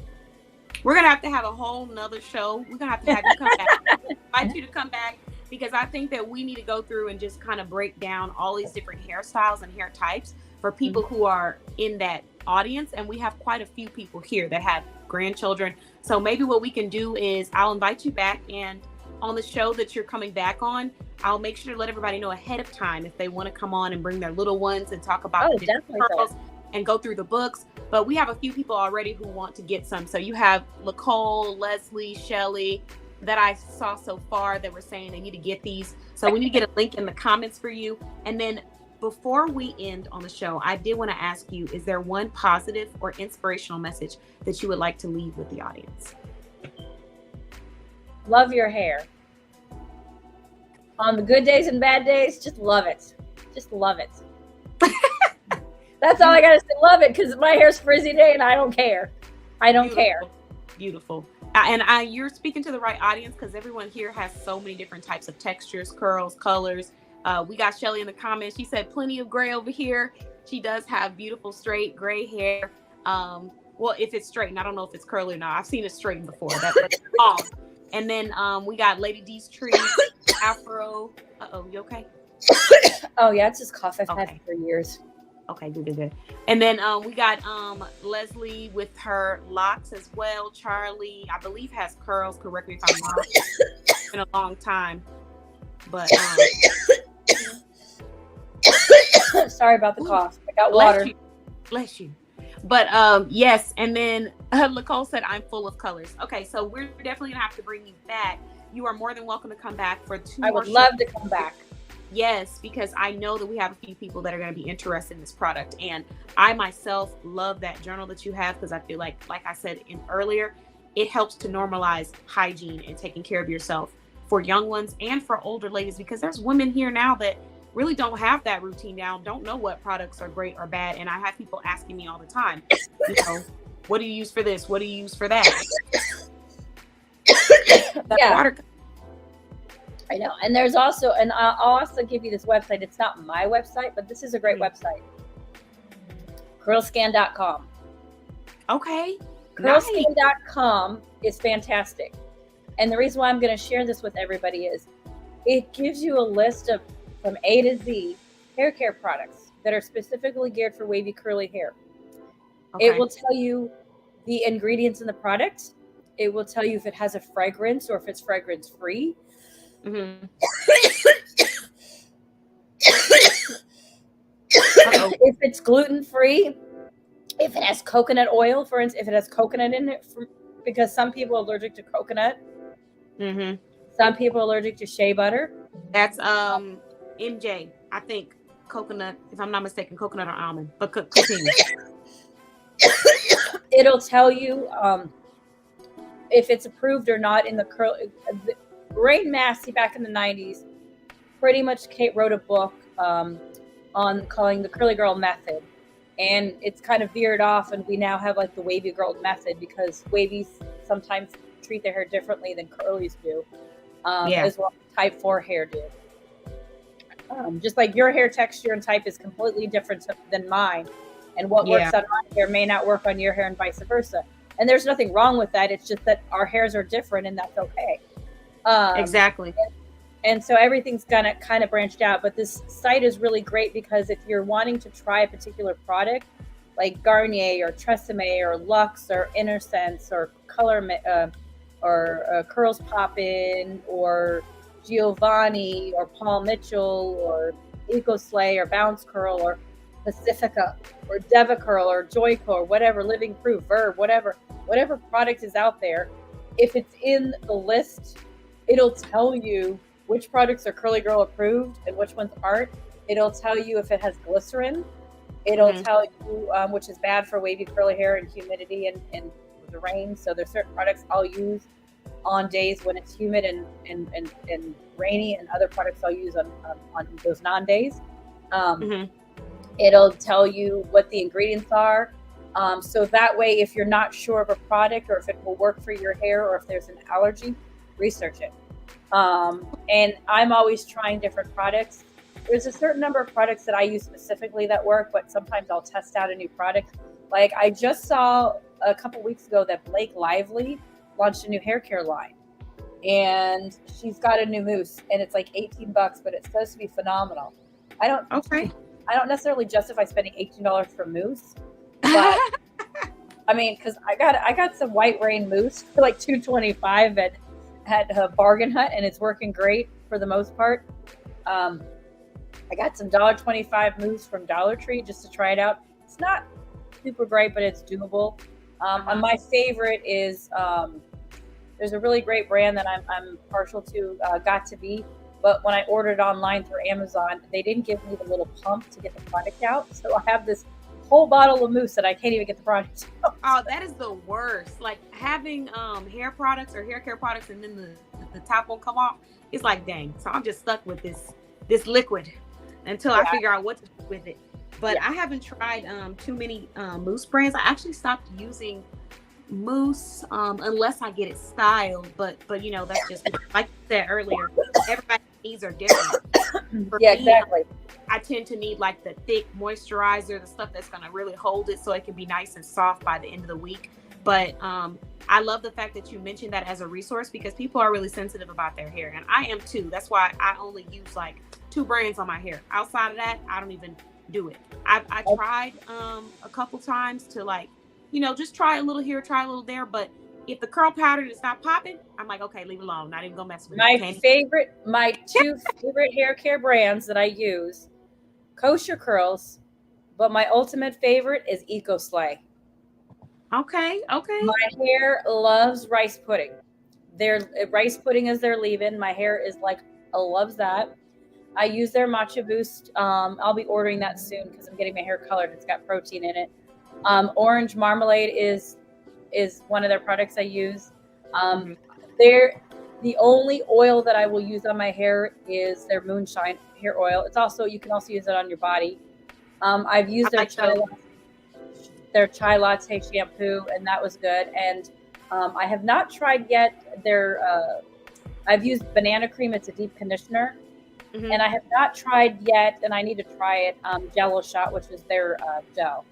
We're gonna have to have a whole nother show. We're gonna have to you come back. Invite you to come back, because I think that we need to go through and just kind of break down all these different hairstyles and hair types for people who are in that audience. And we have quite a few people here that have grandchildren. So maybe what we can do is I'll invite you back, and on the show that you're coming back on, I'll make sure to let everybody know ahead of time if they want to come on and bring their little ones and talk about the different curls and go through the books. But we have a few people already who want to get some. So you have Nicole, Leslie, Shelly that I saw so far that were saying they need to get these. So we need to get a link in the comments for you. And then before we end on the show, I did want to ask you, is there one positive or inspirational message that you would like to leave with the audience? Love your hair. On the good days and bad days, just love it. Just love it. That's all I gotta say. Love it, because my hair's frizzy today and I don't care. I don't care. Beautiful. And you're speaking to the right audience, because everyone here has so many different types of textures, curls, colors. We got Shelly in the comments. She said plenty of gray over here. She does have beautiful straight gray hair. Well, if it's straightened, I don't know if it's curly or not. I've seen it straightened before. That's long. And then we got Lady D's tree, afro. You okay? Oh yeah, it's just cough I've had for years. Okay, good. And then we got Leslie with her locks as well. Charlie, I believe, has curls. Correct me if I'm wrong. It's been a long time, but sorry about the cough. I got water. Bless you. But yes, and then Nicole said I'm full of colors. Okay, so we're definitely gonna have to bring you back. You are more than welcome to come back for 2 more. I would love to come back. Yes, because I know that we have a few people that are going to be interested in this product. And I myself love that journal that you have, because I feel like I said earlier, it helps to normalize hygiene and taking care of yourself for young ones and for older ladies, because there's women here now that really don't have that routine down, don't know what products are great or bad. And I have people asking me all the time, what do you use for this? What do you use for that? Water. I know. And there's also, and I'll also give you this website. It's not my website, but this is a great website. Curlscan.com. Okay. Curlscan.com is fantastic. And the reason why I'm going to share this with everybody is it gives you a list of from A to Z hair care products that are specifically geared for wavy curly hair. Okay. It will tell you the ingredients in the product. It will tell you if it has a fragrance or if it's fragrance free. If it's gluten free, if it has coconut oil, for instance, if it has coconut in it, because some people are allergic to coconut. Some people are allergic to shea butter. That's MJ, I think coconut, if I'm not mistaken, coconut or almond. But continue. It'll tell you if it's approved or not in the curl. Rain Massey back in the 90s pretty much wrote a book on calling the Curly Girl Method, and it's kind of veered off, and we now have like the Wavy Girl Method, because wavies sometimes treat their hair differently than curlies do, as well as type 4 hair do. Just like your hair texture and type is completely different than mine, and what works on my hair may not work on your hair, and vice versa. And there's nothing wrong with that. It's just that our hairs are different, and that's okay. Exactly. And so everything's gonna kind of branched out, but this site is really great because if you're wanting to try a particular product, like Garnier or Tresemme or Luxe or Innersense or Curls Poppin' or Giovanni or Paul Mitchell or EcoSlay or Bounce Curl or Pacifica or DevaCurl or Joico or whatever, Living Proof, Verb, whatever product is out there. If it's in the list, it'll tell you which products are Curly Girl approved and which ones aren't. It'll tell you if it has glycerin. It'll tell you which is bad for wavy curly hair and humidity and the rain. So there's certain products I'll use on days when it's humid and rainy, and other products I'll use on those non-days. It'll tell you what the ingredients are. So that way, if you're not sure of a product or if it will work for your hair or if there's an allergy, research it. And I'm always trying different products. There's a certain number of products that I use specifically that work, but sometimes I'll test out a new product. Like I just saw a couple weeks ago that Blake Lively launched a new hair care line, and she's got a new mousse, and it's like $18, but it's supposed to be phenomenal. I don't necessarily justify spending $18 for mousse, but I mean, because I got some White Rain mousse for like $2.25 at Bargain Hut, and it's working great for the most part. I got some $1.25 mousse from Dollar Tree just to try it out. It's not super great, but it's doable. And my favorite is there's a really great brand that I'm partial to, Got2b. But when I ordered online through Amazon, they didn't give me the little pump to get the product out. So I have this whole bottle of mousse that I can't even get the product out. Oh, that is the worst. Like having hair products or hair care products and then the top won't come off. It's like, dang. So I'm just stuck with this liquid until I figure out what to do with it. But I haven't tried too many mousse brands. I actually stopped using mousse unless I get it styled. But you know, that's just like you said earlier, everybody's needs are different. Yeah, exactly. I tend to need like the thick moisturizer, the stuff that's gonna really hold it so it can be nice and soft by the end of the week. But I love the fact that you mentioned that as a resource, because people are really sensitive about their hair, and I am too. That's why I only use like 2 brands on my hair. Outside of that, I don't even do it. I tried a couple times to, like, you know, just try a little here, try a little there, but if the curl pattern is not popping, I'm like, okay, leave it alone. Not even gonna mess with it. My 2 favorite hair care brands that I use, Kosher Curls, but my ultimate favorite is EcoSlay. Okay. My hair loves rice pudding. Their rice pudding is their leave-in. My hair is like, loves that. I use their Matcha Boost. I'll be ordering that soon because I'm getting my hair colored. It's got protein in it. Orange Marmalade is one of their products I use. The only oil that I will use on my hair is their Moonshine hair oil. You can also use it on your body. I've used their chai latte shampoo, and that was good. And I have not tried yet I've used banana cream. It's a deep conditioner. And I have not tried yet, and I need to try it, Jello Shot, which is their gel.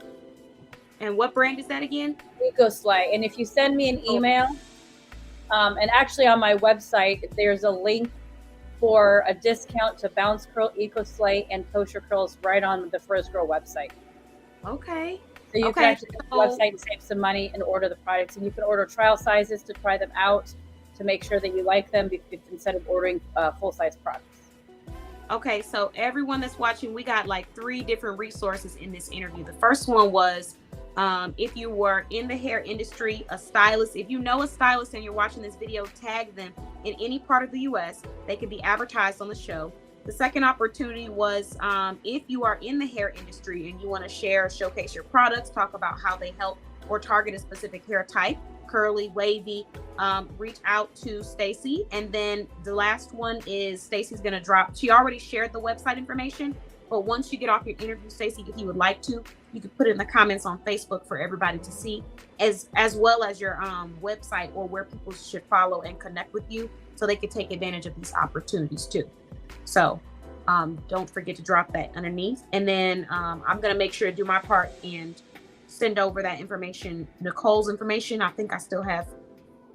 And what brand is that again? EcoSlay. And if you send me an email, and actually on my website, there's a link for a discount to Bounce Curl, EcoSlay, and Kosher Curls right on the Frizz Girl website. Okay. So you can actually go to the website and save some money and order the products. And you can order trial sizes to try them out to make sure that you like them instead of ordering full-size products. Okay, so everyone that's watching, we got like 3 different resources in this interview. The first one was if you were in the hair industry, a stylist. If you know a stylist and you're watching this video, tag them in any part of the U.S. They could be advertised on the show. The second opportunity was if you are in the hair industry and you want to showcase your products, talk about how they help or target a specific hair type, curly, wavy, reach out to Stacy. And then the last one is Stacy's going to drop. She already shared the website information, but once you get off your interview, Stacy, if you would like to, you can put it in the comments on Facebook for everybody to see, as well as your website or where people should follow and connect with you so they can take advantage of these opportunities too. So don't forget to drop that underneath. And then I'm going to make sure to do my part and send over that information, Nicole's information. I think I still have,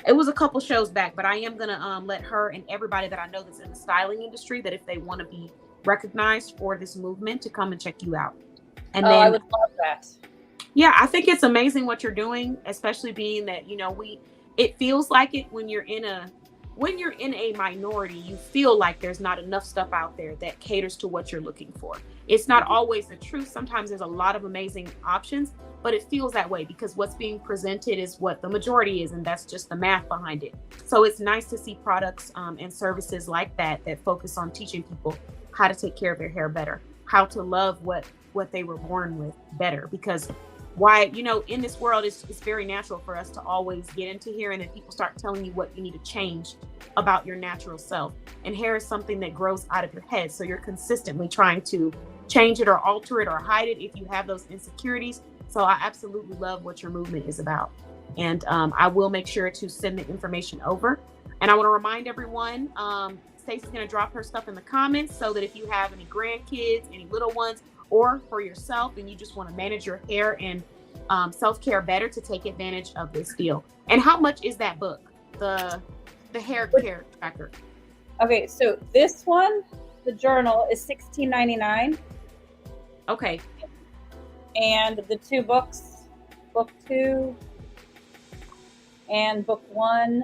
it was a couple shows back, but I am going to let her and everybody that I know that's in the styling industry, that if they want to be recognized for this movement, to come and check you out. And then I would love that. Yeah, I think it's amazing what you're doing, especially being that, it feels like it when you're in a minority, you feel like there's not enough stuff out there that caters to what you're looking for. It's not always the truth. Sometimes there's a lot of amazing options, but it feels that way because what's being presented is what the majority is, and that's just the math behind it. So it's nice to see products and services like that focus on teaching people how to take care of their hair better, how to love what they were born with better. Because why, in this world, it's very natural for us to always get into here, and then people start telling you what you need to change about your natural self. And hair is something that grows out of your head, so you're consistently trying to change it or alter it or hide it if you have those insecurities. So I absolutely love what your movement is about, and I will make sure to send the information over. And I want to remind everyone, Stacey's going to drop her stuff in the comments, so that if you have any grandkids, any little ones, or for yourself, and you just want to manage your hair and self-care better, to take advantage of this deal. And how much is that book, the hair care tracker? Okay, so this one, the journal, is $16.99. Okay. And the two books, book 2 and book 1,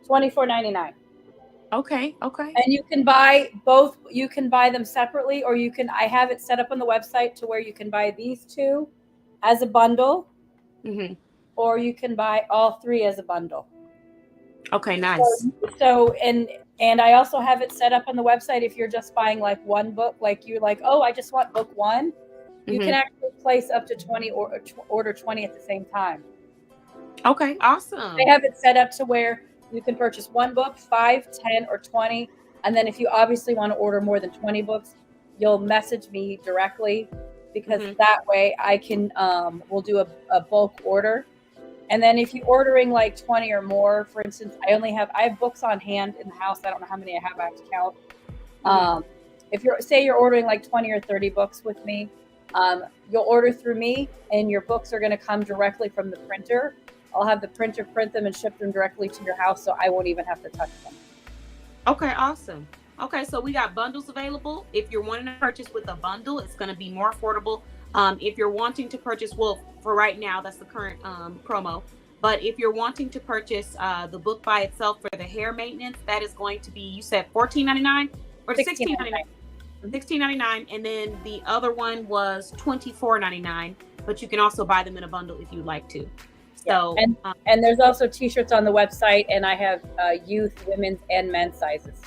$24.99. Okay. And you can buy both. You can buy them separately, or I have it set up on the website to where you can buy these two as a bundle, or you can buy all 3 as a bundle. Okay, nice. So and I also have it set up on the website. If you're just buying like one book, like you're like, oh, I just want book 1, you can actually place up to 20 or order 20 at the same time. Okay, awesome. They have it set up to where you can purchase 1 book, 5, 10, or 20. And then if you obviously want to order more than 20 books, you'll message me directly, because that way I can, we'll do a bulk order. And then if you're ordering like 20 or more, for instance, I have books on hand in the house. I don't know how many I have to count. If you're ordering like 20 or 30 books with me, you'll order through me, and your books are going to come directly from the printer. I'll have the printer print them and ship them directly to your house, so I won't even have to touch them. Okay, awesome. Okay, so we got bundles available. If you're wanting to purchase with a bundle, it's going to be more affordable. If you're wanting to purchase, well, for right now, that's the current promo. But if you're wanting to purchase the book by itself for the hair maintenance, that is going to be, you said $14.99 or $16.99? $16.99, and then the other one was $24.99. But you can also buy them in a bundle if you'd like to. So, and there's also t-shirts on the website, and I have youth, women's, and men's sizes.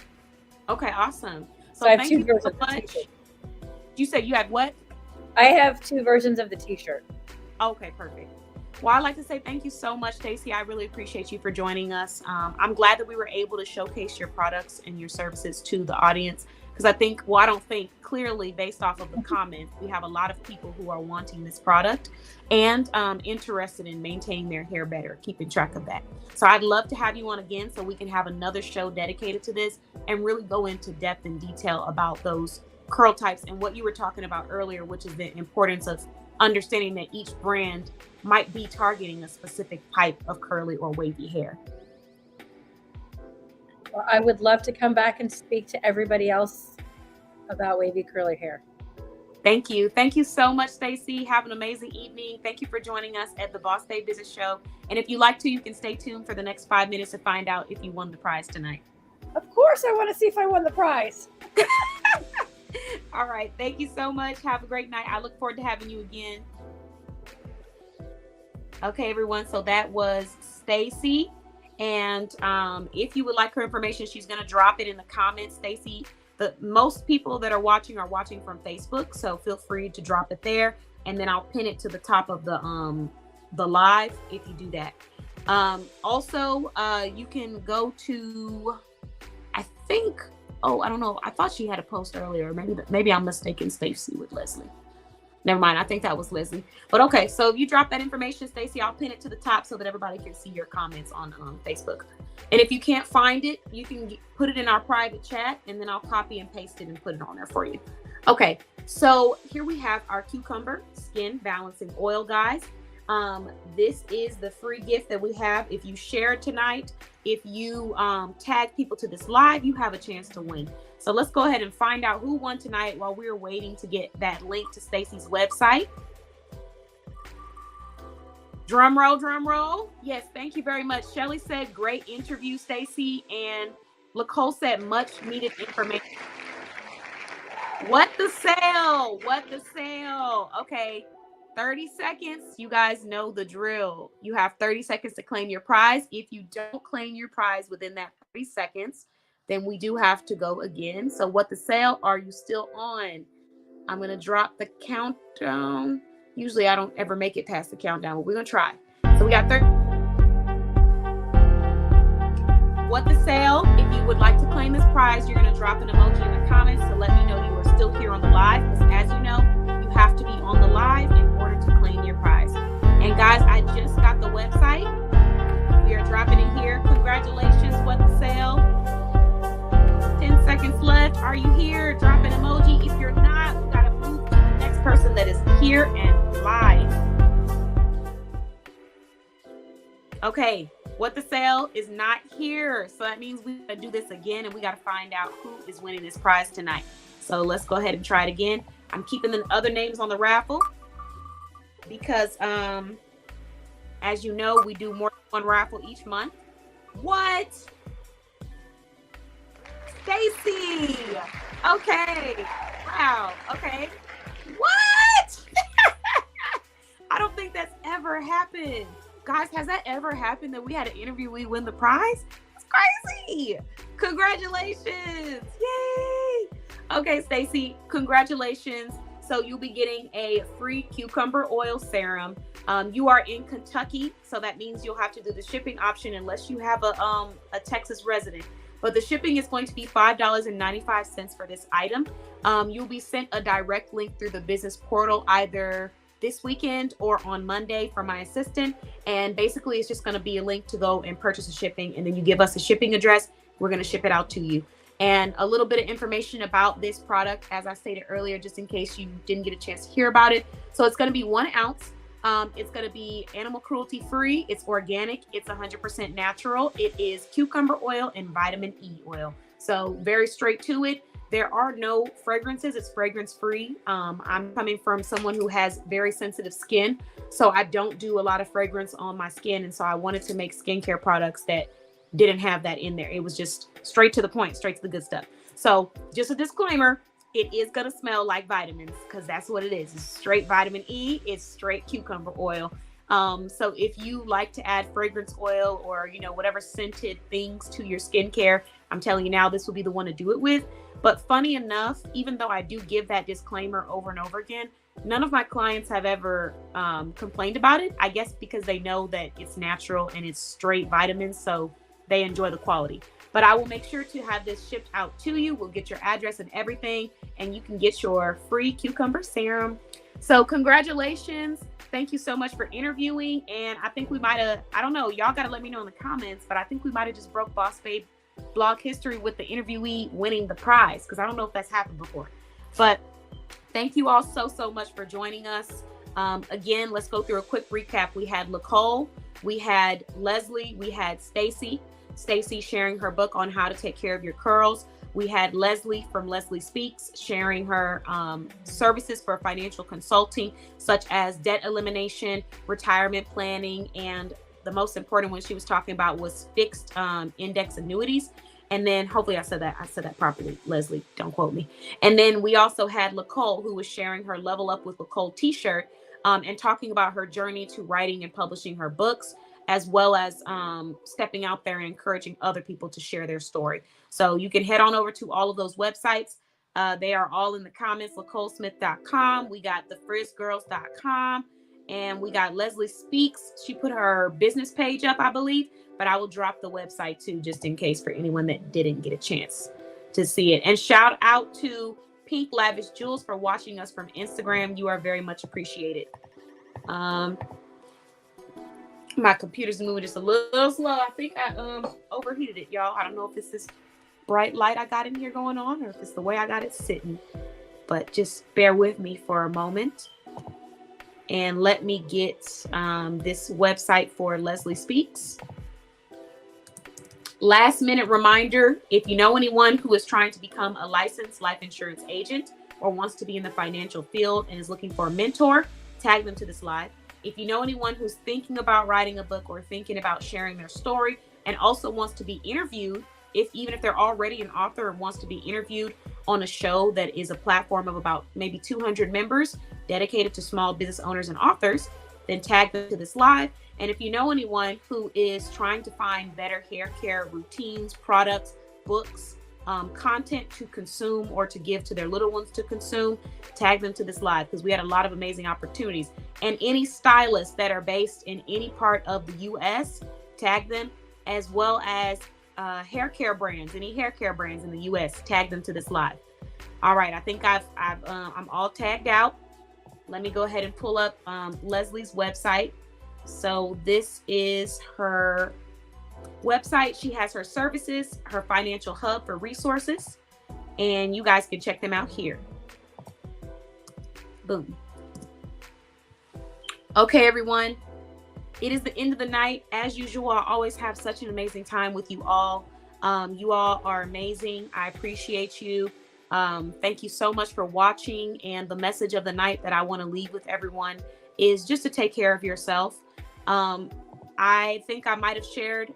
Okay, awesome. So I have 2 versions of the t-shirt. You said you had what? I have 2 versions of the t-shirt. Okay, perfect. Well, I'd like to say thank you so much, Stacey. I really appreciate you for joining us. I'm glad that we were able to showcase your products and your services to the audience, because I don't think clearly, based off of the comments, we have a lot of people who are wanting this product and interested in maintaining their hair better, keeping track of that. So I'd love to have you on again so we can have another show dedicated to this and really go into depth and detail about those curl types and what you were talking about earlier, which is the importance of understanding that each brand might be targeting a specific type of curly or wavy hair. Well, I would love to come back and speak to everybody else about wavy curly hair. Thank you. Thank you so much, Stacey. Have an amazing evening. Thank you for joining us at the Boss Babe Business Show. And if you'd like to, you can stay tuned for the next 5 minutes to find out if you won the prize tonight. Of course, I want to see if I won the prize. All right. Thank you so much. Have a great night. I look forward to having you again. Okay, everyone. So that was Stacey. And if you would like her information, she's going to drop it in the comments. Stacey, most people that are watching from Facebook, so feel free to drop it there, and then I'll pin it to the top of the live if you do that. Also, you can go to, I don't know. I thought she had a post earlier. Maybe I'm mistaken Stacey with Leslie. Never mind. I think that was Leslie. But okay, so if you drop that information, Stacey, I'll pin it to the top so that everybody can see your comments on Facebook. And if you can't find it, you can put it in our private chat, and then I'll copy and paste it and put it on there for you. Okay, so here we have our cucumber skin balancing oil, guys. This is the free gift that we have. If you share tonight, if you tag people to this live, you have a chance to win. So let's go ahead and find out who won tonight while we're waiting to get that link to Stacey's website. Drum roll, drum roll. Yes, thank you very much. Shelly said, great interview, Stacy. And Nicole said, much needed information. What the sale? What the sale? Okay, 30 seconds. You guys know the drill. You have 30 seconds to claim your prize. If you don't claim your prize within that 30 seconds, then we do have to go again. So what the sale are you still on? I'm going to drop the countdown. Usually I don't ever make it past the countdown, but we're going to try. So we got 30. What the sale? If you would like to claim this prize, you're going to drop an emoji in the comments to let me know you are still here on the live. Because as you know, you have to be on the live in order to claim your prize. And guys, I just got the website. We are dropping it here. Congratulations. What the sale? 10 seconds left. Are you here? Drop an emoji. If you're not, we got to move to the next person that is here and live. Okay, what the sale is not here. So that means we gotta do this again and we gotta find out who is winning this prize tonight. So let's go ahead and try it again. I'm keeping the other names on the raffle because as you know, we do more than one raffle each month. What? Stacy. Okay. Wow. Okay. What? I don't think that's ever happened. Guys, has that ever happened that we had an interview, we win the prize? It's crazy. Congratulations. Yay. Okay, Stacy, congratulations. So you'll be getting a free cucumber oil serum. You are in Kentucky, so that means you'll have to do the shipping option unless you have a Texas resident. But the shipping is going to be $5.95 for this item. You'll be sent a direct link through the business portal either this weekend or on Monday from my assistant. And basically it's just going to be a link to go and purchase the shipping. And then you give us a shipping address. We're going to ship it out to you. And a little bit of information about this product, as I stated earlier, just in case you didn't get a chance to hear about it. So it's going to be 1 ounce. It's going to be animal cruelty free. It's organic. It's 100% natural. It is cucumber oil and vitamin E oil. So very straight to it. There are no fragrances. It's fragrance free. I'm coming from someone who has very sensitive skin, so I don't do a lot of fragrance on my skin. And so I wanted to make skincare products that didn't have that in there. It was just straight to the point, straight to the good stuff. So just a disclaimer, it is going to smell like vitamins because that's what it is. It's straight vitamin E. It's straight cucumber oil. So if you like to add fragrance oil or, whatever scented things to your skincare, I'm telling you now, this will be the one to do it with. But funny enough, even though I do give that disclaimer over and over again, none of my clients have ever complained about it. I guess because they know that it's natural and it's straight vitamins, so they enjoy the quality. But I will make sure to have this shipped out to you. We'll get your address and everything, and you can get your free cucumber serum. So congratulations. Thank you so much for interviewing. And I think we might have, I don't know, y'all got to let me know in the comments, but I think we might have just broke Boss Babe blog history with the interviewee winning the prize, because I don't know if that's happened before. But thank you all so much for joining us. Again, let's go through a quick recap. We had Nicole, we had Leslie, we had Stacy sharing her book on how to take care of your curls. We had Leslie from Leslie Speaks sharing her services for financial consulting, such as debt elimination, retirement planning, and the most important one she was talking about was fixed index annuities. And then hopefully I said that properly, Leslie, don't quote me. And then we also had Nicole, who was sharing her Level Up with Nicole t-shirt and talking about her journey to writing and publishing her books, as well as stepping out there and encouraging other people to share their story. So you can head on over to all of those websites. They are all in the comments, LicoleSmith.com. We got thefrizzgirls.com. And we got Leslie Speaks. She put her business page up, I believe, but I will drop the website too, just in case for anyone that didn't get a chance to see it. And shout out to Pink Lavish Jewels for watching us from Instagram. You are very much appreciated. My computer's moving just a little slow. I think I overheated it, y'all. I don't know if it's this bright light I got in here going on or if it's the way I got it sitting, but just bear with me for a moment. And let me get this website for Leslie Speaks. Last minute reminder, if you know anyone who is trying to become a licensed life insurance agent or wants to be in the financial field and is looking for a mentor, tag them to this live. If you know anyone who's thinking about writing a book or thinking about sharing their story and also wants to be interviewed, even if they're already an author and wants to be interviewed on a show that is a platform of about maybe 200 members dedicated to small business owners and authors, then tag them to this live. And if you know anyone who is trying to find better hair care routines, products, books, content to consume or to give to their little ones to consume, tag them to this live, because we had a lot of amazing opportunities. And any stylists that are based in any part of the US, tag them, as well as hair care brands, any hair care brands in the US, tag them to this live. All right, I think I'm all tagged out. Let me go ahead and pull up Leslie's website. So this is her website. She has her services, her financial hub for resources, and you guys can check them out here. Boom. Okay, everyone. It is the end of the night. As usual, I always have such an amazing time with you all. You all are amazing. I appreciate you. Thank you so much for watching. And the message of the night that I want to leave with everyone is just to take care of yourself. I think I might have shared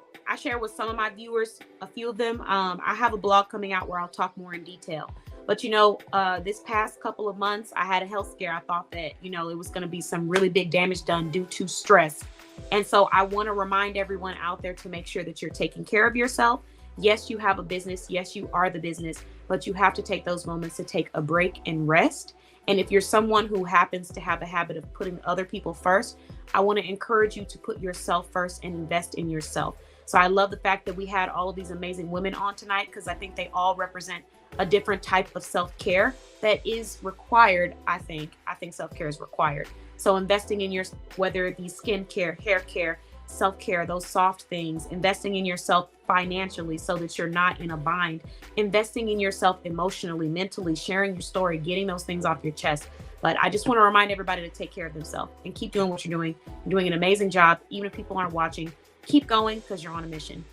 with some of my viewers, a few of them. I have a blog coming out where I'll talk more in detail. But, this past couple of months, I had a health scare. I thought that, it was going to be some really big damage done due to stress. And so I want to remind everyone out there to make sure that you're taking care of yourself. Yes, you have a business. Yes, you are the business, but you have to take those moments to take a break and rest. And if you're someone who happens to have a habit of putting other people first, I want to encourage you to put yourself first and invest in yourself. So I love the fact that we had all of these amazing women on tonight, because I think they all represent a different type of self-care that is required. I think self-care is required. So investing in whether it be skincare, hair care, self-care, those soft things, investing in yourself financially so that you're not in a bind, investing in yourself emotionally, mentally, sharing your story, getting those things off your chest. But I just want to remind everybody to take care of themselves and keep doing what you're doing. You're doing an amazing job. Even if people aren't watching, keep going, because you're on a mission.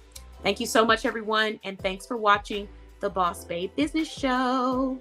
Thank you so much, everyone. And thanks for watching the Boss Babe Business Show.